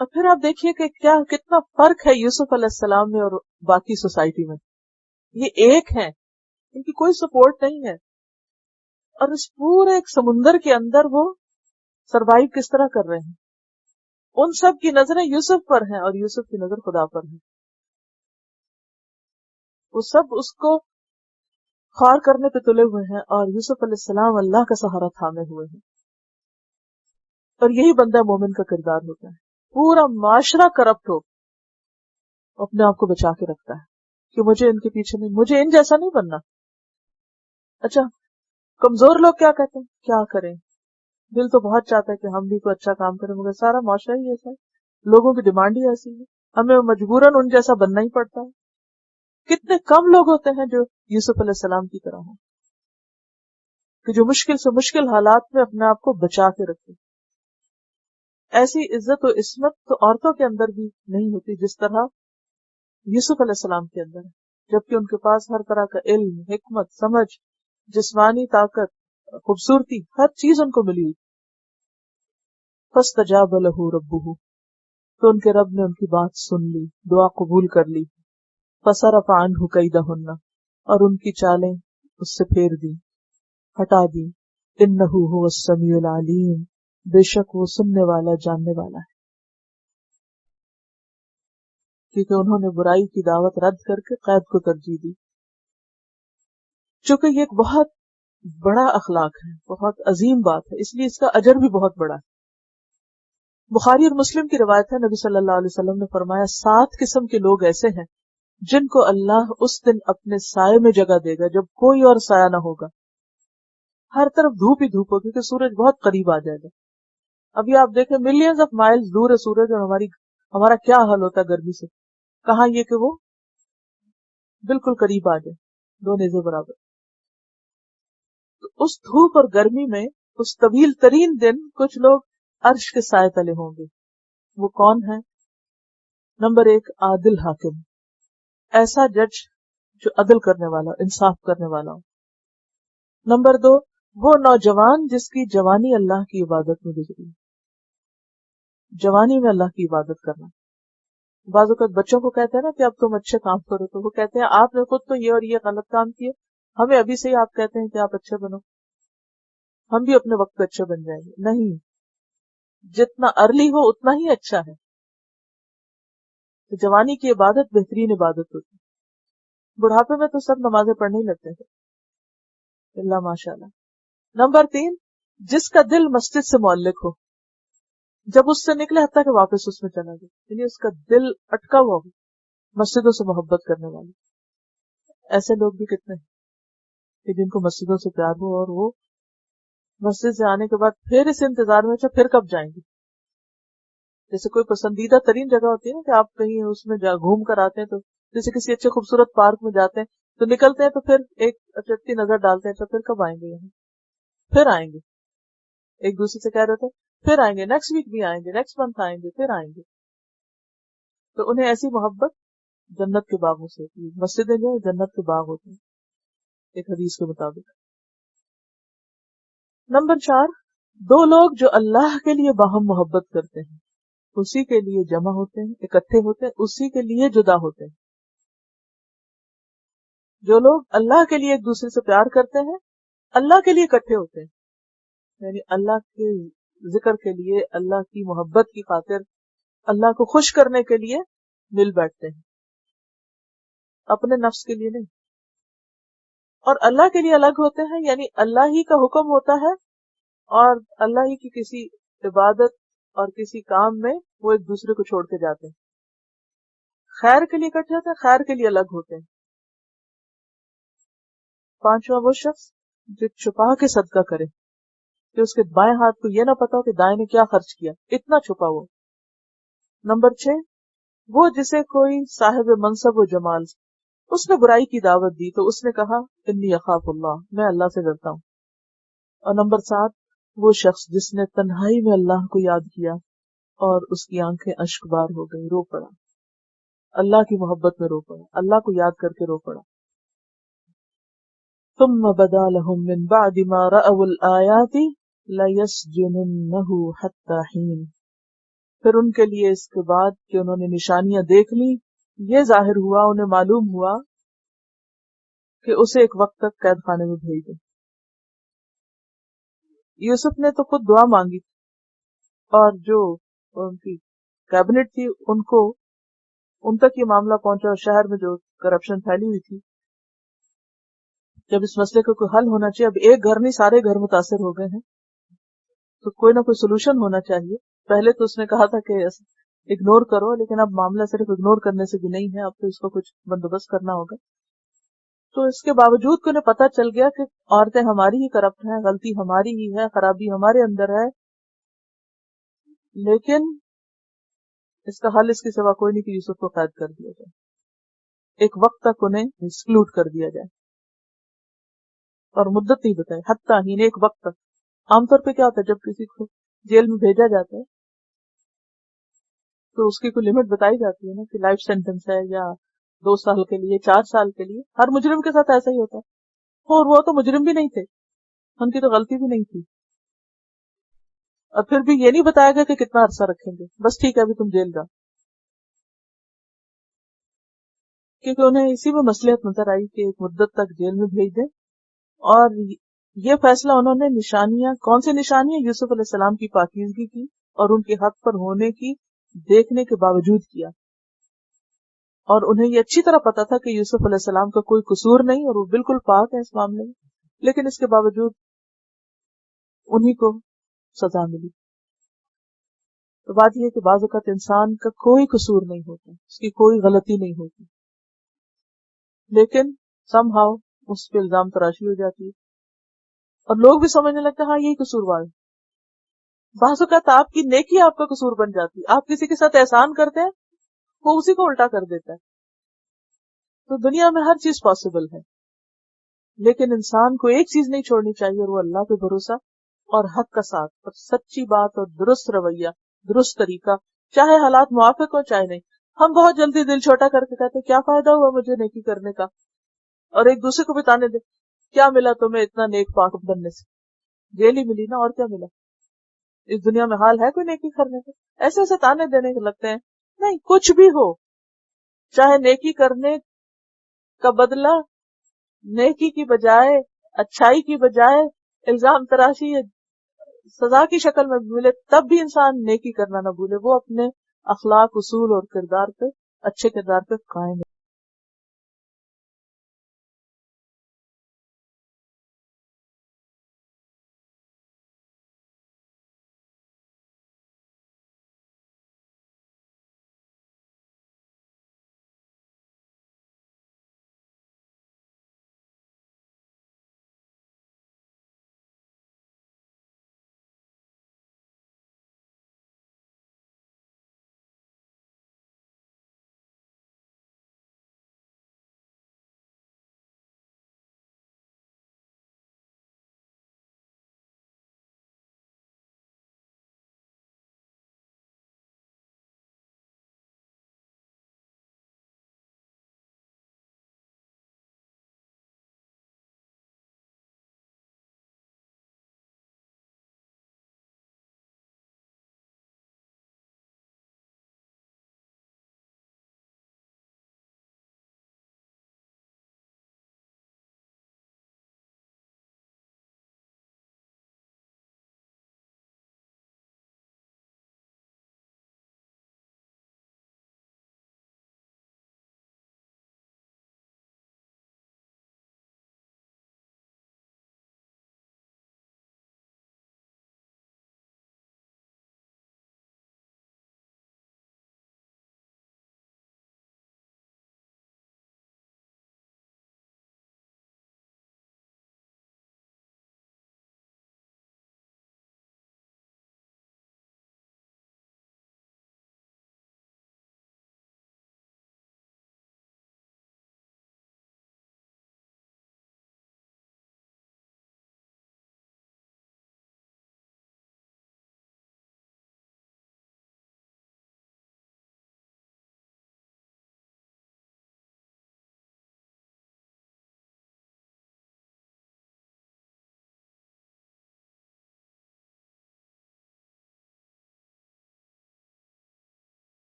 اور پھر آپ دیکھیے کہ کتنا فرق ہے یوسف علیہ السلام میں اور باقی سوسائٹی میں. یہ ایک ہیں، ان کی کوئی سپورٹ نہیں ہے، اور اس پورے ایک سمندر کے اندر وہ سروائیو کس طرح کر رہے ہیں. ان سب کی نظریں یوسف پر ہیں اور یوسف کی نظر خدا پر ہے. وہ سب اس کو خوار کرنے پہ تلے ہوئے ہیں اور یوسف علیہ السلام اللہ کا سہارا تھامے ہوئے ہیں. اور یہی بندہ مومن کا کردار ہوتا ہے. پورا معاشرہ کرپٹ ہو، اپنے آپ کو بچا کے رکھتا ہے کہ مجھے ان کے پیچھے نہیں، مجھے ان جیسا نہیں بننا. اچھا کمزور لوگ کیا کہتے ہیں؟ کیا کریں، دل تو بہت چاہتا ہے کہ ہم بھی کوئی اچھا کام کریں، مگر سارا معاشرہ ہی ایسا ہے، لوگوں کی ڈیمانڈ ہی ایسی ہے، ہمیں مجبوراً ان جیسا بننا ہی پڑتا ہے. کتنے کم لوگ ہوتے ہیں جو یوسف علیہ السلام کی طرح ہوں، کہ جو مشکل سے مشکل حالات میں اپنے آپ کو بچا کے رکھے. ایسی عزت و عصمت تو عورتوں کے اندر بھی نہیں ہوتی جس طرح یوسف علیہ السلام کے اندر ہے، جبکہ ان کے پاس ہر طرح کا علم، حکمت، سمجھ، جسمانی طاقت، خوبصورتی، ہر چیز ان کو ملی ہوئی. فاستجاب لہ ربہ، تو ان کے رب نے ان کی بات سن لی، دعا قبول کر لی. فصرف عنہ کیدہن، اور ان کی چالیں اس سے پھیر دی، ہٹا دی. انہ هو السمیع العلیم، بے شک وہ سننے والا جاننے والا ہے. کیونکہ انہوں نے برائی کی دعوت رد کر کے قید کو ترجیح دی. چونکہ یہ ایک بہت بڑا اخلاق ہے، بہت عظیم بات ہے، اس لیے اس کا اجر بھی بہت بڑا ہے. بخاری اور مسلم کی روایت ہے، نبی صلی اللہ علیہ وسلم نے فرمایا 7 قسم کے لوگ ایسے ہیں جن کو اللہ اس دن اپنے سائے میں جگہ دے گا جب کوئی اور سایہ نہ ہوگا. ہر طرف دھوپ ہی دھوپ ہوگی کہ سورج بہت قریب آ جائے گا. ابھی آپ دیکھیں ملینز آف مائلز دور ہے سورج، اور ہمارا کیا حال ہوتا ہے گرمی سے. کہاں یہ کہ وہ بالکل قریب آ جائے، 2 نیزے برابر. تو اس دھوپ اور گرمی میں اس طویل ترین دن کچھ لوگ عرش کے سائے تلے ہوں گے. وہ کون ہیں؟ نمبر 1 عادل حاکم، ایسا جج جو عدل کرنے والا، انصاف کرنے والا ہو. نمبر 2 وہ نوجوان جس کی جوانی اللہ کی عبادت میں گزری. جوانی میں اللہ کی عبادت کرنا. بعض اوقات بچوں کو کہتے ہیں نا کہ اب تم اچھے کام کرو، تو وہ کہتے ہیں آپ نے خود تو یہ اور یہ غلط کام کیے، ہمیں ابھی سے ہی آپ کہتے ہیں کہ آپ اچھے بنو، ہم بھی اپنے وقت پہ اچھے بن جائیں گے. نہیں، جتنا ارلی ہو اتنا ہی اچھا ہے. تو جوانی کی عبادت بہترین عبادت ہوتی ہے. بڑھاپے میں تو سب نمازیں پڑھنے ہی لگتے ہیں اللہ ماشاء اللہ. نمبر 3 جس کا دل مسجد سے معلق ہو، جب اس سے نکلے حتیٰ کہ واپس اس میں چلا گیا، یعنی اس کا دل اٹکا ہوا ہو مسجدوں سے محبت کرنے والے. ایسے لوگ بھی کتنے ہیں کہ جن کو مسجدوں سے پیار ہو اور وہ مسجد سے آنے کے بعد پھر اس انتظار میں پھر کب جائیں گے. جیسے کوئی پسندیدہ ترین جگہ ہوتی ہے نا کہ آپ کہیں اس میں گھوم کر آتے ہیں، تو جیسے کسی اچھے خوبصورت پارک میں جاتے ہیں تو نکلتے ہیں تو پھر ایک اچھی نظر ڈالتے ہیں، تو پھر کب آئیں گے یہاں، پھر آئیں گے. ایک دوسرے سے کہہ رہے تھے پھر آئیں گے، نیکسٹ ویک بھی آئیں گے، نیکسٹ منتھ آئیں گے، پھر آئیں گے. تو انہیں ایسی محبت جنت کے باغوں سے ہوتی ہے. مسجدیں جو جنت کے باغ ہوتے ہیں ایک حدیث کے مطابق. نمبر 4 2 لوگ جو اللہ کے لیے باہم محبت کرتے ہیں، اسی کے لیے جمع ہوتے ہیں، اکٹھے ہوتے ہیں، اسی کے لیے جدا ہوتے ہیں. جو لوگ اللہ کے لیے ایک دوسرے سے پیار کرتے ہیں، اللہ کے لیے اکٹھے ہوتے ہیں، یعنی اللہ کے ذکر کے لیے، اللہ کی محبت کی خاطر، اللہ کو خوش کرنے کے لیے مل بیٹھتے ہیں، اپنے نفس کے لیے نہیں. اور اللہ کے لیے الگ ہوتے ہیں، یعنی اللہ ہی کا حکم ہوتا ہے اور اللہ ہی کی کسی عبادت اور کسی کام میں وہ ایک دوسرے کو چھوڑ کے جاتے ہیں. خیر کے لیے اکٹھے ہوتے ہیں، خیر کے لیے الگ ہوتے ہیں. 5واں وہ شخص جو چھپا کے صدقہ کرے کہ اس کے بائیں ہاتھ کو یہ نہ پتا ہو کہ دائیں نے کیا خرچ کیا، اتنا چھپا ہو. نمبر 6 وہ جسے کوئی صاحب منصب و جمال اس نے برائی کی دعوت دی تو اس نے کہا انی اخاف اللہ، میں اللہ سے ڈرتا ہوں. اور نمبر 7 وہ شخص جس نے تنہائی میں اللہ کو یاد کیا اور اس کی آنکھیں اشک بار ہو گئی، رو پڑا، اللہ کی محبت میں رو پڑا، اللہ کو یاد کر کے رو پڑا. ثم بدا لهم من بعد ما رأوا الآیات لَيَسْجُنُنَّهُ حَتَّى حِینٍ، پھر ان کے لیے اس کے بعد کہ انہوں نے نشانیاں دیکھ لی، یہ ظاہر ہوا، انہیں معلوم ہوا کہ اسے ایک وقت تک قید خانے میں بھیج دیں. یوسف نے تو خود دعا مانگی اور جو ان کی کیبنٹ تھی ان تک یہ معاملہ پہنچا، اور شہر میں جو کرپشن پھیلی ہوئی تھی. جب اس مسئلے کا کوئی حل ہونا چاہیے، اب ایک گھر نہیں سارے گھر متاثر ہو گئے ہیں، تو کوئی نہ کوئی سولوشن ہونا چاہیے. پہلے تو اس نے کہا تھا کہ اگنور کرو، لیکن اب معاملہ صرف اگنور کرنے سے بھی نہیں ہے، اب تو اس کو کچھ بندوبست کرنا ہوگا. تو اس کے باوجود کہ انہیں پتہ چل گیا کہ عورتیں ہماری ہی کرپٹ ہیں، غلطی ہماری ہی ہے، خرابی ہمارے اندر ہے، لیکن اس کا حل اس کے سوا کوئی نہیں کہ یوسف کو قید کر دیا جائے، ایک وقت تک انہیں ایکسکلوڈ کر دیا جائے اور مدت نہیں بتائے، حتیٰ ہی ایک وقت تک. عام طور پہ کیا ہوتا ہے جب کسی کو جیل میں بھیجا جاتا ہے تو اس کی کوئی لمٹ بتائی جاتی ہے نا کہ لائف سینٹنس ہے یا 2 سال کے لیے، 4 سال کے لیے. ہر مجرم کے ساتھ ایسا ہی ہوتا ہے. اور وہ تو مجرم بھی نہیں تھے، ان کی تو غلطی بھی نہیں تھی. اور پھر بھی یہ نہیں بتایا گیا کہ کتنا عرصہ رکھیں گے، بس ٹھیک ہے ابھی تم جیل جاؤ، کیونکہ انہیں اسی میں مصلحت نظر آئی کہ ایک مدت تک جیل میں بھیج دیں۔ اور یہ فیصلہ انہوں نے نشانیاں، کون سی نشانیاں؟ یوسف علیہ السلام کی پاکیزگی کی اور ان کے حق پر ہونے کی دیکھنے کے باوجود کیا، اور انہیں یہ اچھی طرح پتا تھا کہ یوسف علیہ السلام کا کوئی قصور نہیں اور وہ بالکل پاک ہے اس معاملے میں، لیکن اس کے باوجود انہی کو سزا ملی۔ تو بات یہ ہے کہ بعض اوقات انسان کا کوئی قصور نہیں ہوتا، اس کی کوئی غلطی نہیں ہوتی، لیکن سم ہاؤ اس پہ الزام تراشی ہو جاتی ہے اور لوگ بھی سمجھنے لگتے ہیں ہاں یہی قصوروار ہے۔ بعض اوقات آپ کی نیکی آپ کا قصور بن جاتی ہے، آپ کسی کے ساتھ احسان کرتے ہیں، وہ اسی کو الٹا کر دیتا ہے۔ تو دنیا میں ہر چیز پاسبل ہے، لیکن انسان کو ایک چیز نہیں چھوڑنی چاہیے اور وہ اللہ پہ بھروسہ اور حق کا ساتھ اور سچی بات اور درست رویہ، درست طریقہ، چاہے حالات موافق ہو چاہے نہیں۔ ہم بہت جلدی دل چھوٹا کر کے کہتے کیا فائدہ ہوا مجھے نیکی کرنے کا، اور ایک دوسرے کو بتانے دے کیا ملا تمہیں اتنا نیک پاک بننے سے، جیل ہی ملی نا، اور کیا ملا، اس دنیا میں حال ہے کوئی نیکی کرنے کا، ایسے ایسے تانے دینے کے لگتے ہیں۔ نہیں، کچھ بھی ہو، چاہے نیکی کرنے کا بدلہ نیکی کی بجائے، اچھائی کی بجائے الزام تراشی یا سزا کی شکل میں ملے، تب بھی انسان نیکی کرنا نہ بھولے، وہ اپنے اخلاق، اصول اور کردار پہ، اچھے کردار پہ قائم ہے۔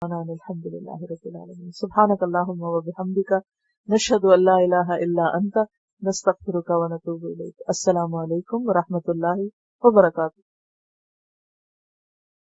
الحمدللہ رب العالمین. سبحانک اللہم و بحمدک نشہد ان لا الہ الا انت نستغفرک و نتوب الیک. السلام علیکم و رحمۃ اللہ وبرکاتہ.